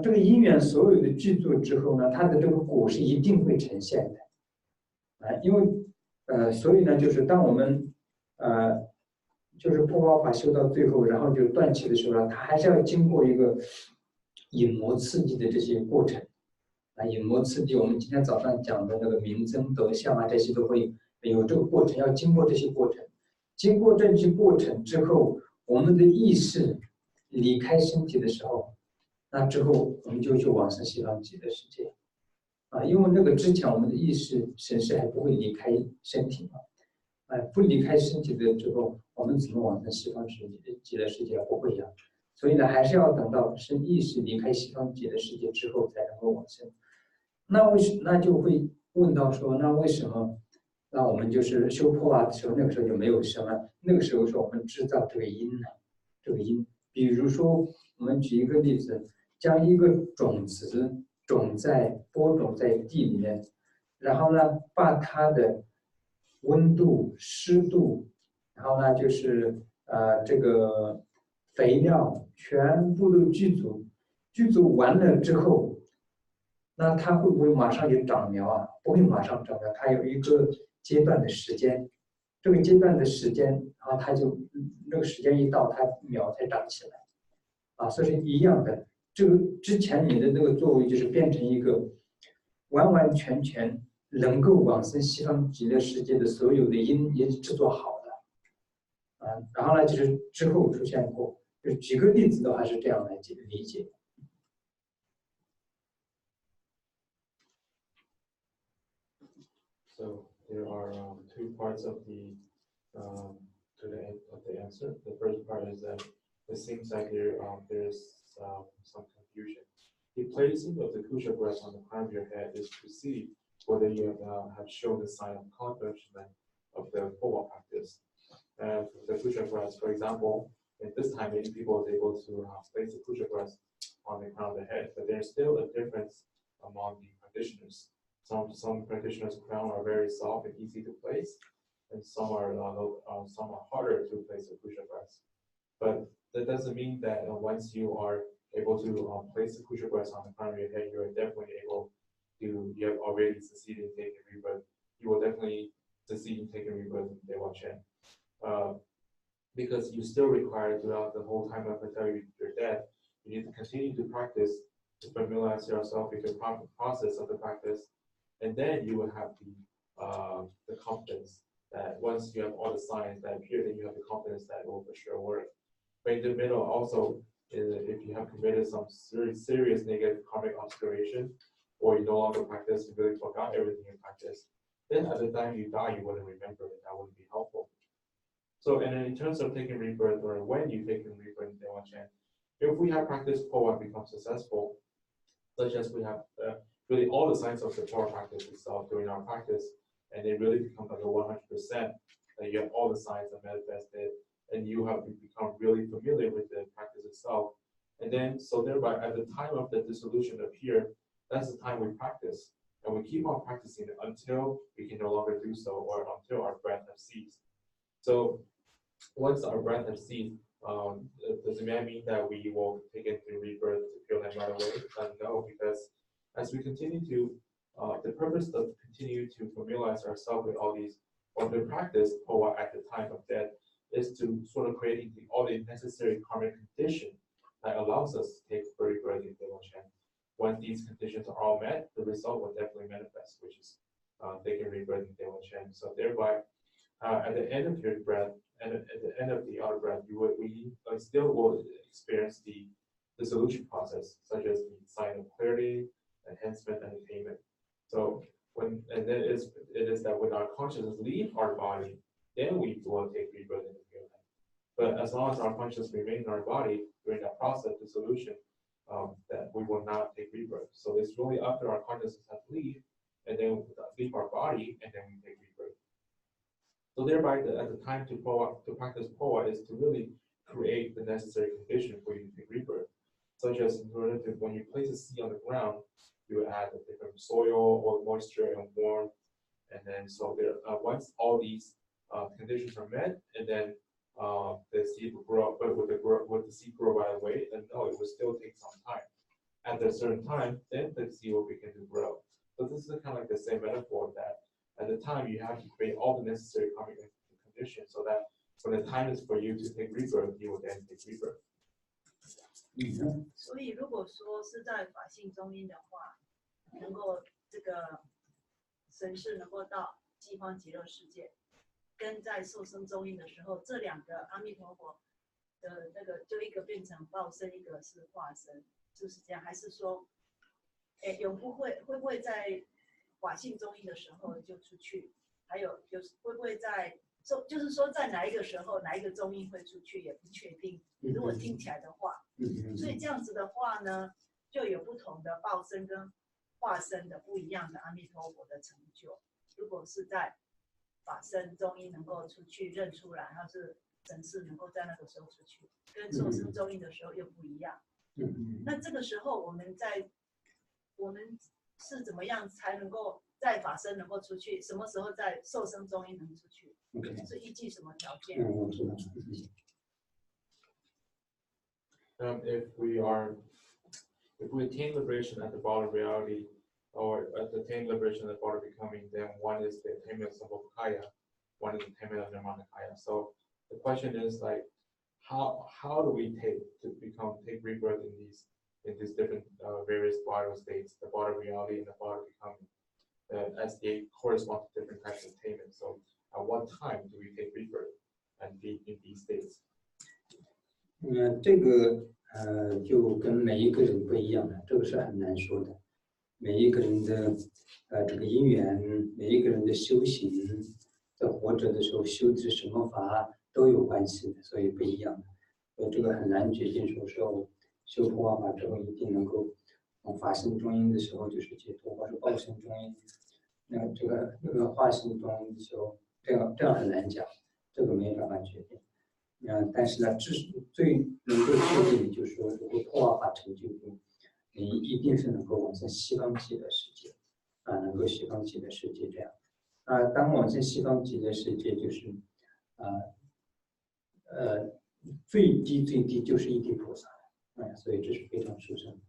这个因缘所有的具足之后呢，它的这个果是一定会呈现的。因为所以呢，就是当我们就是破瓦法修到最后，然后就断气的时候呢，它还是要经过一个隐魔刺激的这些过程隐魔刺激，我们今天早上讲的那个明增德相这些都会有这个过程，要经过这些过程。经过这些过程之后，我们的意识离开身体的时候，那之后我们就去往生西方极乐世界。因为那个之前我们的意识神识还不会离开身体不离开身体的之后，我们怎么往生西方极乐世界不会呀？所以呢，还是要等到意识离开西方极乐世界之后才能够往生。那就会问到说，那为什么？那我们就是修破啊的时候，那个时候就没有什么，那个时候是我们制造这个因呢，这个因。比如说，我们举一个例子，将一个种子播种在地里面，然后呢，把它的温度、湿度，然后呢就是这个肥料全部都剧组完了之后，那它会不会马上就长苗啊？不会马上长苗，它有一个阶段的时间，这个阶段的时间，然后它就那个时间一到，它苗才长起来，啊，所以是一样的。这个之前你的那个作为就是变成一个完完全全能够往生西方极乐世界的所有的因也制作好的，啊，然后呢就是之后出现过，就举个例子的话是这样来理解。So there are two parts of the answer. The first part is that it seems like there's some confusion. The placing of the kusha breast on the crown of your head is to see whether you have shown the sign of accomplishment of the Powa practice. And the kusha breast, for example, at this time many people are able to place the kusha breast on the crown of the head, but there's still a difference among the practitioners. Some practitioners' crown are very soft and easy to place, and some are harder to place a kusha breast. But that doesn't mean that once you are able to place the kusha breast on the crown of your head, you are definitely able to. You have already succeeded in taking rebirth. You will definitely succeed in taking rebirth in Dewa Chen, because you still require throughout the whole time until you're dead. You need to continue to practice to familiarize yourself with the process of the practice. And then you will have the confidence that once you have all the signs that appear, then you have the confidence that it will for sure work. But in the middle, also, if you have committed some serious negative karmic obscuration, or you no longer practice, you really forgot everything you practice, then at the time you die, you wouldn't remember it. That wouldn't be helpful. So, and then in terms of taking rebirth, or when you take rebirth in Dewa Chen, if we have practiced Powa and become successful, such as we have really all the signs of the Powa practice itself during our practice, and they really become like a 100%, that you have all the signs that manifested, and you have become really familiar with the practice itself. And then, so thereby, at the time of the dissolution appear, that's the time we practice. And we keep on practicing it until we can no longer do so, or until our breath has ceased. So once our breath has ceased, does it mean that we will take it through rebirth to feel that right away? No, because as we continue to, the purpose of continue to familiarize ourselves with all these, or the practice Powa at the time of death, is to sort of create all the necessary karmic condition that allows us to take rebirth in Dewa Chen. Once these conditions are all met, the result will definitely manifest, which is taking rebirth in Dewa Chen. So thereby, at the end of your breath, and at the end of the outer breath, we still will experience the dissolution process, such as the sign of clarity, enhancement, and attainment. So then it is that when our consciousness leave our body, then we will take rebirth in the field. But as long as our consciousness remains in our body during that process of dissolution, that we will not take rebirth. So it's really after our consciousness has leave, and then leave our body, and then we take rebirth. So thereby, at the time to practice Powa is to really create the necessary condition for you to take rebirth, such as in order to, when you place a seed on the ground, you add a different soil or moisture and warmth, and then so there. Once all these conditions are met, and then the seed will grow. But would the seed grow right away? Then no, it will still take some time. At a certain time, then the seed will begin to grow. So this is kind of like the same metaphor that at the time you have to create all the necessary karmic conditions so that when the time is for you to take rebirth, you will then take rebirth. 所以如果说是在法性中阴的话，能够这个神识能够到西方极乐世界，跟在受生中阴的时候，这两个阿弥陀佛的那个就一个变成报身，一个是化身，是不是这样？还是说，永不会不会在法性中阴的时候就出去？还有就是会不会在就是说在哪一个时候哪一个中阴会出去也不确定。如果听起来的话，所以这样子的话呢，就有不同的报身跟化身的不一样的阿弥陀佛的成就。如果是在法身中阴能够出去认出来，还是神识能够在那个时候出去，跟受生中阴的时候又不一样。那这个时候我们是怎么样才能够在法身能够出去？什么时候在受生中阴能出去？是依据什么条件？If we attain liberation at the body of reality, or attain liberation at the body of becoming, then one is the attainment of Sambhogakaya, one is the attainment of Nirmanakaya. So the question is like, how do we take rebirth in these different various body states, the body of reality and the body of becoming, as they correspond to different types of attainment. So at what time do we take rebirth and be in these states? 这个就跟每一个人不一样了，这个是很难说的。每一个人的这个因缘，每一个人的修行，在活着的时候修的什么法都有关系的，所以不一样的。所以这个很难决定说修破妄法之后一定能够法身中阴的时候就是解脱，或者报身中阴，那个化身中阴的时候，这样很难讲，这个没办法决定。但是呢，最能够确定的就是说，如果破妄法成就住，你一定是能够往生西方极乐世界，能够西方极乐世界这样。当往生西方极乐世界，就是最低就是一地菩萨了，所以这是非常殊胜的。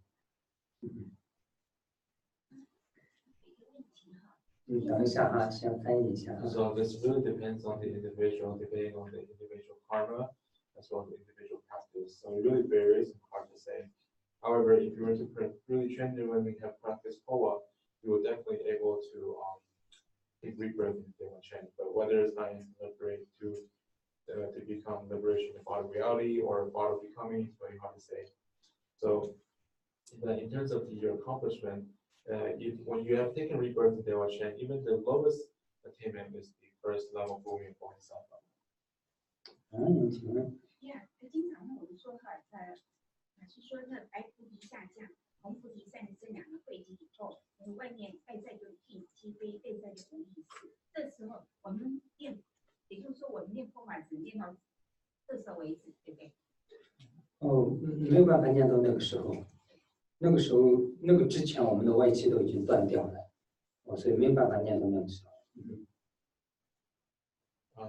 等一下啊，先翻译一下。So this really depends on the individual, depending on the individual karma, as well as the individual practice. So it really varies and hard to say. However, if you were to really genuinely have practiced Powa, you will definitely able to take rebirth in Dewa Chen. But whether it's not liberate to become liberation in body reality or body becoming, it's very hard to say. So, in terms of your accomplishment, when you have taken rebirth in Dewa Chen, even the lowest attainment is the first level of Bhumi and Bodhisattva. Yeah, 经常呢，我们说哈，是说那白菩提下降，红菩提善这两个汇集以后，外面外在就地积非，内在就无意识。这时候我们练，也就是说我们练破法只练到这时候为止，对不对？没有办法念到那个时候。那个之前我们的外气都已经断掉了，所以没有办法念到那个时候。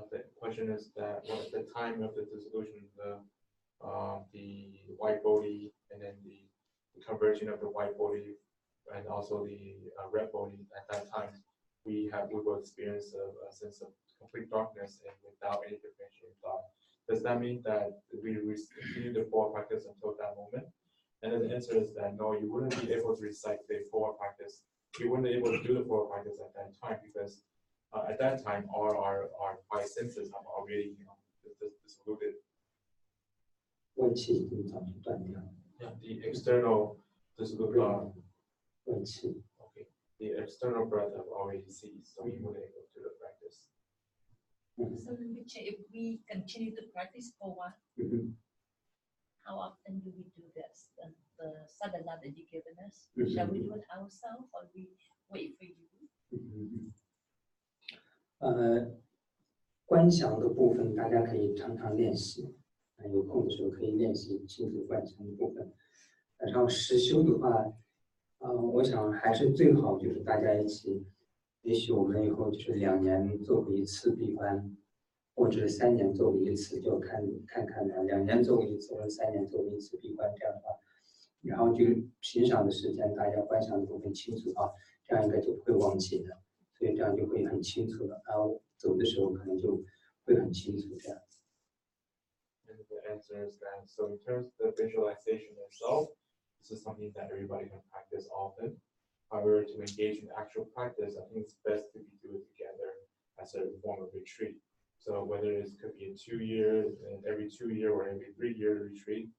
The question is that at the time of the dissolution of the white body and then the conversion of the white body and also the red body, at that time we will experience a sense of complete darkness and without any differentiating thought. Does that mean that we continue the Powa practice until that moment? And then the answer is that no, you wouldn't be able to recite the Powa practice. You wouldn't be able to do the Powa practice at that time because at that time our five senses have already dissoluted. Yeah, the external dissolution. Okay, the external breath have already ceased, so you wouldn't able to do the practice. So if we continue to practice Powa, how often do we do this? The sadhana that you've given us, shall we do it ourselves or we wait for you? 观想的部分大家可以常常练习，有空的时候可以练习亲自观想的部分。然后实修的话，我想还是最好就是大家一起，也许我们以后就是2年做过一次闭关，或者3年做过一次，就看看了，2年做过一次或者3年做过一次闭关，这样的话，然后就平常的时间大家观想的部分清楚啊，这样应该就不会忘记的。所以这样就会很清楚了，然后走的时候可能就会很清楚这样。And the answer is that so in terms of the visualization itself, this is something that everybody can practice often. However, to engage in actual practice, I think it's best to do it together as a form of retreat. So whether it could be a 2-year, every 2-year or every 3-year retreat.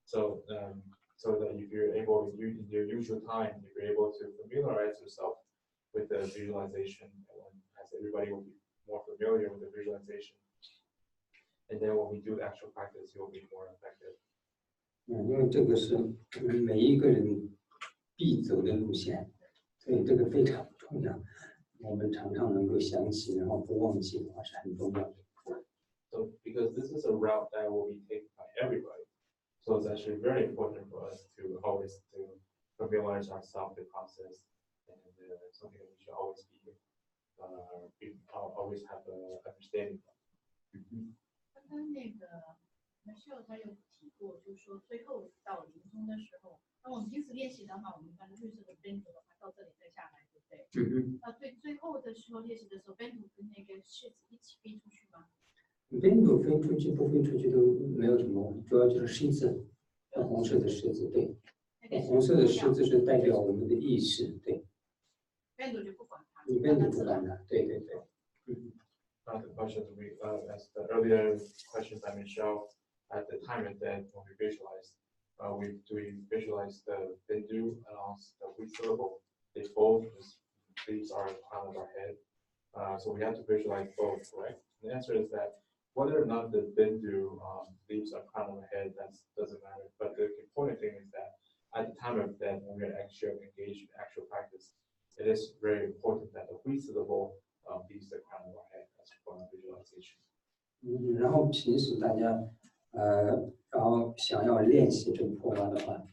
So that if you're able, in your usual time, if you're able to familiarize yourself with the visualization, as everybody will be more familiar with the visualization. And then when we do the actual practice, it will be more effective. 因为这个是每一个人必走的路线，所以这个非常重要。我们常常能够想起，然后不忘记的话是很重要的。So because this is a route that will be taken by everybody, so it's actually very important for us to always to familiarize ourselves with the process, and something that we should always always have an understanding of. 刚刚那个Michelle他有提过，就是说最后到临终的时候，那我们平时练习的话，我们一般绿色的 bento 的话到这里再下来，对不对？最后的时候练习的时候 ，bento 跟那个柿子一起飞出去吗？bento 飞出去不飞出去都没有什么，主要就是狮子，红色的狮子，对，红色的狮子是代表我们的意识，对。bento 就不管它，你 bento 不管它，对对对。The questions as the earlier questions by Michelle, at the time and then when we visualize, we visualize the bindu and also the wheat syllable. They both leaves are in front of our head, so we have to visualize both, correct? The answer is that whether or not the bindu leaves are in front of our head, that doesn't matter. But the important thing is that at the time of death, when we are actually engaged in actual practice, it is very important that the wheat syllable leaves the crown of our head as form of visualization. 然后平时大家然后想要练习这个破瓦的话，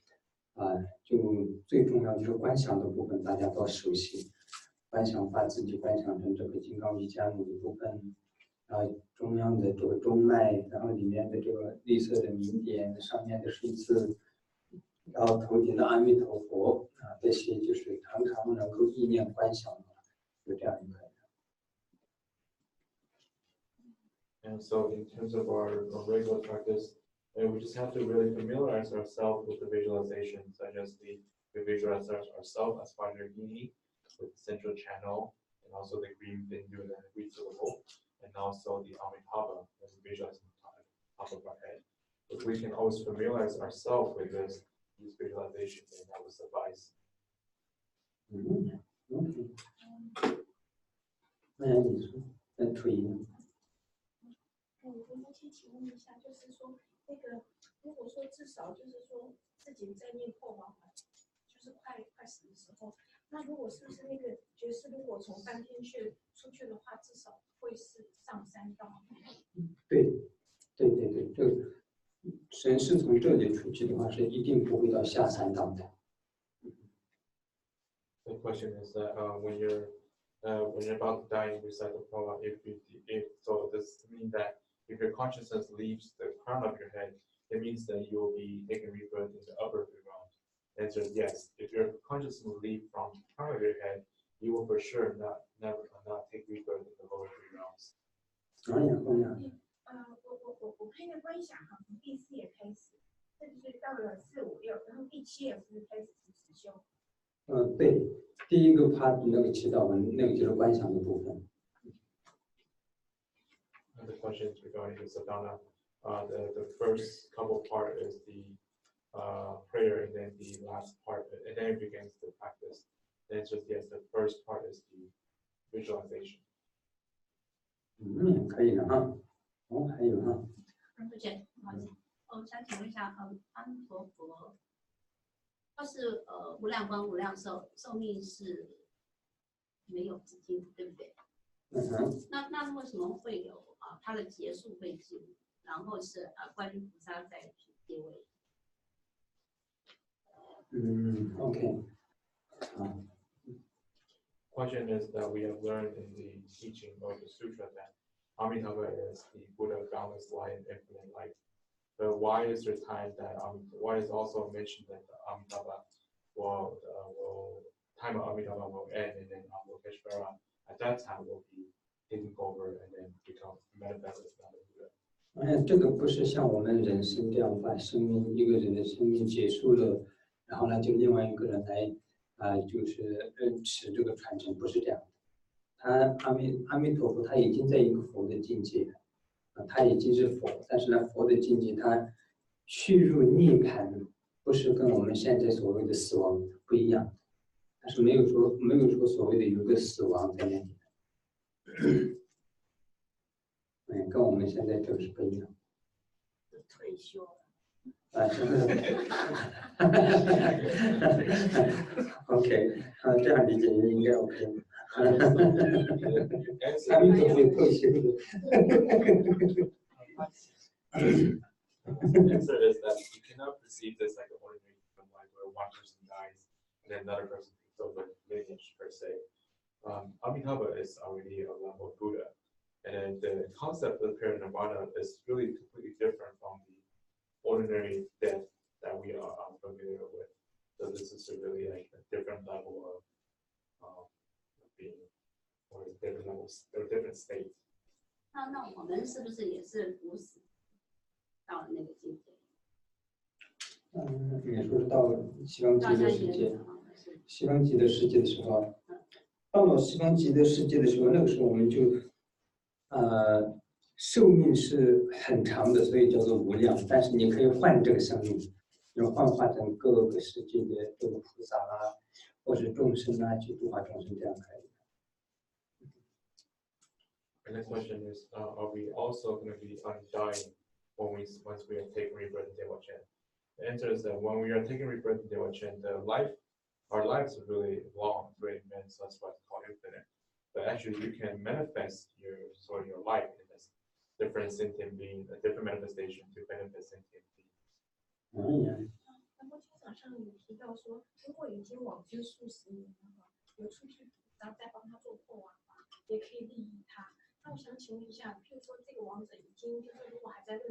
就最重要就是观想的部分，大家都熟悉。观想把自己观想成这个金刚瑜伽母的部分，然后中央的这个中脉，然后里面的这个绿色的明点，上面的是一次，然后头顶的阿弥陀佛这些就是常常能够意念观想的，就这样一个。And so in terms of our regular practice, we just have to really familiarize ourselves with the visualization, such as we visualize ourselves as Vajrayini with the central channel, and also the green bindu and the wheat syllable, and also the Amitabha that we visualize on top of our head. If we can always familiarize ourselves with these visualizations, then that would suffice. 那你说，那推呢？我先请问一下，就是说，那个如果说至少就是说自己在念破瓦，就是快死的时候，那如果是不是那个觉士如果从3天穴出去的话，至少会是上3道？对，这个神是从这里出去的话，是一定不会到下3道的。The question is that when you're about to die and recite the Prabha, if so, does it mean that if your consciousness leaves the crown of your head, it means that you will be taking rebirth in the upper three realms? The answer is yes. If your consciousness will leave from the crown of your head, you will for sure not take rebirth in the lower three realms. 我看的观想哈，从第4页开始，这就是到了4、5、6，然后第7页是开始是实修。对，第一个 part 那个祈祷文，那个就是观想的部分。The question is regarding the sadhana. The first couple part is the prayer, and then the last part, and then it begins the practice. The answer is yes. The first part is the visualization. 可以了哈。还有哈。不见，不好意思，我想请问一下，阿弥陀佛，他是无量光无量寿，寿命是没有止境，对不对？那为什么会有它的结束会尽，然后是观音菩萨在结尾？OK， Question is that we have learned in the teaching of the sutra that Amitabha is the Buddha of boundless light and infinite light. But why is there time that why is also mentioned that the Amitabha time of Amitabha will end, and then Avalokiteshvara at that time will be taking over and then become manifested as another Buddha. 这个不是像我们人生这样把生命一个人的生命结束了，然后呢就另外一个人来就是持这个传承，不是这样的。阿弥陀佛他已经在一个佛的境界了，他已经是佛，但是呢佛的境界他去入涅槃，不是跟我们现在所谓的死亡不一样，但是没有说所谓的有个死亡在那里。跟我们现在这个是不一样。退休， OK， 这样理解应该 OK。阿弥陀佛有特性的。Answer is that you cannot perceive this like an ordinary human life where one person dies and then another person takes over lineage per se. Amitabha is already a level of Buddha, and then the concept of parinirvana is really completely different from the ordinary death that we are familiar with. So this is really like a different level of being, or different levels, or different states. 那我们是不是也是不死到了那个境界？你说到西方极乐世界，西方极乐世界的时候，到了西方极乐世界的时候，那个时候我们就，寿命是很长的，所以叫做无量。但是你可以换这个生命，然后幻化成各个世界的这个菩萨啊，或者众生啊，去度化众生，这样可以。The next question is, are we also going to be undying once we are taking rebirth in Dewa-Chen? The answer is that when we are taking rebirth in Dewa-Chen, our lives are really long, very immense. That's why it's called infinite. But actually, you can manifest your life in this different sentient being, a different manifestation to benefit sentient being. 那么经常上有提到说，如果已经往生数十年的话，有出去然后再帮他做破王法，也可以利益他。那我想请问一下，譬如说这个王者已经就是如果还在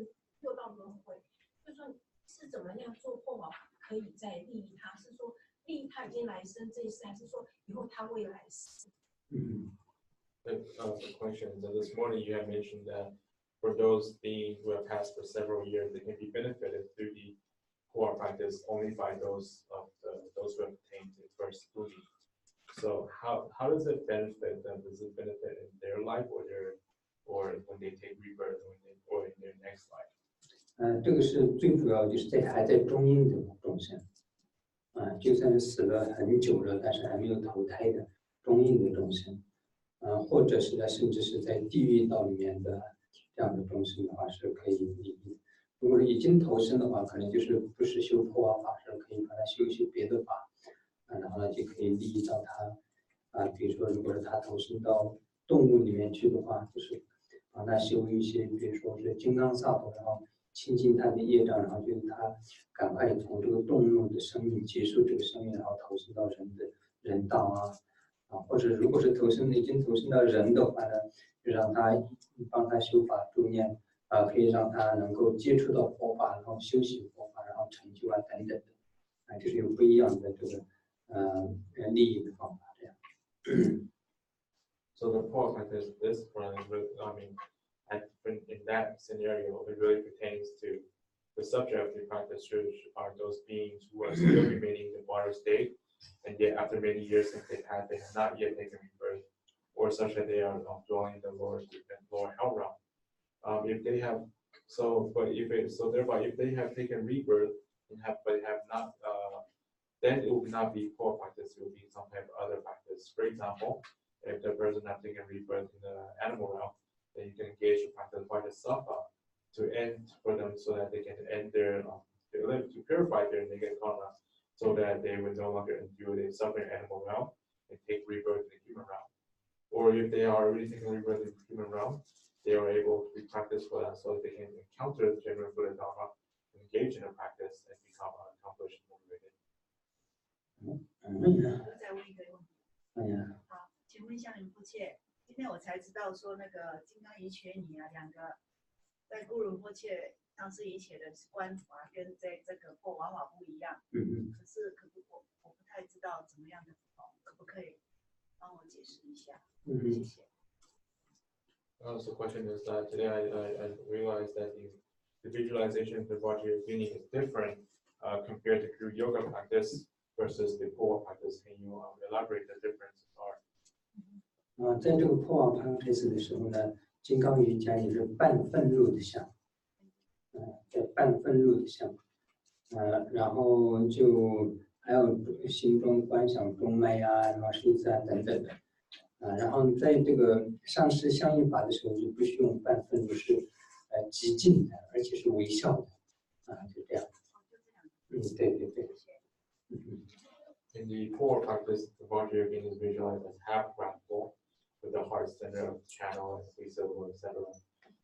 六道轮回，就说是怎么样做破王法可以再利益他？是说利益他已经来生这一世，还是说以后他未来世The question is that this morning you have mentioned that for those beings who have passed for several years, they can be benefited through the core practice only by those who have attained the first Buddhi. So how does it benefit them? Does it benefit in their life or when they take rebirth or in their next life? 这个是最主要，就是还在中阴的众生，就算是死了很久了，但是还没有投胎的中阴的众生，或者是甚至是在地狱道里面的这样的众生的话，是可以利益。如果是已经投生的话，可能就是不是修破王法，是可以把它修一些别的法。然后呢，就可以利益到他，比如说，如果是他投身到动物里面去的话，就是帮他修一些，比如说是金刚萨埵，然后清净他的业障，然后就是他赶快从这个动物的生命结束这个生命，然后投身到人道或者如果是已经投身到人的话呢，就让他帮他修法助念，可以让他能够接触到佛法，然后修习佛法，然后成就等等的，就是有不一样的这个。利益的方法这样。So the core practice, this one, in that scenario, it really pertains to the subject of the practice, which are those beings who are still remaining in the water state, and yet after many years since they have not yet taken rebirth, or such that they are dwelling in the lower hell realm. If they have, if they have taken rebirth but have not. Then it will not be core practice, it will be some type of other practice. For example, if the person has taken rebirth in the animal realm, then you can engage in practice by the safa to end for them so that they can end to purify their negative karma so that they will no longer endure the suffering animal realm and take rebirth in the human realm. Or if they are already taking rebirth in the human realm, they are able to practice for that so that they can encounter the genuine Buddha Dharma, engage in a practice, and become accomplished and motivated. 我再问一个问题。好，请问一下仁波切，今天我才知道说那个金刚瑜伽尼两个在古仁波切当时瑜伽的观法跟在这个破王法不一样。可是我不太知道怎么样的不同，可不可以帮我解释一下？谢谢。So the question is that today I realized that the visualization of the Vajrayogini is different compared to Kriya Yoga practice versus the core practice. Can you elaborate the differences are? 在这个破王盘开始的时候呢，金刚瑜伽也是半愤怒的相，在半愤怒的相，然后就还有心中观想中脉然后睡姿等等的，然后在这个上师相应法的时候就不需用半愤怒，是极静的，而且是微笑的，就这样。对对对。In the core practice, the body again is visualized as half breath full, with the heart center, channel, and three syllable, etc.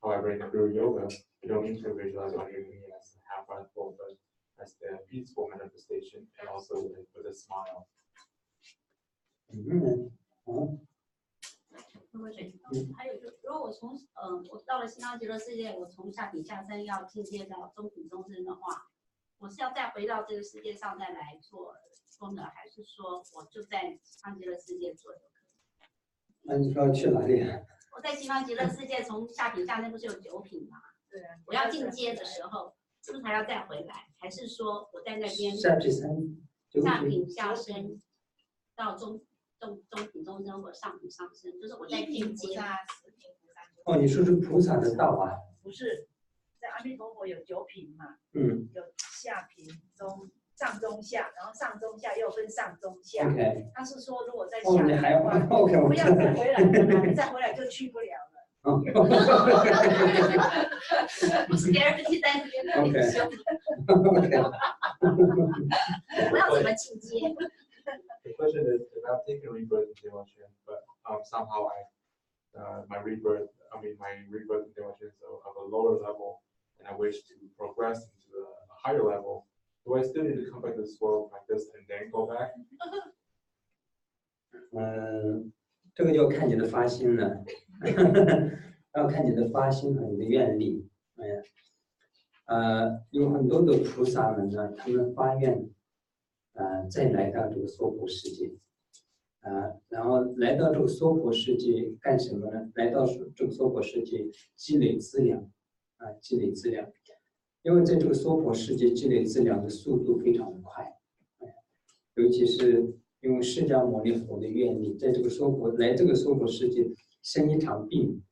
However, in Guru Yoga, you don't need to visualize body again as half breath full, but as the peaceful manifestation, and also with a smile. 还有就，如果我到了西方极乐世界，我从下品下生要进阶到中品中生的话，我是要再回到这个世界上再来做功德，还是说我就在西方极乐世界做就可以？那你说去哪里？我在西方极乐世界从下品下生不是有9品吗？对啊。我要进阶的时候，是不是还要再回来？还是说我在那边下品下生到中品中生或上品上升，就是我在进阶。哦，你说是菩萨的道啊？不是，在阿弥陀佛有9品嘛，有下品、中、上、中、下，然后上、中、下又分上、中、下。OK。他是说，如果在下品的话，不要再回来，你再回来就去不了了。Scarcity 在那边那里修。我要怎么进阶？ The question is, if I've taken rebirth in devotion, but somehow my rebirth in devotion is of a lower level, and I wish to progress into a higher level, do I still need to come back to this world like this and then go back? 这个要看你的发心了，要看你的发心和你的愿力。有很多的菩萨们呢，他们发愿。再来到这个娑婆世界，然后来到这个娑婆世界干什么呢？来到这个娑婆世界积累资粮，积累资粮。因为在这个娑婆世界积累资粮的速度非常的快，尤其是因为释迦牟尼佛的愿力，在这个娑婆世界生一场病，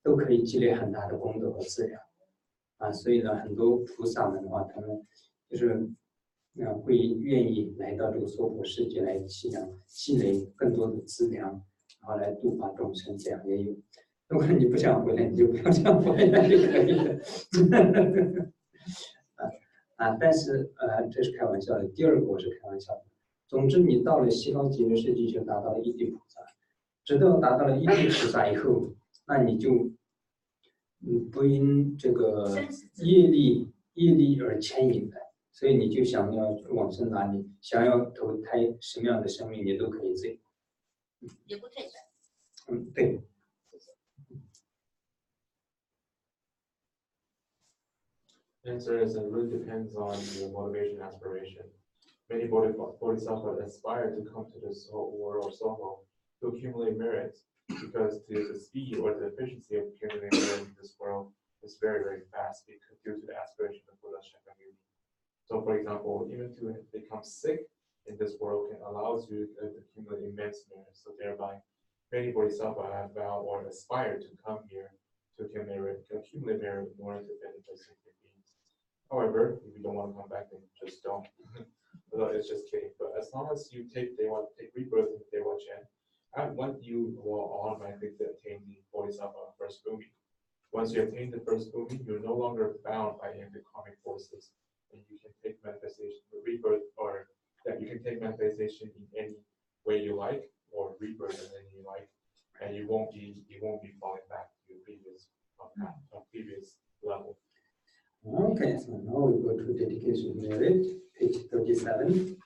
都可以积累很大的功德和资粮，所以呢，很多菩萨们的话，他们就是。会愿意来到这个娑婆世界来积累更多的资粮，然后来度化众生，这样也有。如果你不想回来，你就不要想回来就可以了。但是这是开玩笑的。第二个我是开玩笑的。总之，你到了西方极乐世界就达到了一地菩萨，直到达到了一地菩萨以后，那你就不因这个业力而牵引的。所以你就想要往生哪里，想要投胎什么样的生命，你都可以自由。也不退转。对。Answer is it really depends on your motivation and aspiration. Many bodhisattvas aspire to come to this world or soho to accumulate merit, because the speed or the efficiency of accumulating merit in this world is very, very fast because due to the aspiration of Buddha Shakyamuni. So, for example, even to become sick in this world can allows you to accumulate immense merit. So, thereby, many bodhisattvas have vowed or aspire to come here to accumulate merit in order to benefit sentient beings. However, if you don't want to come back, then just don't. Well, it's just kidding. But as long as they want to take rebirth in Dewachen, you will automatically attain the bodhisattva first bhumi. Once you attain the first bhumi, you're no longer bound by any karmic forces. And you can take manifestation, rebirth, or that you can take manifestation in any way you like, or rebirth in any you like, and you won't be falling back to your previous level. Okay, so now we go to dedication merit, page 37.